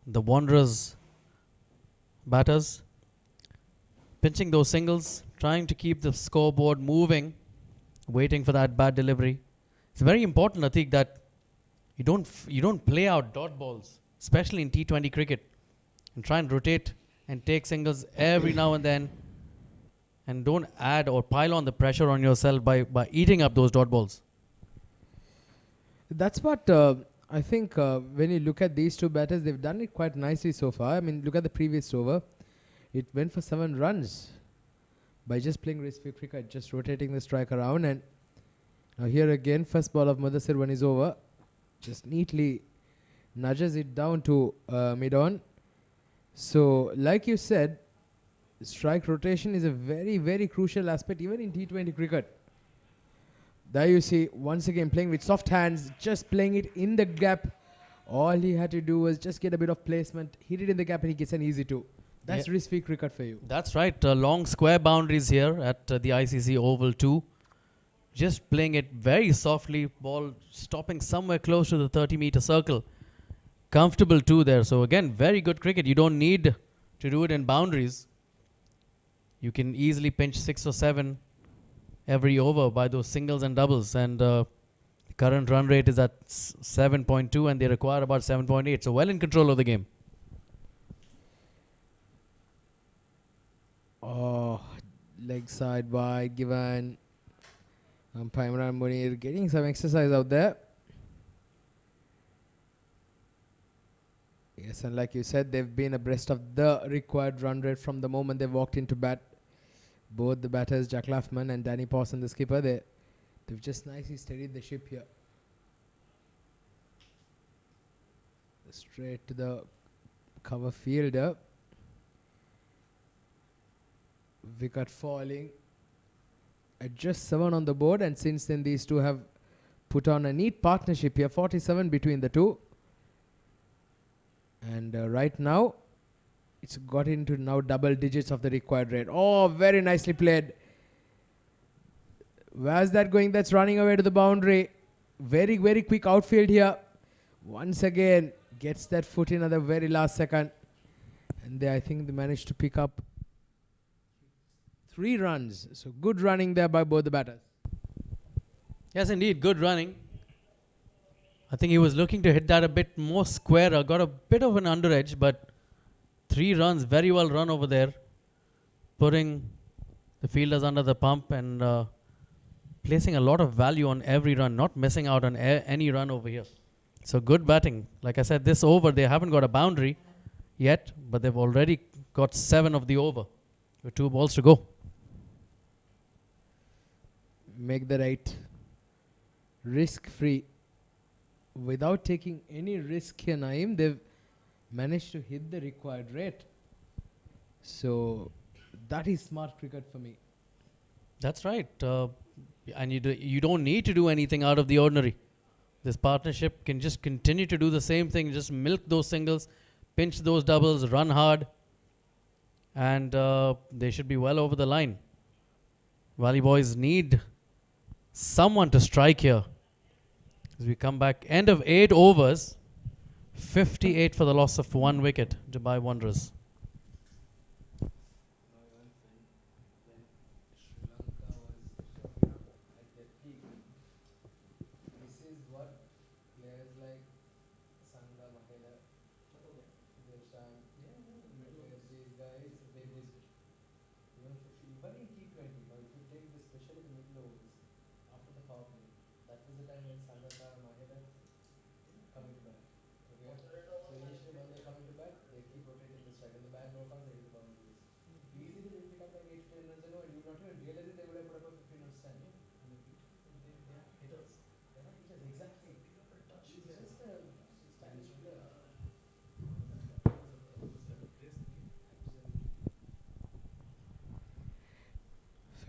the Wanderers batters. Pinching those singles, trying to keep the scoreboard moving, waiting for that bad delivery. It's very important, Atik, that you don't play out dot balls, especially in T20 cricket, and try and rotate and take singles every now and then, and don't add or pile on the pressure on yourself by eating up those dot balls. That's what I think when you look at these two batters, they've done it quite nicely so far. I mean, look at the previous over. It went for 7 runs by just playing risk-free cricket, just rotating the strike around. And now here again, first ball of Mudassir when he's over, just neatly nudges it down to mid-on. So, like you said, strike rotation is a very, very crucial aspect even in T20 cricket. There you see, once again, playing with soft hands, just playing it in the gap. All he had to do was just get a bit of placement, hit it in the gap, and he gets an easy 2. That's risk-free cricket for you. That's right. Long square boundaries here at the ICC Oval 2. Just playing it very softly, ball stopping somewhere close to the 30-meter circle. Comfortable 2 there. So again, very good cricket. You don't need to do it in boundaries. You can easily pinch 6 or 7 every over by those singles and doubles, and the current run rate is at 7.2 and they require about 7.8, so well in control of the game. Oh, leg side wide given. Imran Munir getting some exercise out there. Yes, and like you said, they've been abreast of the required run rate from the moment they walked into bat. Both the batters, Jack Luffman and Danny Pawson, the skipper, they've just nicely steadied the ship here. Straight to the cover fielder. Wicket falling at just 7 on the board, and since then these two have put on a neat partnership here, 47 between the two. And right now it's got into now double digits of the required rate. Oh, very nicely played. Where's that going? That's running away to the boundary. Very, very quick outfield here. Once again gets that foot in at the very last second, and I think they managed to pick up 3 runs. So good running there by both the batters. Yes, indeed, good running. I think he was looking to hit that a bit more squarer, got a bit of an under edge, but 3 runs, very well run over there, putting the fielders under the pump and placing a lot of value on every run, not missing out on any run over here. So good batting. Like I said, this over, they haven't got a boundary yet, but they've already got 7 of the over with 2 balls to go. Make the right risk-free. Without taking any risk here, Naeem, they've managed to hit the required rate. So that is smart cricket for me. That's right. And you don't need to do anything out of the ordinary. This partnership can just continue to do the same thing, just milk those singles, pinch those doubles, run hard, and they should be well over the line. Valley boys need someone to strike here. As we come back, end of 8 overs, 58 for the loss of 1 wicket, Dubai Wanderers.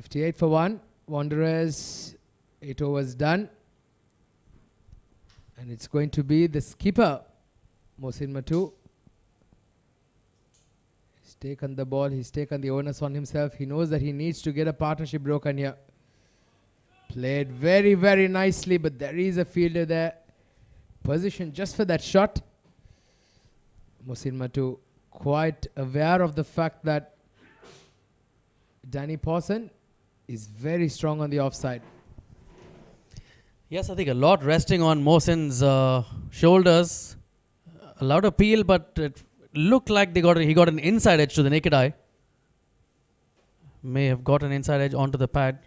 $58 for 1. Wanderers, 8 overs done. And it's going to be the skipper, Mohsin Matu. He's taken the ball. He's taken the onus on himself. He knows that he needs to get a partnership broken here. Played very, very nicely, but there is a fielder there. Positioned just for that shot. Mohsin Matu quite aware of the fact that Danny Pawson is very strong on the offside. Yes, I think a lot resting on Mohsin's shoulders. A lot of peel, but it looked like he got an inside edge to the naked eye. May have got an inside edge onto the pad.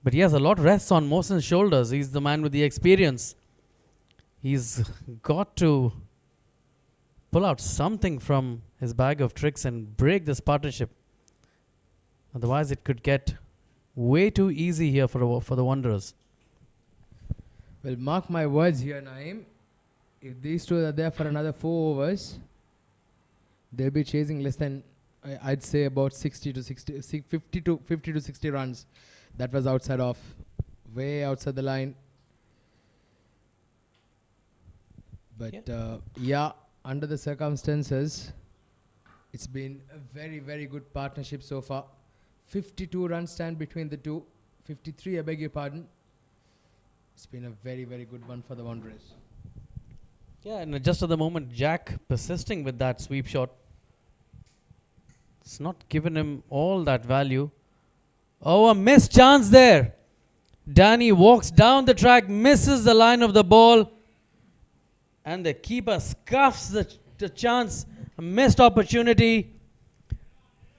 But yes, a lot rests on Mohsin's shoulders. He's the man with the experience. He's got to pull out something from his bag of tricks and break this partnership. Otherwise, it could get way too easy here for the Wanderers. Well, mark my words here, Naeem. If these two are there for another 4 overs, they'll be chasing less than, I'd say, about 50 to 60 runs. That was outside off, way outside the line. But yeah, under the circumstances, it's been a very, very good partnership so far. 52 runs stand between the two. 53, I beg your pardon. It's been a very, very good one for the Wanderers. Yeah, and just at the moment, Jack persisting with that sweep shot. It's not given him all that value. Oh, a missed chance there. Danny walks down the track, misses the line of the ball, and the keeper scuffs the chance. A missed opportunity.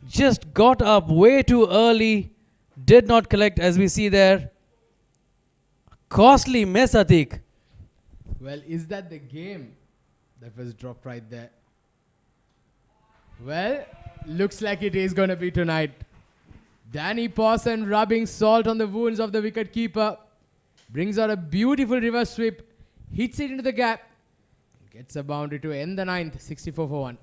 Just got up way too early. Did not collect, as we see there. Costly miss, Atiq. Well, is that the game that was dropped right there? Well, looks like it is going to be tonight. Danny Pawson rubbing salt on the wounds of the wicket keeper. Brings out a beautiful reverse sweep. Hits it into the gap. Gets a boundary to end the ninth, 64 for 1.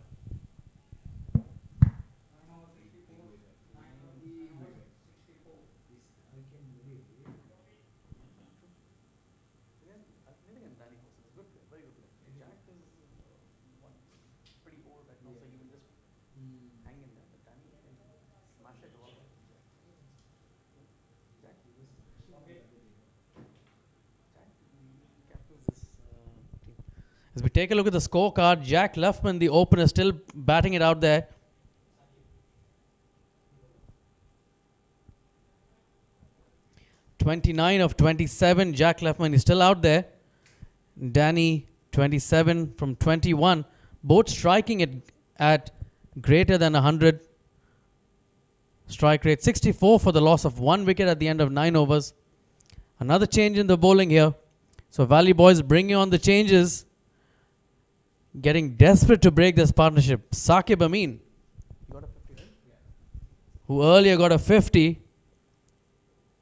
As we take a look at the scorecard, Jack Luffman, the opener, still batting it out there. (29 of 27). Jack Luffman is still out there. Danny, 27 from 21. Both striking it at greater than 100. Strike rate 64 for the loss of 1 wicket at the end of 9 overs. Another change in the bowling here. So Valley boys bringing on the changes. Getting desperate to break this partnership. Saqib Amin, who earlier got a 50,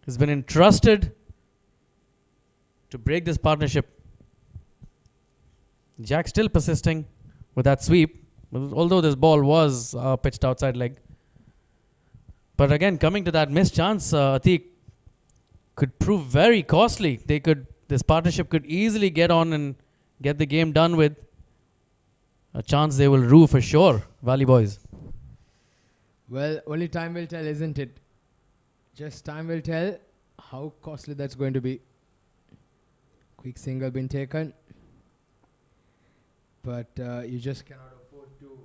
has been entrusted to break this partnership. Jack still persisting with that sweep, although this ball was pitched outside leg. But again, coming to that missed chance, Atiq, could prove very costly. This partnership could easily get on and get the game done with. A chance they will rue for sure, Valley boys. Well, only time will tell, isn't it? Just time will tell how costly that's going to be. Quick single been taken. But you just cannot afford to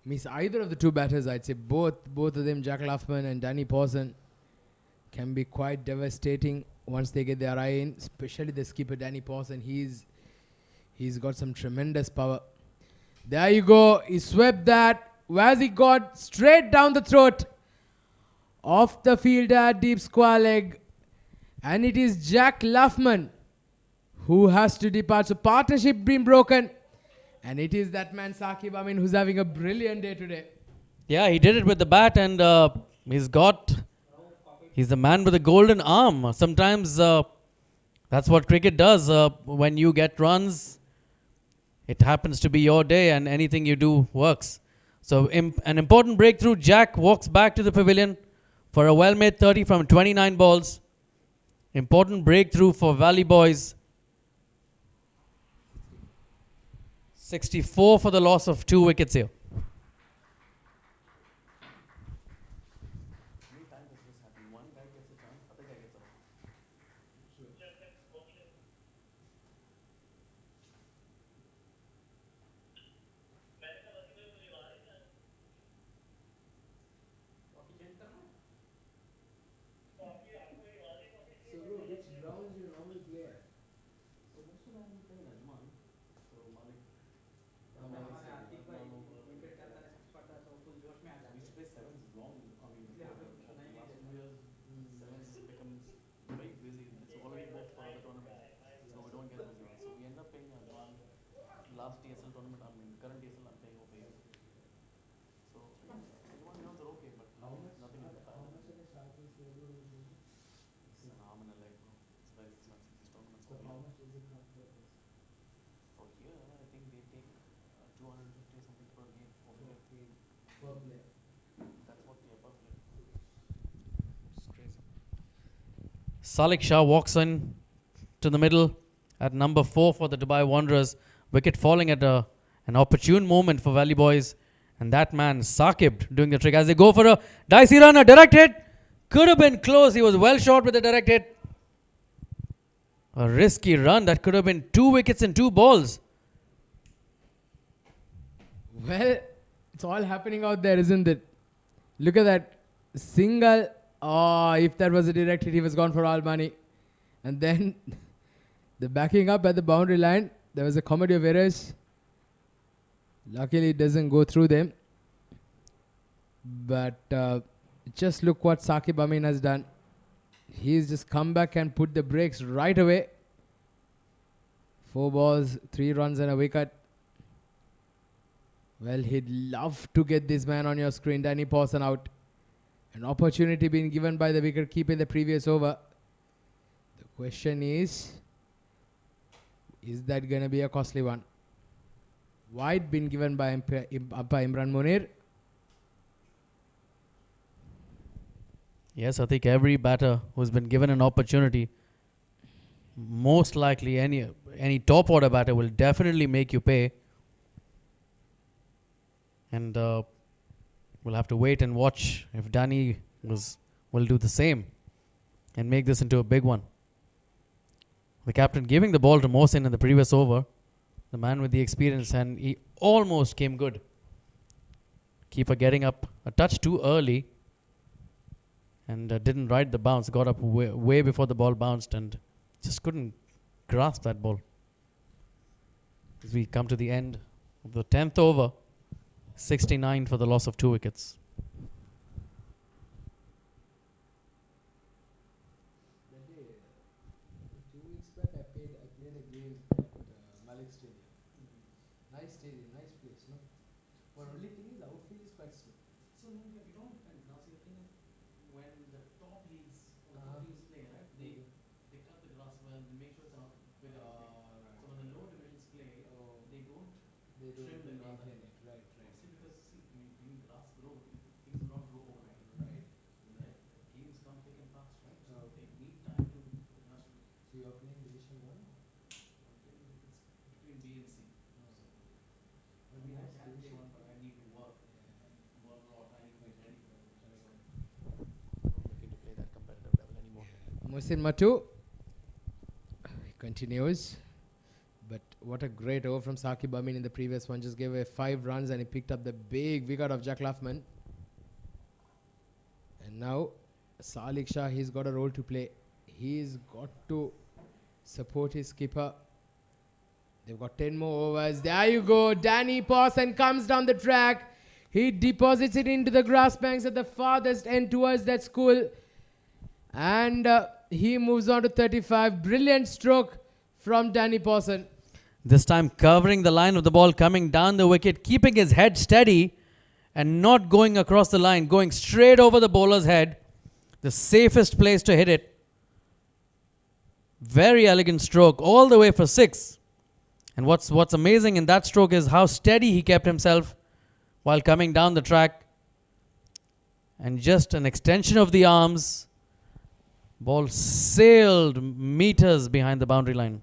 miss either of the two batters. I'd say both of them, Jack Luffman and Danny Pawson, can be quite devastating once they get their eye in, especially the skipper Danny Pawson. He's got some tremendous power. There you go. He swept that. Where's he got? Straight down the throat. Off the fielder, deep square leg. And it is Jack Luffman who has to depart. So partnership been broken. And it is that man Saqib Amin who's having a brilliant day today. Yeah, he did it with the bat, and he's the man with the golden arm. Sometimes that's what cricket does. When you get runs, it happens to be your day, and anything you do works. So an important breakthrough. Jack walks back to the pavilion for a well-made 30 from 29 balls. Important breakthrough for Valley boys. 64 for the loss of 2 wickets here. Salik Shah walks in to the middle at number 4 for the Dubai Wanderers. Wicket falling at an opportune moment for Valley boys. And that man, Saqib, doing the trick as they go for a dicey run, a direct hit. Could have been close. He was well short with the direct hit. A risky run that could have been 2 wickets in 2 balls. Well, it's all happening out there, isn't it? Look at that single. Oh, if that was a direct hit, he was gone for all money. And then the backing up at the boundary line, there was a comedy of errors. Luckily, it doesn't go through them. But just look what Saqib Amin has done. He's just come back and put the brakes right away. 4 balls, 3 runs and a wicket. Well, he'd love to get this man on your screen, Danny Pawson out. An opportunity being given by the wicket keeper in the previous over. The question is that going to be a costly one? Wide been given by umpire Imran Munir. Yes, I think every batter who's been given an opportunity, most likely any top order batter will definitely make you pay. And we'll have to wait and watch if Danny will do the same and make this into a big one. The captain giving the ball to Mohsin in the previous over, the man with the experience, and he almost came good. Keeper getting up a touch too early and didn't ride the bounce, got up way before the ball bounced and just couldn't grasp that ball. As we come to the end of the 10th over, 69 for the loss of 2 wickets. Mohsin Matu continues, but what a great over from Saqib Amin in the previous one. Just gave away 5 runs and he picked up the big wicket of Jack Luffman. And now Salik Shah, he's got a role to play. He's got to support his skipper. They've got 10 more overs. There you go. Danny Pawson comes down the track. He deposits it into the grass banks at the farthest end towards that school. And he moves on to 35. Brilliant stroke from Danny Pawson. This time covering the line of the ball, coming down the wicket, keeping his head steady and not going across the line, going straight over the bowler's head. The safest place to hit it. Very elegant stroke, all the way for 6. And what's amazing in that stroke is how steady he kept himself while coming down the track. And just an extension of the arms. Ball sailed meters behind the boundary line.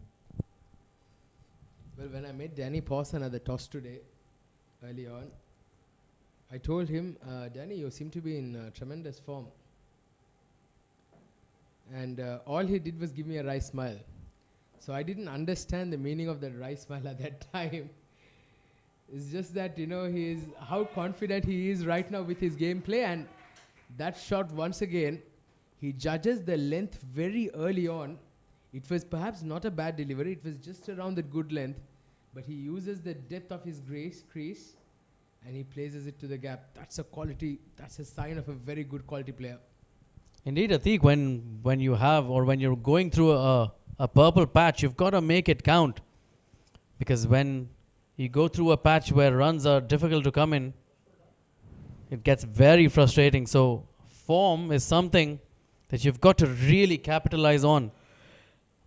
Well, when I met Danny Pawson at the toss today, early on, I told him, Danny, you seem to be in tremendous form. And all he did was give me a wry smile. So I didn't understand the meaning of that wry smile at that time. It's just that, he is how confident he is right now with his gameplay. And that shot, once again, he judges the length very early on. It was perhaps not a bad delivery. It was just around the good length. But he uses the depth of his crease and he places it to the gap. That's a quality. That's a sign of a very good quality player. Indeed, Atiq, when you have or when you're going through a purple patch, you've got to make it count. Because when you go through a patch where runs are difficult to come in, it gets very frustrating. So form is something that you've got to really capitalize on.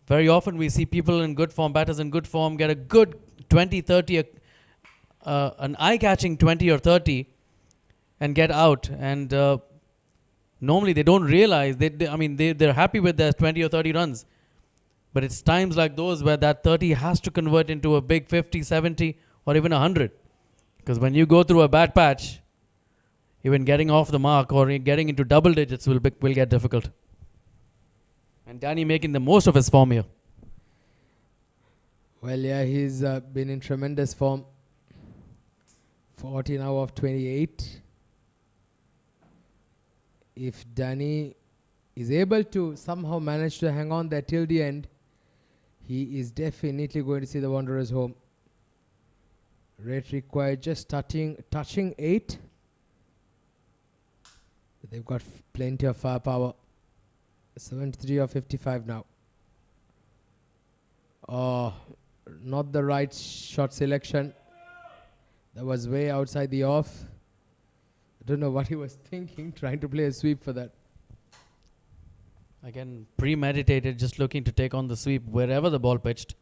Very often we see people in good form, batters in good form, get a good 20, 30, an eye-catching 20 or 30 and get out. And normally they don't realize, they're happy with their 20 or 30 runs. But it's times like those where that 30 has to convert into a big 50, 70 or even 100. Because when you go through a bad patch, even getting off the mark or getting into double digits will get difficult. And Danny making the most of his form here. Well, yeah, he's been in tremendous form. 40 now of 28. If Danny is able to somehow manage to hang on there till the end, he is definitely going to see the Wanderers home. Rate required just touching 8. They've got plenty of firepower. 73 or 55 now. Oh, not the right shot selection. That was way outside the off. I don't know what he was thinking, trying to play a sweep for that. Again, premeditated, just looking to take on the sweep wherever the ball pitched.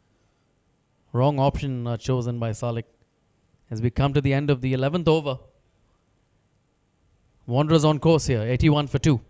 Wrong option chosen by Salik. as we come to the end of the 11th over. Wanderers on course here, 81 for 2.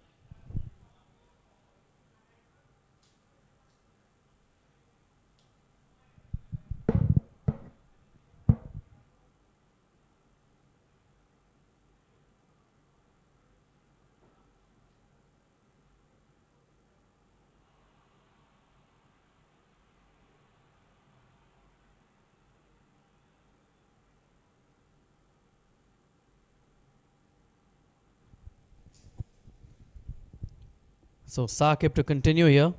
So Saqib to continue here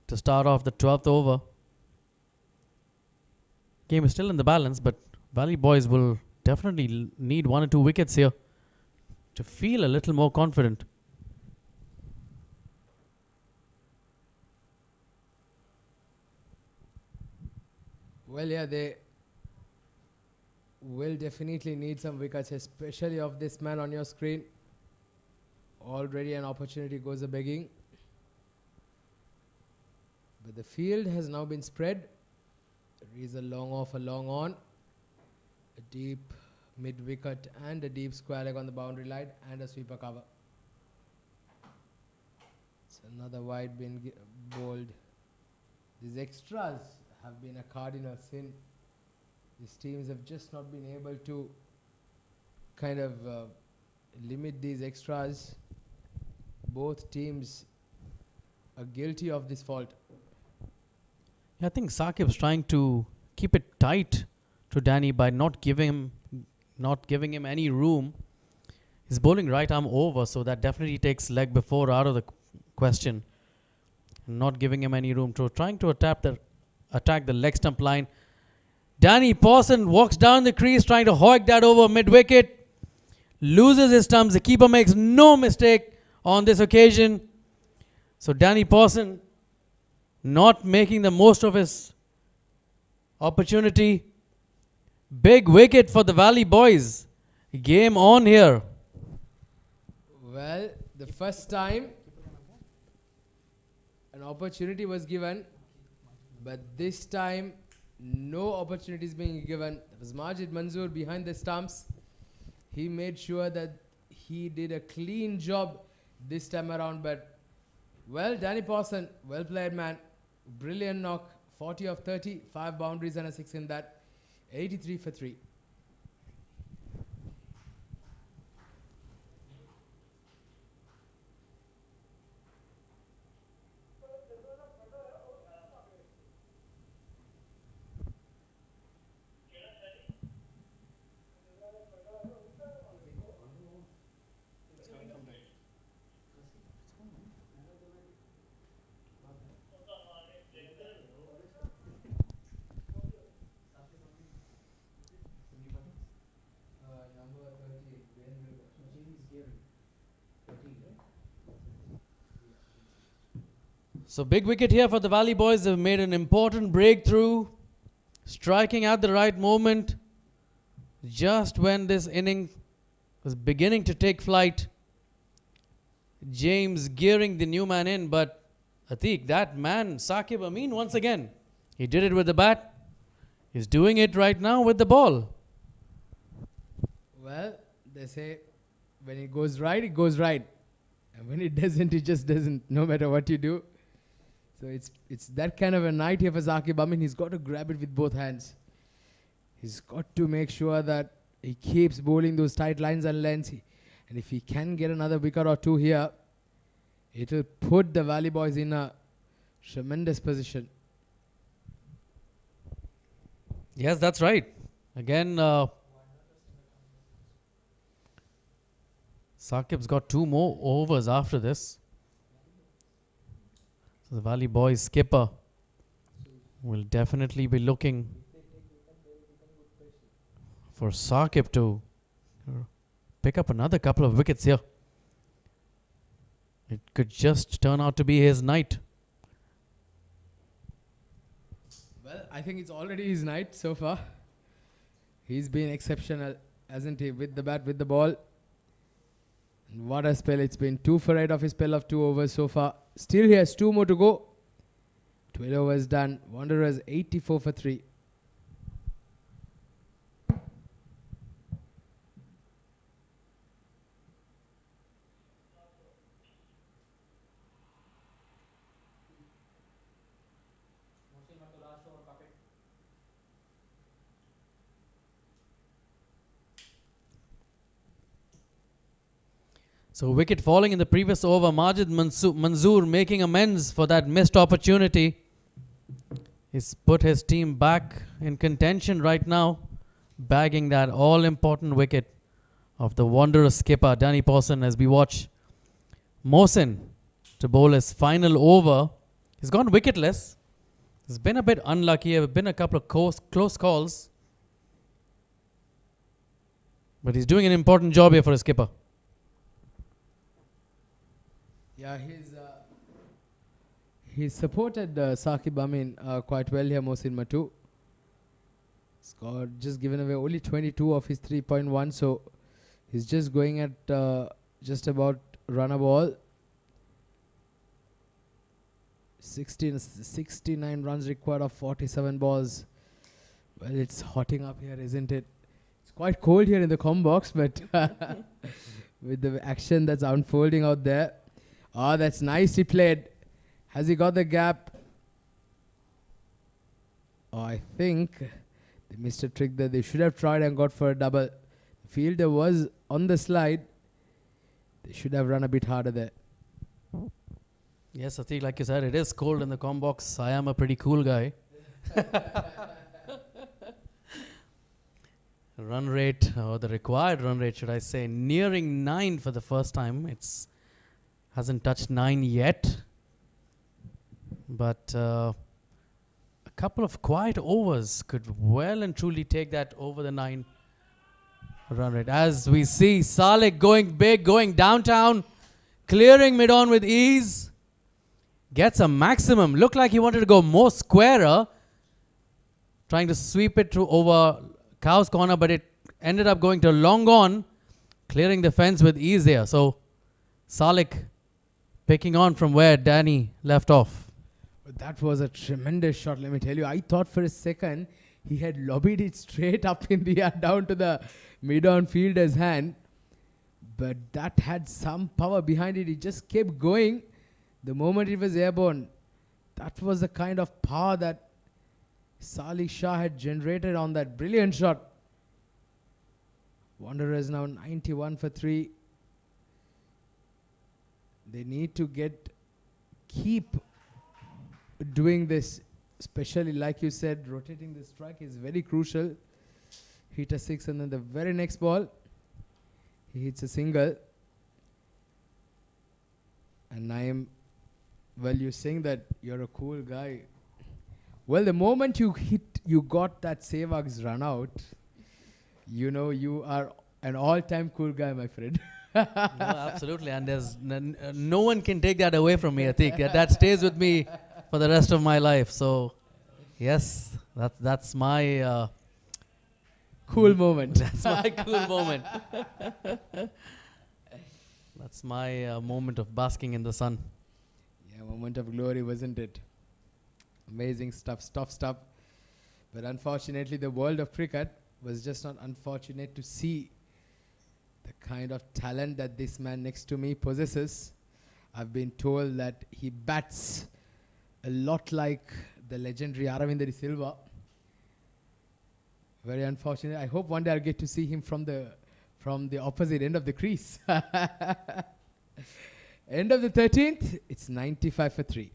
to start off the 12th over. Game is still in the balance, but Valley boys will definitely need 1 or 2 wickets here to feel a little more confident. Well, yeah, they will definitely need some wickets, especially of this man on your screen. Already an opportunity goes a begging. But the field has now been spread. There is a long off, a long on. A deep mid-wicket and a deep square leg on the boundary line and a sweeper cover. It's another wide being bowled. These extras have been a cardinal sin. These teams have just not been able to kind of limit these extras. Both teams are guilty of this fault. I think Saqib's trying to keep it tight to Danny by not giving him any room. He's bowling right arm over, so that definitely takes leg before out of the question. Not giving him any room. So trying to attack the leg stump line. Danny Pawson walks down the crease trying to hoik that over mid-wicket. Loses his stumps. The keeper makes no mistake on this occasion. So Danny Pawson not making the most of his opportunity. Big wicket for the Valley boys. Game on here. Well, the first time an opportunity was given, but this time no opportunity is being given. It was Majid Manzoor behind the stumps. He made sure that he did a clean job this time around, but well, Danny Pawson, well played man, brilliant knock, 40 of 30, 5 boundaries and a 6 in that, 83 for 3. So big wicket here for the Valley boys. They've made an important breakthrough, striking at the right moment, just when this inning was beginning to take flight. James gearing the new man in, but Atiq, that man, Saqib Amin, once again, he did it with the bat. He's doing it right now with the ball. Well, they say when it goes right, it goes right. And when it doesn't, it just doesn't, no matter what you do. So it's that kind of a night here for Saqib Amin. He's got to grab it with both hands. He's got to make sure that he keeps bowling those tight lines and lengths. And if he can get another wicket or two here, it will put the Valley boys in a tremendous position. Yes, that's right. Again, Saqib's got 2 more overs after this. So the Valley boys skipper will definitely be looking for Saqib to pick up another couple of wickets here. It could just turn out to be his night. Well, I think it's already his night so far. He's been exceptional, hasn't he? With the bat, with the ball. And what a spell. It's been 2 for 8 of his spell of 2 overs so far. Still he has 2 more to go. 12 overs done. Wanderers 84 for 3. So wicket falling in the previous over. Majid Manzoor making amends for that missed opportunity. He's put his team back in contention right now, bagging that all-important wicket of the Wanderers skipper Danny Pawson as we watch Mohsin to bowl his final over. He's gone wicketless. He's been a bit unlucky. There have been a couple of close calls. But he's doing an important job here for his skipper. Yeah, he's supported Saqib Amin quite well here, Mohsin Matu. Scored, just given away only 22 of his 3.1, so he's just going at just about run a ball. 69 runs required of 47 balls. Well, it's hotting up here, isn't it? It's quite cold here in the comm box, but with the action that's unfolding out there. Oh, that's nicely played. Has he got the gap? Oh, I think they missed a trick that they should have tried and got for a double. The fielder was on the slide. They should have run a bit harder there. Yes, Atiq, like you said, it is cold in the comm box. I am a pretty cool guy. Run rate, or the required run rate, should I say, nearing 9 for the first time. It's hasn't touched 9 yet. But a couple of quiet overs could well and truly take that over the 9 run rate. As we see Salek going big, going downtown, clearing mid-on with ease. Gets a maximum. Looked like he wanted to go more squarer, trying to sweep it through over Cow's corner, but it ended up going to long on, clearing the fence with ease there. So Salek picking on from where Danny left off. That was a tremendous shot, let me tell you. I thought for a second he had lobbied it straight up in the air down to the mid-on fielder's hand. But that had some power behind it. It just kept going. The moment it was airborne, that was the kind of power that Salih Shah had generated on that brilliant shot. Wanderers now 91 for 3. They need to keep doing this, especially like you said, rotating the strike is very crucial. Hit a 6 and then the very next ball, he hits a single. And Naeem, well, you're saying that you're a cool guy. Well, the moment you got that Sehwag's run out, you know you are an all-time cool guy, my friend. No, absolutely, and there's no one can take that away from me. I think that stays with me for the rest of my life. So, yes, that's my cool moment. That's my cool moment. That's my moment of basking in the sun. Yeah, moment of glory, wasn't it? Amazing stuff. But unfortunately, the world of cricket was just not unfortunate to see the kind of talent that this man next to me possesses. I've been told that he bats a lot like the legendary Aravind Silva. Very unfortunate. I hope one day I'll get to see him from the opposite end of the crease. End of the 13th, it's 95 for 3.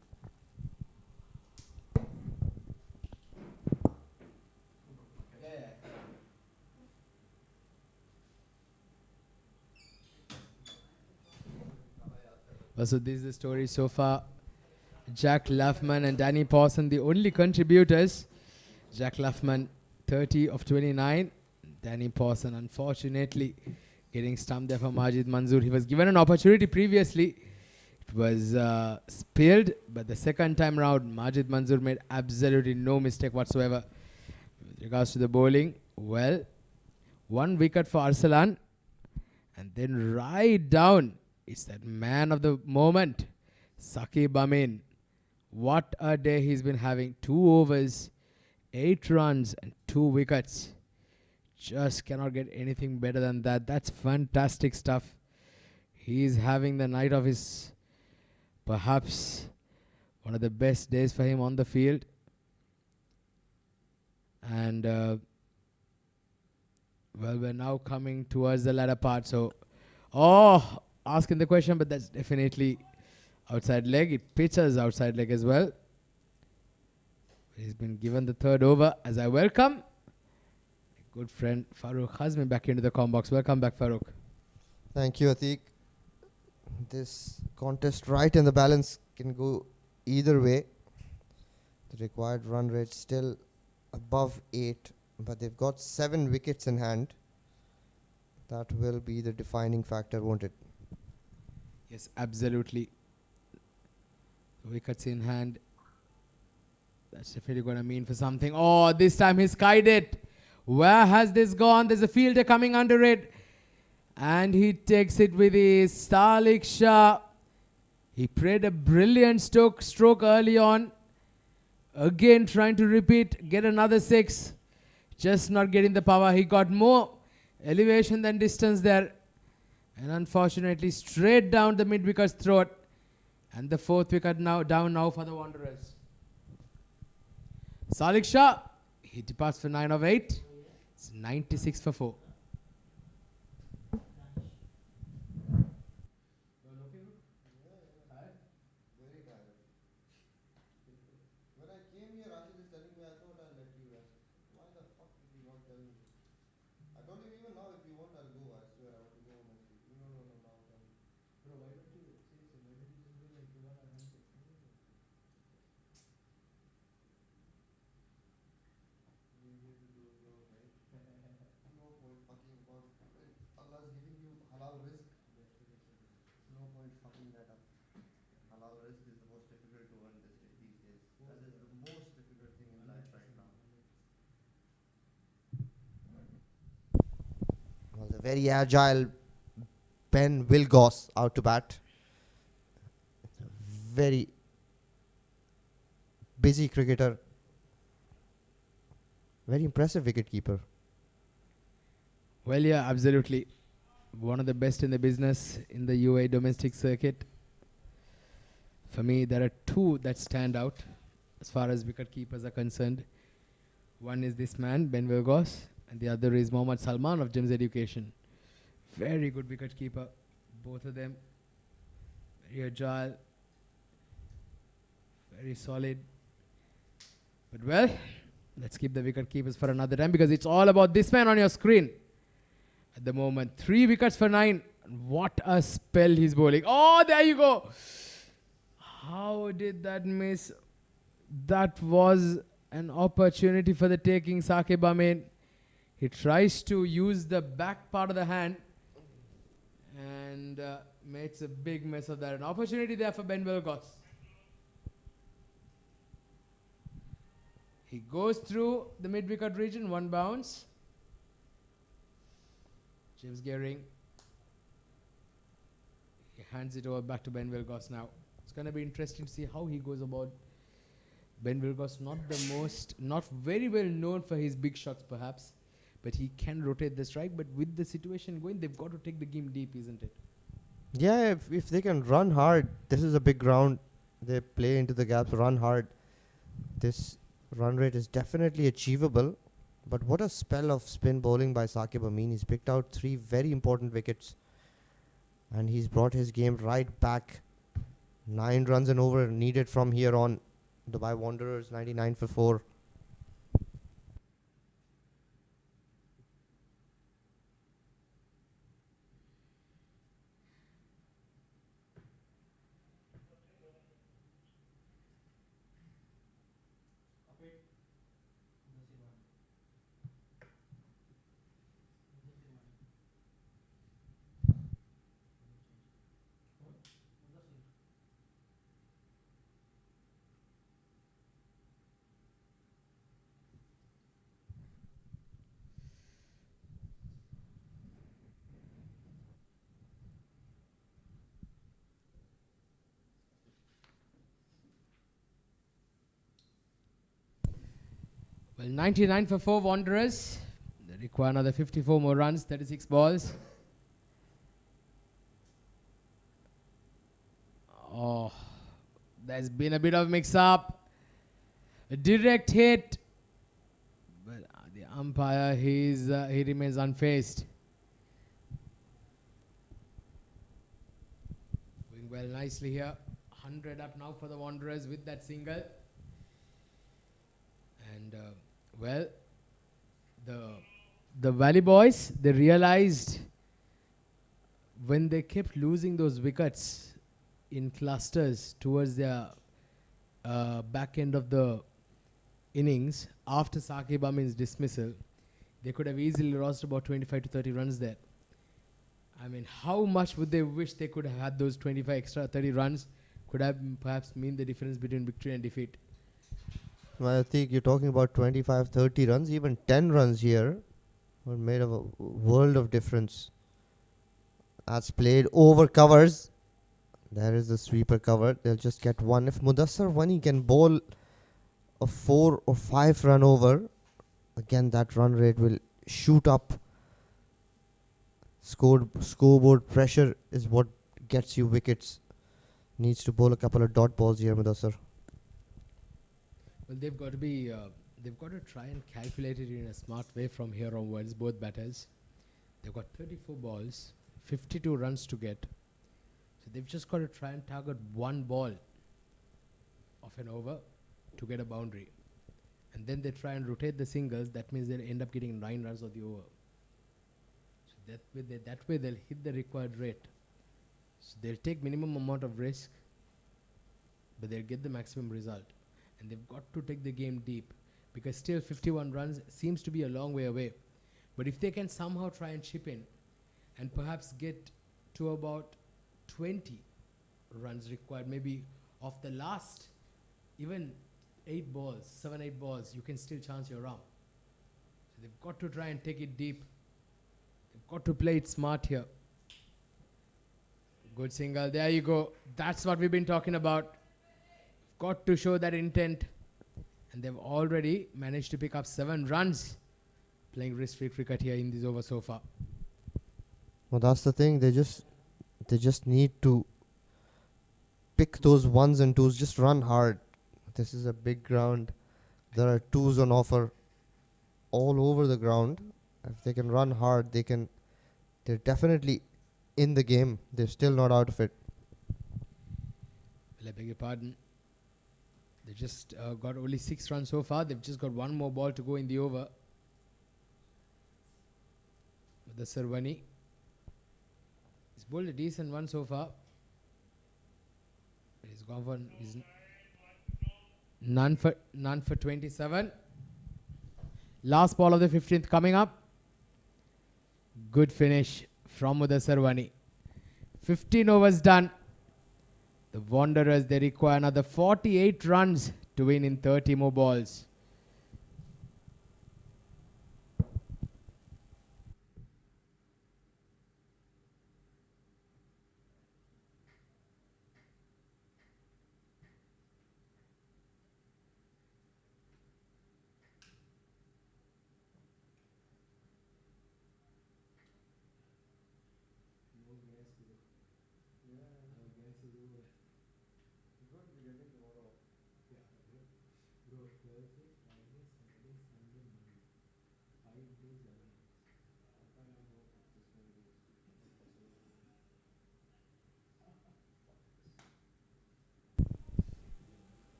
So this is the story so far. Jack Luffman and Danny Pawson, the only contributors. Jack Luffman, 30 of 29. Danny Pawson, unfortunately, getting stumped there for Majid Manzoor. He was given an opportunity previously. It was spilled, but the second time round, Majid Manzoor made absolutely no mistake whatsoever. With regards to the bowling, well, 1 wicket for Arsalan. And then right down, it's that man of the moment, Saqib Amin. What a day he's been having. 2 overs, 8 runs and 2 wickets. Just cannot get anything better than that. That's fantastic stuff. He's having the night of his, perhaps one of the best days for him on the field. And well, we're now coming towards the latter part. So, asking the question, but that's definitely outside leg. It pitches outside leg as well. He's been given the third over as I welcome good friend Farooq Hazmi back into the com box. Welcome back, Farooq. Thank you, Atiq. This contest right in the balance can go either way. The required run rate still above 8, but they've got 7 wickets in hand. That will be the defining factor, won't it? Yes, absolutely. Wickets in hand. That's definitely going to mean for something. Oh, this time he skied it. Where has this gone? There's a fielder coming under it. And he takes it with his Salik Shah. He played a brilliant stroke early on. Again trying to repeat, get another 6. Just not getting the power. He got more elevation than distance there. And unfortunately straight down the mid-wicket's throat. And the 4th wicket now down now for the Wanderers. Salik Shah, he departs for 9 of 8. It's 96 for 4. When I came here, Rashid is telling me, I thought I'll let you rest. Why the fuck did you not tell me? I told him even now, if you want, I'll go. I swear, I want to go home and sleep. No, now tell me. Bro, why don't you say so? Why don't you just go like you want and then say? No point fucking about Allah's giving you halal rizq. No point fucking that up. Halal rizq is the most difficult to earn these days. That is the most difficult thing in life right now. Well, the very agile Ben Wilgoss out to bat. Very busy cricketer. Very impressive wicketkeeper. Well, yeah, absolutely. One of the best in the business in the UAE domestic circuit. For me, there are 2 that stand out as far as wicket keepers are concerned. One is this man, Ben Wilgoss, and the other is Mohammad Salman of Gems Education. Very good wicket keeper, both of them. Very agile, very solid. But well, let's keep the wicket keepers for another time because it's all about this man on your screen. At the moment, 3 wickets for 9. What a spell he's bowling. Oh, there you go. How did that miss? That was an opportunity for the taking, Saqib Amin. He tries to use the back part of the hand and makes a big mess of that. An opportunity there for Ben Wilgoss. He goes through the mid-wicket region, 1 bounce. James Gehring. He hands it over back to Ben Wilgoss now. It's going to be interesting to see how he goes about. Ben Wilgoss, not very well known for his big shots perhaps, but he can rotate the strike. But with the situation going, they've got to take the game deep, isn't it? Yeah, if they can run hard, this is a big ground. They play into the gaps, run hard. This run rate is definitely achievable. But what a spell of spin bowling by Saqib Amin. He's picked out 3 very important wickets. And he's brought his game right back. 9 runs and over needed from here on. Dubai Wanderers 99 for 4. Well, 99 for 4 Wanderers. They require another 54 more runs, 36 balls. Oh, there's been a bit of mix-up. A direct hit. But the umpire, he remains unfazed. well nicely here. 100 up now for the Wanderers with that single. And well, the Valley boys, they realized when they kept losing those wickets in clusters towards their back end of the innings after Saqib Amin's dismissal, they could have easily lost about 25 to 30 runs there. I mean, how much would they wish they could have had those 25 extra 30 runs? Could have perhaps mean the difference between victory and defeat. Well, I think you're talking about 25, 30 runs, even 10 runs here would made a world of difference. That's played over covers. There is the sweeper cover. They'll just get one. If Mudassar Wani can bowl a 4 or 5 run over, again that run rate will shoot up. Scoreboard pressure is what gets you wickets. Needs to bowl a couple of dot balls here, Mudassar. Well, they've got to try and calculate it in a smart way from here onwards, both batters. They've got 34 balls, 52 runs to get. So they've just got to try and target one ball of an over to get a boundary. And then they try and rotate the singles. That means they'll end up getting 9 runs of the over. So that way they'll hit the required rate. So they'll take minimum amount of risk, but they'll get the maximum result. And they've got to take the game deep, because still 51 runs seems to be a long way away. But if they can somehow try and chip in and perhaps get to about 20 runs required, maybe of the last even 8 balls, 7, 8 balls, you can still chance your arm. So they've got to try and take it deep. They've got to play it smart here. Good single. There you go. That's what we've been talking about. Got to show that intent. And they've already managed to pick up 7 runs playing risk-free cricket here in this over so far. Well, that's the thing. They just need to pick those 1s and 2s. Just run hard. This is a big ground. There are 2s on offer all over the ground. If they can run hard, they're definitely in the game. They're still not out of it. Well, I beg your pardon. They just got only 6 runs so far. They've just got 1 more ball to go in the over. The Sarwani. He's bowled a decent one so far. He's gone for none for 27. Last ball of the 15th coming up. Good finish from Mudassar Wani. 15 overs done. The Wanderers, they require another 48 runs to win in 30 more balls.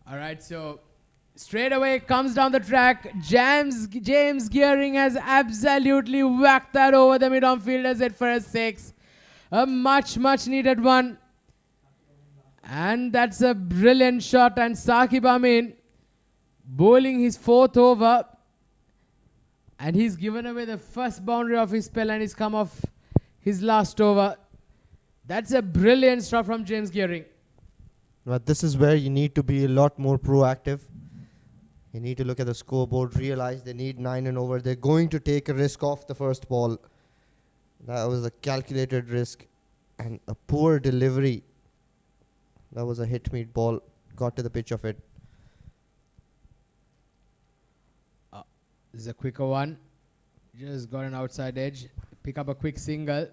All right, so straight away comes down the track. James Gearing has absolutely whacked that over the mid-on fielders at for a 6. A much needed one. And that's a brilliant shot. And Saqib Amin bowling his 4th over. And he's given away the first boundary of his spell and he's come off his last over. That's a brilliant shot from James Gearing. But this is where you need to be a lot more proactive. You need to look at the scoreboard, realize they need 9 and over. They're going to take a risk off the first ball. That was a calculated risk and a poor delivery. That was a hit-meet ball. Got to the pitch of it. This is a quicker one. Just got an outside edge. Pick up a quick single.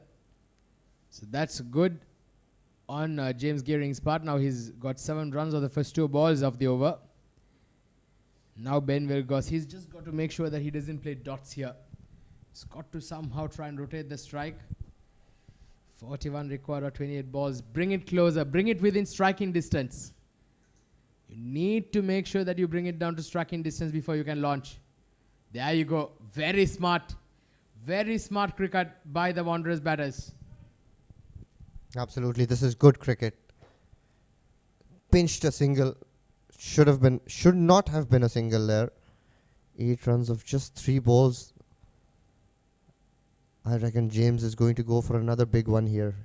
So that's good on James Gearing's part. Now he's got 7 runs of the first 2 balls of the over. Now Ben Wilgoss, he's just got to make sure that he doesn't play dots here. He's got to somehow try and rotate the strike. 41 required or 28 balls. Bring it closer. Bring it within striking distance. You need to make sure that you bring it down to striking distance before you can launch. There you go. Very smart. Very smart cricket by the Wanderers batters. Absolutely, this is good cricket. Pinched a single. Should not have been a single there. 8 runs of just 3 balls. I reckon James is going to go for another big one here.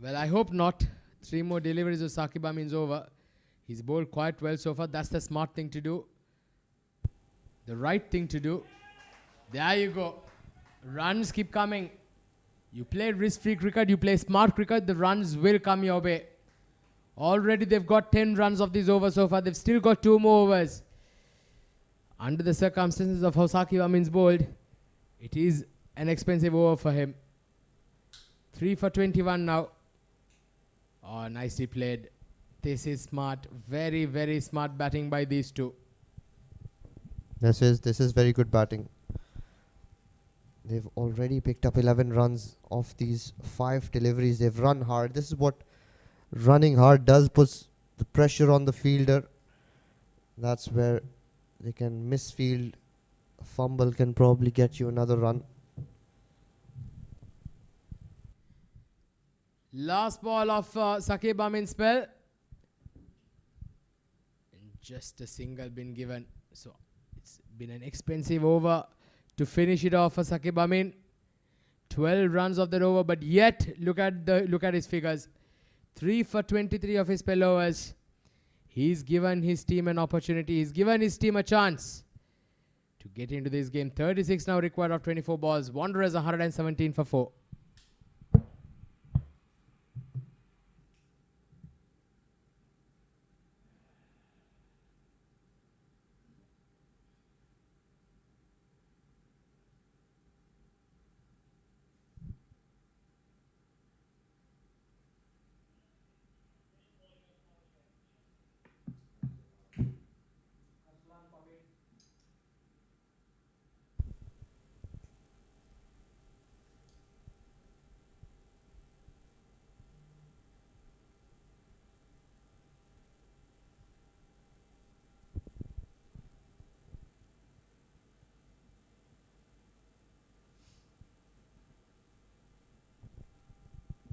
Well, I hope not. 3 more deliveries of Saqib Amin's over. He's bowled quite well so far. That's the smart thing to do. The right thing to do. There you go. Runs keep coming. You play risk-free cricket, you play smart cricket, the runs will come your way. Already they've got 10 runs of this over so far. They've still got 2 more overs. Under the circumstances of how Saqib Amin's bowled, it is an expensive over for him. 3 for 21 now. Oh, nicely played. This is smart. Very, very smart batting by these two. This is very good batting. They've already picked up 11 runs off these 5 deliveries. They've run hard. This is what running hard does, puts the pressure on the fielder. That's where they can misfield. A fumble can probably get you another run. Last ball of Saqib Amin's spell. And just a single been given. So it's been an expensive over to finish it off for Saqib Amin. 12 runs of that over, but yet look at his figures. 3 for 23 of his spell overs. He's given his team an opportunity. He's given his team a chance to get into this game. 36 now required of 24 balls. Wanderers 117 for 4.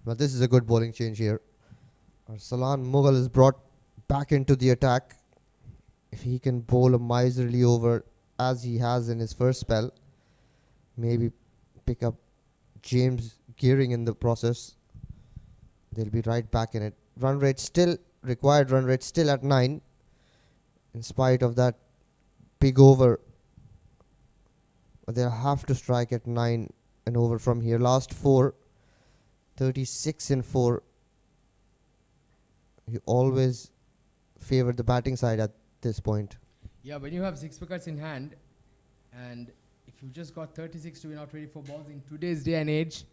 But this is a good bowling change here. Arsalan Mughal is brought back into the attack. If he can bowl a miserly over as he has in his first spell, maybe pick up James Gearing in the process, they'll be right back in it. Required run rate still at 9, in spite of that big over. But they'll have to strike at 9 and over from here. Last 4. 36 in 4. You always favor the batting side at this point. Yeah, when you have 6 wickets in hand, and if you've just got 36 to win out 24 balls in today's day and age,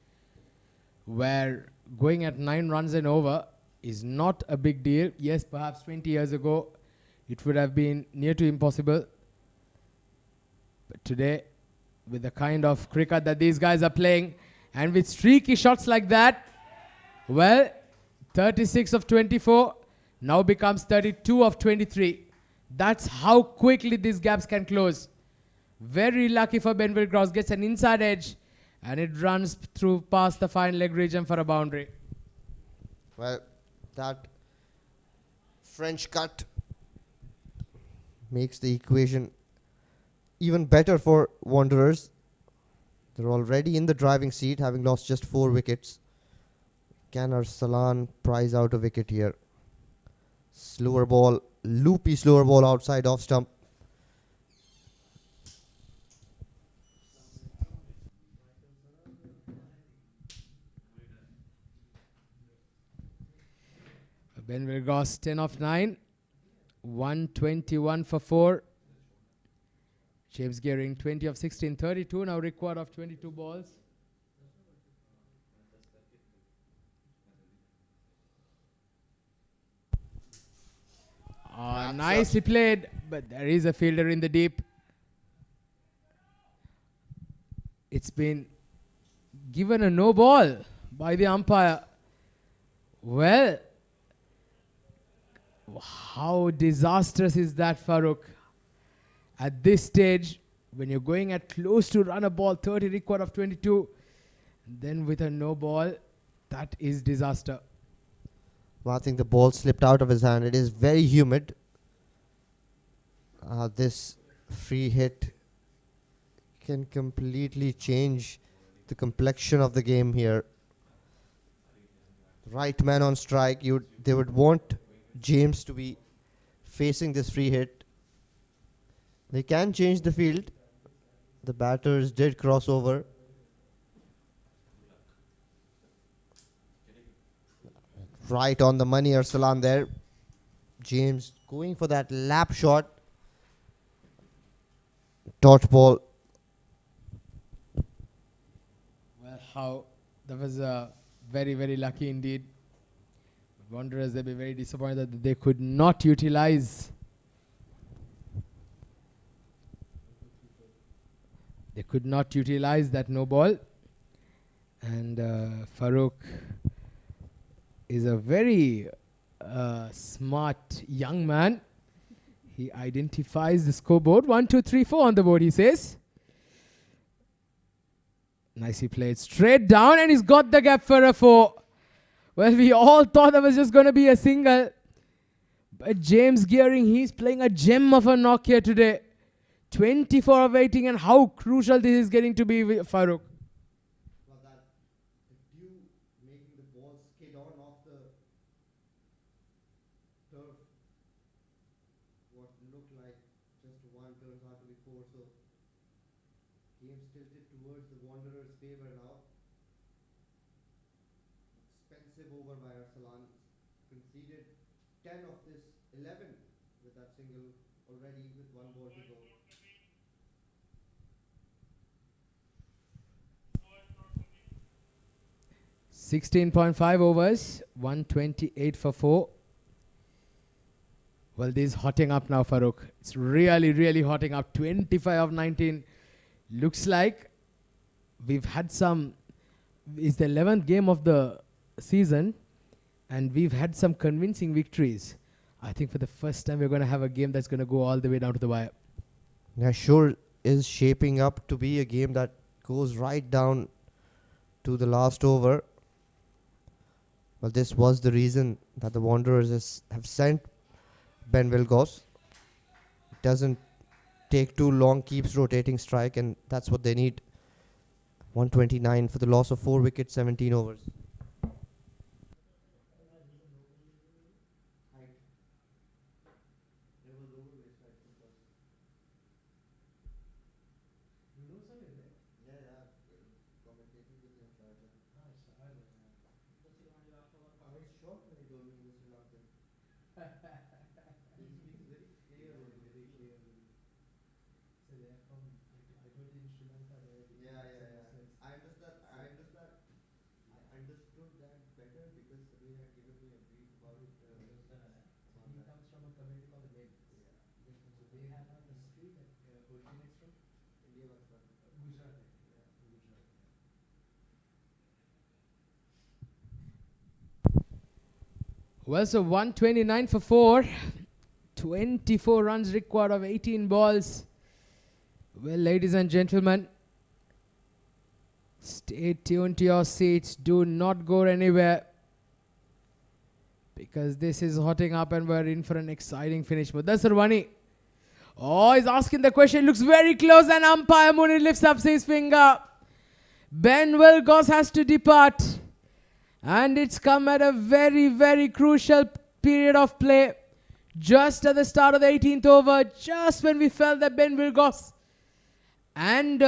where going at 9 runs and over is not a big deal. Yes, perhaps 20 years ago, it would have been near to impossible. But today, with the kind of cricket that these guys are playing, and with streaky shots like that, well, 36 of 24 now becomes 32 of 23. That's how quickly these gaps can close. Very lucky for Benville Gross. Gets an inside edge, and it runs through past the fine leg region for a boundary. Well, that French cut makes the equation even better for Wanderers. They're already in the driving seat, having lost just 4 wickets. Can Arsalan prize out a wicket here? Slower ball, loopy slower ball outside off stump. Benville Gross 10 of 9. 121 for 4. James Gearing 20 of 16, 32 now required of 22 balls. Nicely played, but there is a fielder in the deep. It's been given a no ball by the umpire. Well, how disastrous is that, Farooq? At this stage, when you're going at close to run a ball, 30 required of 22, then with a no ball, that is disaster. Well, I think the ball slipped out of his hand. It is very humid. This free hit can completely change the complexion of the game here. Right man on strike. They would want James to be facing this free hit. They can change the field. The batters did cross over. Right on the money, Arsalan there. James going for that lap shot. Dodge ball. Well, that was very, very lucky indeed. Wanderers, they'll be very disappointed that they could not utilize. They could not utilize that no ball. And Farooq is a very smart young man. He identifies the scoreboard. 1, 2, 3, 4 on the board, he says. Nicely played. Straight down, and he's got the gap for a 4. Well, we all thought that was just going to be a single. But James Gearing, he's playing a gem of a knock here today. 24 of 18, and how crucial this is getting to be, Farooq. Well, that the dew making the ball skid on off the turf. What looked like just 1 turns out to be 4. So game tilted towards the Wanderers' favor now. Expensive over by Arsalan. Conceded 10 of this 11 with that single already with 1 ball to go. 16.5 overs, 128 for 4. Well, this is hotting up now, Farooq. It's really, really hotting up. 25 of 19. Looks like we've had some... It's the 11th game of the season, and we've had some convincing victories. I think for the first time we're going to have a game that's going to go all the way down to the wire. Yeah, sure is shaping up to be a game that goes right down to the last over. Well, this was the reason that the Wanderers have sent Ben Wilgoss. Doesn't take too long, keeps rotating strike, and that's what they need. 129 for the loss of 4 wickets, 17 overs. Well, so 129 for 4. 24 runs required of 18 balls. Well, ladies and gentlemen, stay tuned to your seats. Do not go anywhere, because this is hotting up and we're in for an exciting finish. But that's Rwani. Oh, he's asking the question. Looks very close, and umpire Munir lifts up his finger. Ben Wilgoss has to depart. And it's come at a very, very crucial period of play. Just at the start of the 18th over, just when we felt that Ben Wilgoss and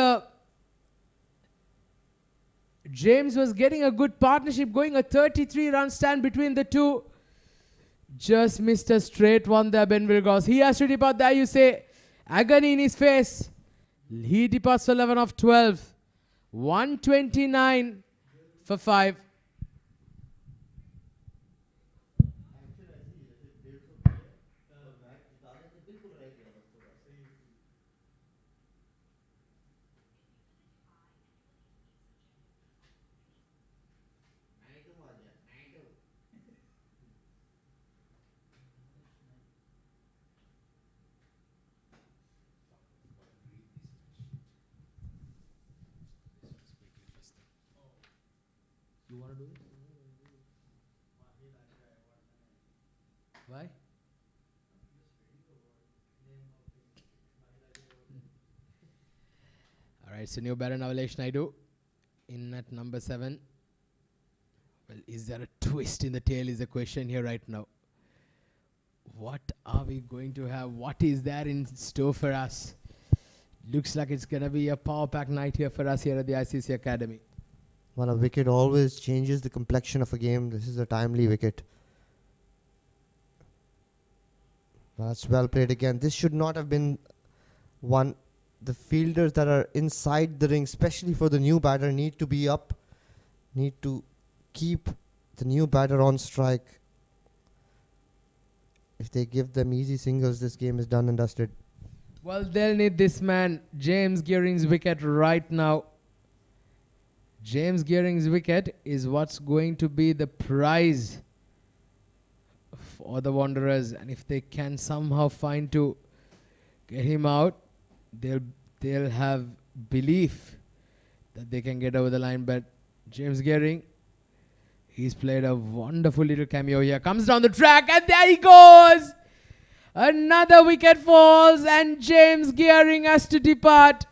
James was getting a good partnership, going a 33-run stand between the two. Just missed a straight one there, Ben Wilgoss. He has to depart there, you say. Agony in his face. He departs for 11 of 12. 129 for 5. You want to do it? Why? Alright, so new batter now, Alesh Naidu. In at number 7. Well, is there a twist in the tail is the question here right now. What are we going to have? What is there in store for us? Looks like it's going to be a power pack night here for us here at the ICCA Academy. Well, a wicket always changes the complexion of a game. This is a timely wicket. That's well played again. This should not have been one. The fielders that are inside the ring, especially for the new batter, need to be up. Need to keep the new batter on strike. If they give them easy singles, this game is done and dusted. Well, they'll need this man, James Gearing's wicket right now. James Gearing's wicket is what's going to be the prize for the Wanderers. And if they can somehow find to get him out, they'll have belief that they can get over the line. But James Gearing, he's played a wonderful little cameo here. Comes down the track and there he goes. Another wicket falls and James Gearing has to depart.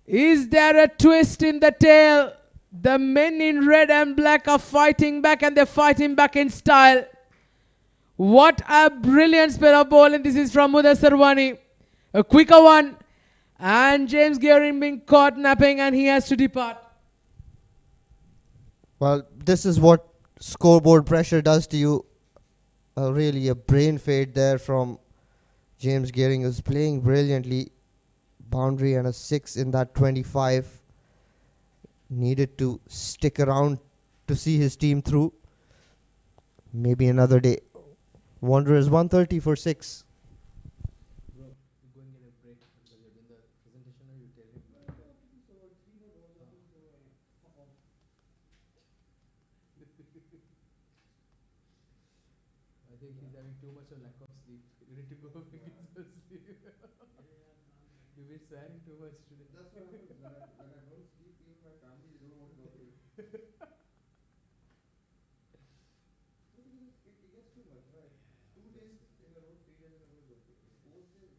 Is there a twist in the tail? The men in red and black are fighting back and they're fighting back in style. What a brilliant spell of ball, and this is from Mudassar Wani. A quicker one. And James Gearing being caught napping and he has to depart. Well, this is what scoreboard pressure does to you. Really a brain fade there from James Gearing, who's playing brilliantly. Boundary and a 6 in that 25. Needed to stick around to see his team through. Maybe another day. Wanderers 130 for 6. I think he's having too much of lack of sleep. You need to go and get some sleep. You've been swearing too much today. That's what happens when I don't sleep. Even my family don't want to go through it. It gets too much, right? 2 days in a row, 3 days in a row is okay. 4th day.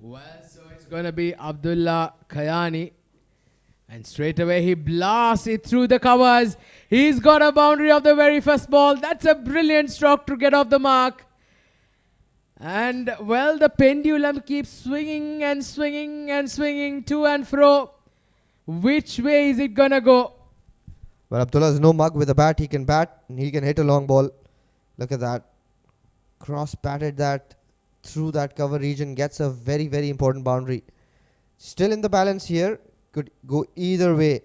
Well, so it's going to be Abdullah Kayani. And straight away he blasts it through the covers. He's got a boundary of the very first ball. That's a brilliant stroke to get off the mark. And, well, the pendulum keeps swinging and swinging and swinging to and fro. Which way is it going to go? Well, Abdullah is no mug with a bat. He can bat and he can hit a long ball. Look at that. Cross batted that through that cover region. Gets a very, very important boundary. Still in the balance here. Could go either way.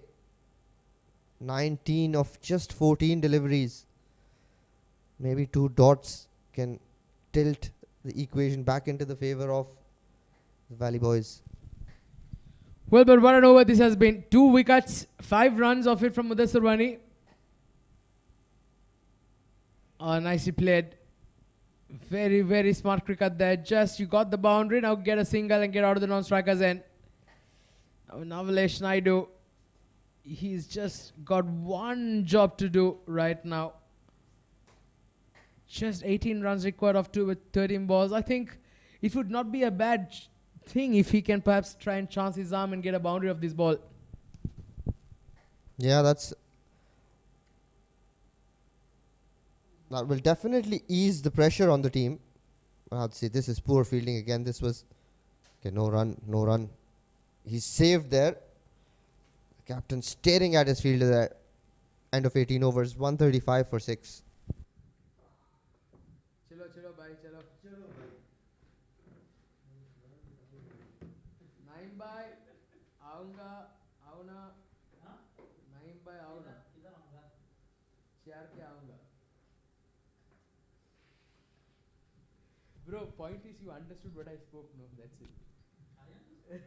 19 of just 14 deliveries. Maybe 2 dots can tilt the equation back into the favor of the Valley Boys. Well, but what an over this has been. 2 wickets, 5 runs of it from Mudassar Wani. Nicely played. Very, very smart cricket there. Just you got the boundary, now get a single and get out of the non-strikers end. Now Alesh Naidu, he's just got one job to do right now. Just 18 runs required of 2 with 13 balls. I think it would not be a bad thing if he can perhaps try and chance his arm and get a boundary of this ball. Yeah, that will definitely ease the pressure on the team. I'd say this is poor fielding again. This was okay, no run. He's saved there. The captain staring at his fielder there. End of 18 overs, 135 for 6. Chalo, bhai, chalo. 9 by aunga, auna. 9 by auna. 4 ke aunga. Bro, point is you understood what I spoke. No, that's it.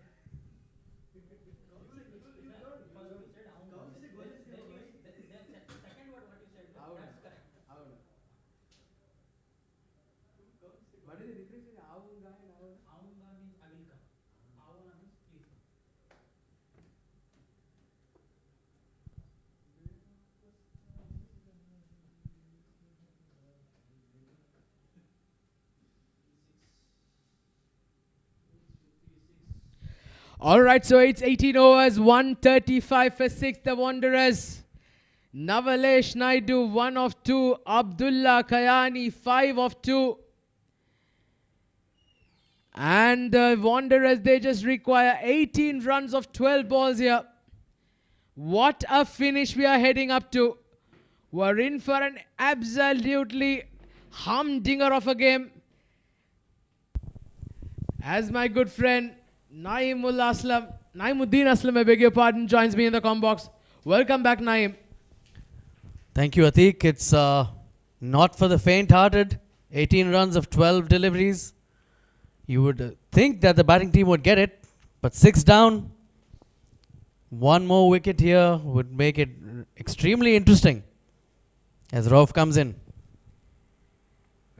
What is the difference between aunga and auna? All right, so it's 18 overs, 135 for 6. The Wanderers. Navalesh Naidu, 1 of 2. Abdullah Kayani, 5 of 2. And the Wanderers, they just require 18 runs of 12 balls here. What a finish we are heading up to. We're in for an absolutely humdinger of a game. As my good friend Naimuddin Aslam, I beg your pardon, joins me in the comm box. Welcome back, Naim. Thank you, Atik. It's not for the faint-hearted. 18 runs of 12 deliveries. You would think that the batting team would get it, but 6 down. One more wicket here would make it extremely interesting as Rauf comes in.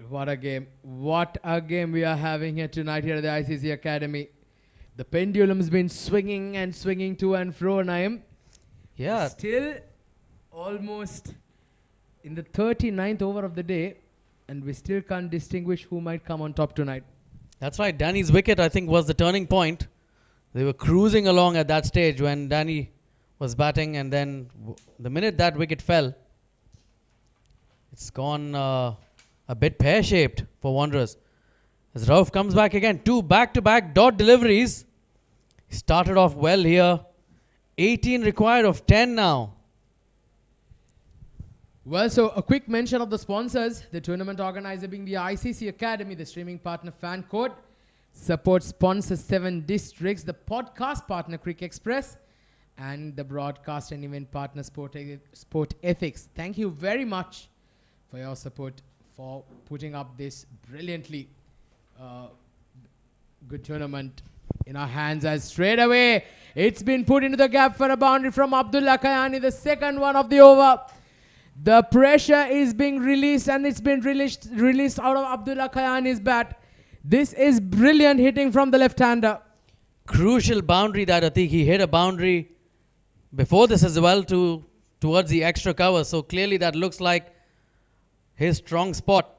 What a game. What a game we are having here tonight here at the ICCA Academy. The pendulum's been swinging and swinging to and fro, Naim. Yeah. Still almost in the 39th over of the day, and we still can't distinguish who might come on top tonight. That's right. Danny's wicket, I think, was the turning point. They were cruising along at that stage when Danny was batting, and then the minute that wicket fell, it's gone a bit pear-shaped for Wanderers. As Rauf comes back again, 2 back-to-back dot deliveries. He started off well here. 18 required of 10 now. Well, so a quick mention of the sponsors. The tournament organizer being the ICC Academy, the streaming partner Fan Code, support sponsors 7 districts, the podcast partner Crick Express, and the broadcast and event partner Sport Ethics. Thank you very much for your support for putting up this brilliantly good tournament in our hands. As straight away it's been put into the gap for a boundary from Abdullah Kayani, the second one of the over. The pressure is being released, and it's been released out of Abdullah Kayani's bat. This is brilliant hitting from the left-hander. Crucial boundary that, Atik. He hit a boundary before this as well towards the extra cover. So clearly that looks like his strong spot.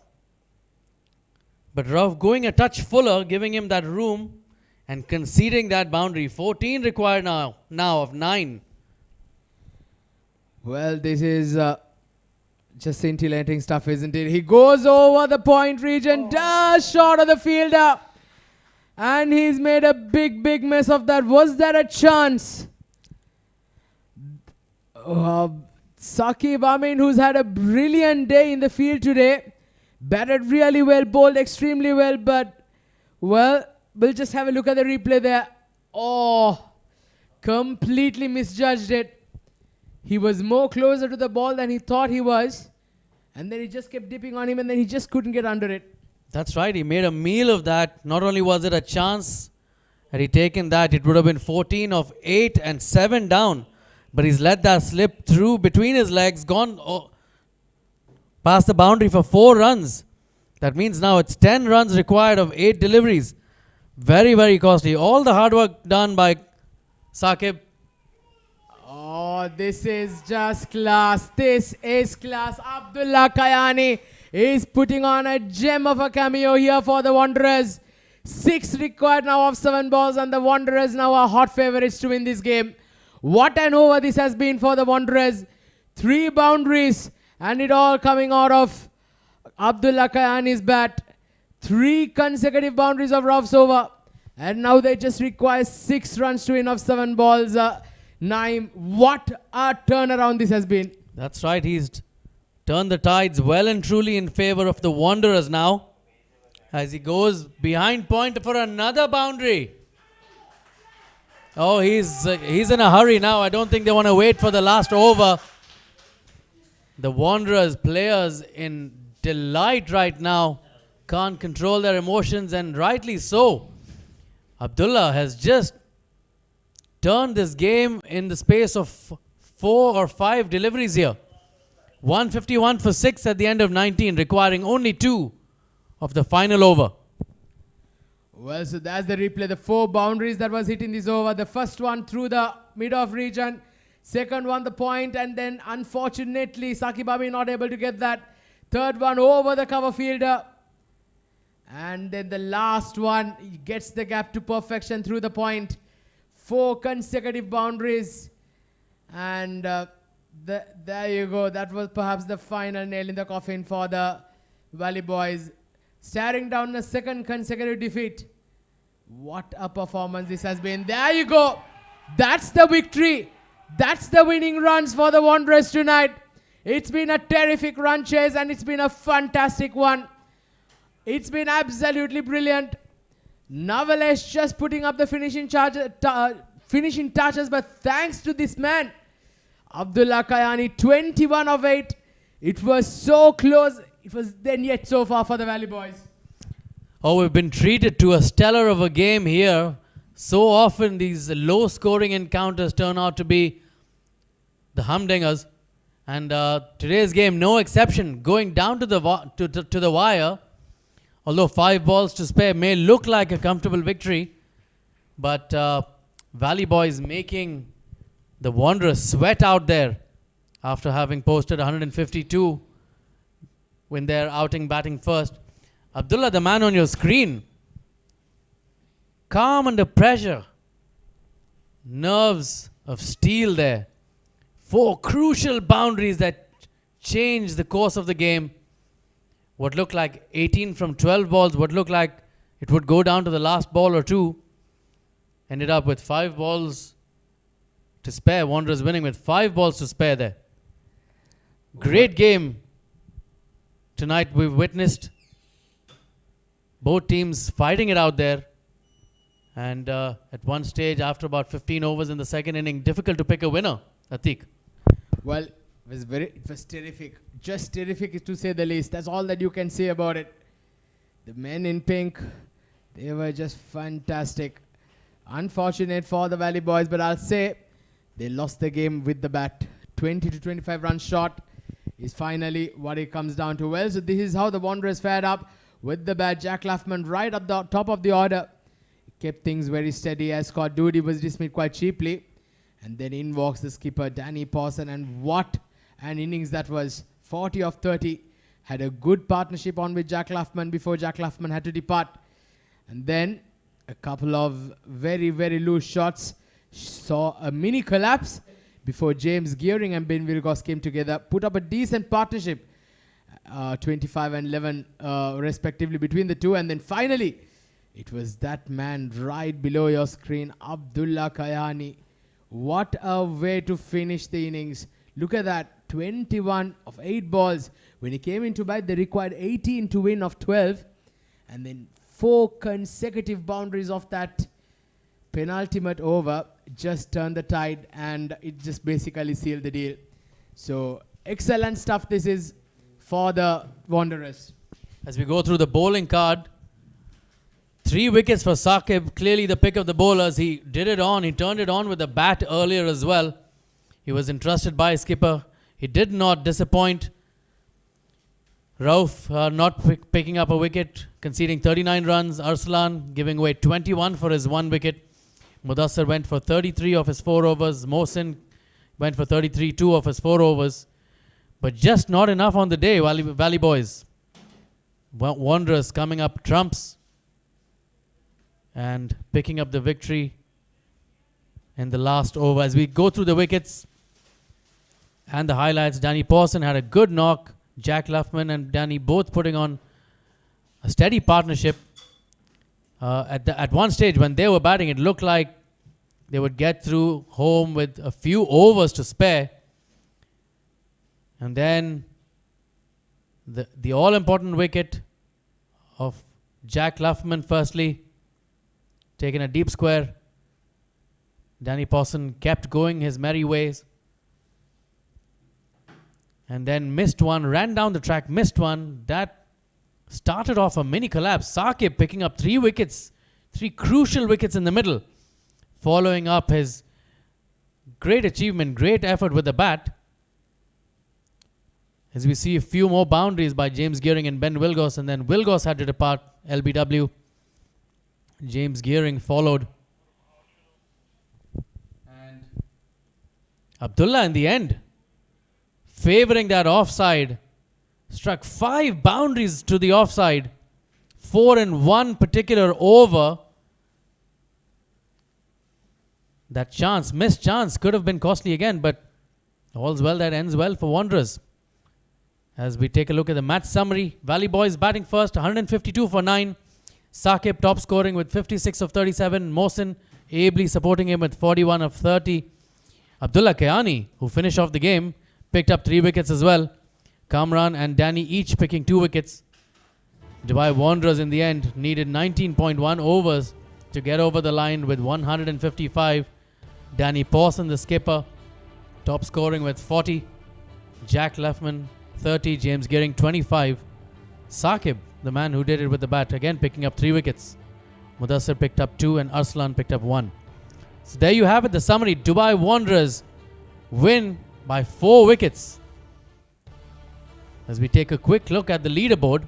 But Rauf going a touch fuller, giving him that room and conceding that boundary. 14 required now of 9. Well, this is just scintillating stuff, isn't it? He goes over the point region, does short of the fielder. And he's made a big mess of that. Was that a chance? Saqib Amin, who's had a brilliant day in the field today, batted really well, bowled extremely well, but, well, we'll just have a look at the replay there. Oh, completely misjudged it. He was more closer to the ball than he thought he was. And then he just kept dipping on him, and then he just couldn't get under it. That's right. He made a meal of that. Not only was it a chance, had he taken that, it would have been 14 of 8 and 7 down. But he's let that slip through between his legs, gone past the boundary for 4 runs. That means now it's 10 runs required of 8 deliveries. Very costly. All the hard work done by Saqib. Oh, this is just class. This is class. Abdullah Kayani is putting on a gem of a cameo here for the Wanderers. 6 required now of 7 balls, and the Wanderers now are hot favorites to win this game. What an over this has been for the Wanderers. 3 boundaries, and it all coming out of Abdullah Kayani's bat. 3 consecutive boundaries of Rauf's over. And now they just require 6 runs to win of 7 balls. Naim, what a turnaround this has been. That's right. He's turned the tides well and truly in favor of the Wanderers now, as he goes behind point for another boundary. Oh, he's in a hurry now. I don't think they want to wait for the last over. The Wanderers players in delight right now. Can't control their emotions, and rightly so. Abdullah has just turned this game in the space of 4 or 5 deliveries here. 151 for 6 at the end of 19, requiring only 2 of the final over. Well, so that's the replay. The 4 boundaries that was hit in this over. The first one through the mid-off region. Second one, the point. And then, unfortunately, Saqib Abi not able to get that. Third one over the cover fielder. And then the last one, he gets the gap to perfection through the point. 4 consecutive boundaries. And there you go. That was perhaps the final nail in the coffin for the Valley boys. Staring down a second consecutive defeat. What a performance this has been. There you go. That's the victory. That's the winning runs for the Wanderers tonight. It's been a terrific run chase and it's been a fantastic one. It's been absolutely brilliant. No.11 just putting up the finishing touches, but thanks to this man, Abdullah Kayani, 21 of 8. It was so close. It was then yet so far for the Valley boys. Oh, we've been treated to a stellar of a game here. So often these low-scoring encounters turn out to be the humdingers. And today's game, no exception, going down to the wire. Although 5 balls to spare may look like a comfortable victory, but Valley boys making the Wanderers sweat out there after having posted 152 when they're outing batting first. Abdullah, the man on your screen, calm under pressure, nerves of steel there. 4 crucial boundaries that changed the course of the game. What looked like 18 from 12 balls, what looked like it would go down to the last ball or 2, ended up with 5 balls to spare. Wanderers winning with 5 balls to spare there. Great game tonight we've witnessed. Both teams fighting it out there. And at one stage, after about 15 overs in the second inning, difficult to pick a winner. Atiq. Well, it was terrific. Just terrific to say the least. That's all that you can say about it. The men in pink, they were just fantastic. Unfortunate for the Valley boys, but I'll say they lost the game with the bat. 20 to 25 run shot is finally what it comes down to. Well, so this is how the Wanderers fared up with the bat. Jack Laffman right up the top of the order. Kept things very steady as Scott Doody was dismissed quite cheaply. And then in walks the skipper, Danny Pawson, and what an innings that was. 40 of 30. Had a good partnership on with Jack Laffman before Jack Laffman had to depart. And then a couple of very, very loose shots. Saw a mini collapse before James Gearing and Ben Wilcox came together. Put up a decent partnership. 25 and 11 respectively between the two. And then finally, it was that man right below your screen, Abdullah Kayani. What a way to finish the innings. Look at that. 21 of 8 balls. When he came into bat, they required 18 to win of 12. And then 4 consecutive boundaries of that penultimate over just turned the tide, and it just basically sealed the deal. So excellent stuff this is for the Wanderers. As we go through the bowling card, 3 wickets for Saqib, clearly the pick of the bowlers. He did it on, he turned it on with the bat earlier as well. He was entrusted by his skipper. He did not disappoint. Rauf not picking up a wicket, conceding 39 runs. Arslan giving away 21 for his 1 wicket. Mudassar went for 33 of his 4 overs. Mohsin went for 33, 2 of his 4 overs. But just not enough on the day, Valley boys. Wanderers coming up trumps and picking up the victory in the last over. As we go through the wickets and the highlights, Danny Pawson had a good knock. Jack Laffman and Danny both putting on a steady partnership. At one stage when they were batting, it looked like they would get through home with a few overs to spare. And then the all-important wicket of Jack Laffman firstly, taking a deep square. Danny Pawson kept going his merry ways. And then missed one, ran down the track, missed one. That started off a mini collapse. Saqib picking up 3 wickets, 3 crucial wickets in the middle, following up his great achievement, great effort with the bat. As we see a few more boundaries by James Gearing and Ben Wilcox, and then Wilcox had to depart, LBW. James Gearing followed. And Abdullah in the end, favouring that offside, struck 5 boundaries to the offside. 4 in one particular over. That chance, missed chance, could have been costly again, but all's well that ends well for Wanderers. As we take a look at the match summary, Valley Boys batting first, 152 for 9. Saqib top scoring with 56 of 37. Mohsin ably supporting him with 41 of 30. Abdullah Kayani, who finished off the game, picked up 3 wickets as well. Kamran and Danny each picking 2 wickets. Dubai Wanderers in the end needed 19.1 overs to get over the line with 155. Danny Pawson, the skipper, top scoring with 40. Jack Leffman, 30. James Gearing, 25. Saqib, the man who did it with the bat, again picking up 3 wickets. Mudassir picked up 2 and Arslan picked up 1. So there you have it, the summary. Dubai Wanderers win by 4 wickets. As we take a quick look at the leaderboard,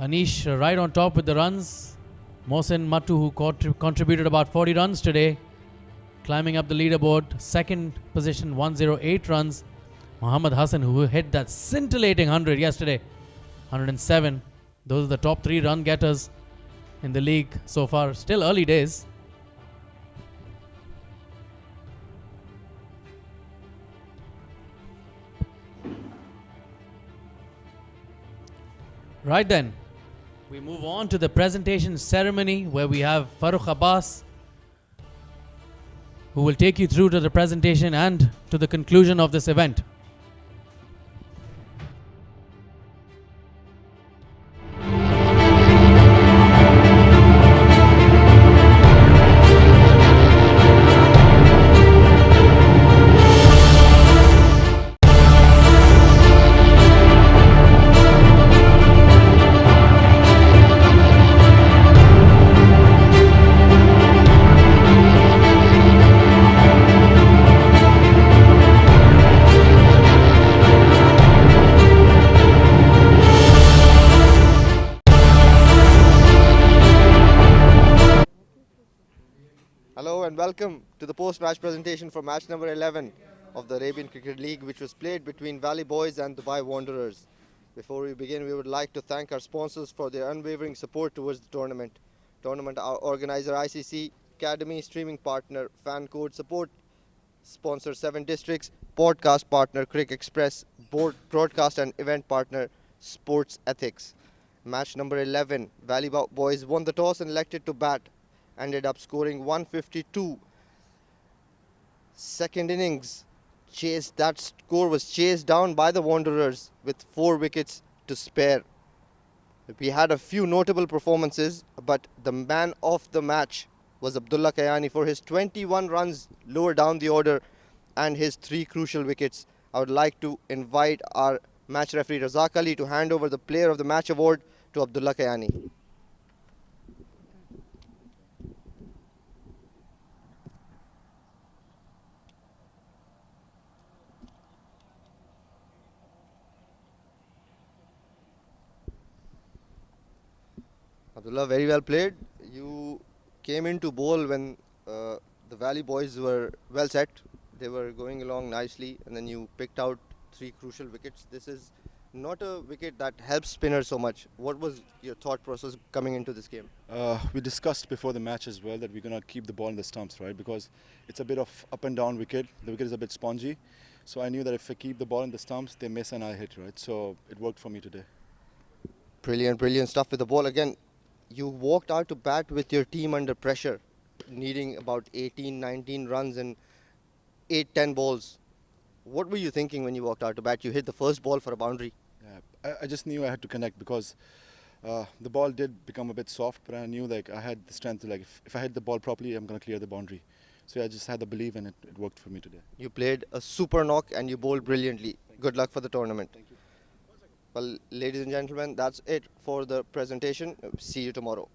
Anish right on top with the runs. Mohsin Mattu, who contributed about 40 runs today, climbing up the leaderboard. Second position, 108 runs. Muhammad Hassan, who hit that scintillating 100 yesterday, 107. Those are the top 3 run getters in the league so far. Still early days. Right then, we move on to the presentation ceremony where we have Farooq Abbas, who will take you through to the presentation and to the conclusion of this event. Hello and welcome to the post-match presentation for match number 11 of the Arabian Cricket League, which was played between Valley Boys and Dubai Wanderers. Before we begin, we would like to thank our sponsors for their unwavering support towards the tournament. Tournament organizer ICCA, Academy, streaming partner, fan code support, sponsor 7 districts, podcast partner Crick Express, broadcast and event partner Sports Ethics. Match number 11, Valley Boys won the toss and elected to bat. Ended up scoring 152. Second innings, that score was chased down by the Wanderers with 4 wickets to spare. We had a few notable performances, but the man of the match was Abdullah Kayani for his 21 runs lower down the order and his 3 crucial wickets. I would like to invite our match referee Razak Ali to hand over the Player of the Match award to Abdullah Kayani. Abdullah, very well played. You came into bowl when the Valley Boys were well set. They were going along nicely, and then you picked out 3 crucial wickets. This is not a wicket that helps spinners so much. What was your thought process coming into this game? We discussed before the match as well that we're going to keep the ball in the stumps, right? Because it's a bit of up and down wicket. The wicket is a bit spongy. So I knew that if I keep the ball in the stumps, they miss and I hit, right? So it worked for me today. Brilliant stuff with the ball. Again, you walked out to bat with your team under pressure, needing about 18, 19 runs and 8, 10 balls. What were you thinking when you walked out to bat? You hit the first ball for a boundary. Yeah, I just knew I had to connect because the ball did become a bit soft, but I knew like I had the strength to like if I hit the ball properly, I'm going to clear the boundary. So yeah, I just had the belief and it worked for me today. You played a super knock and you bowled brilliantly. Good luck for the tournament. Thank you. Well, ladies and gentlemen, that's it for the presentation. See you tomorrow.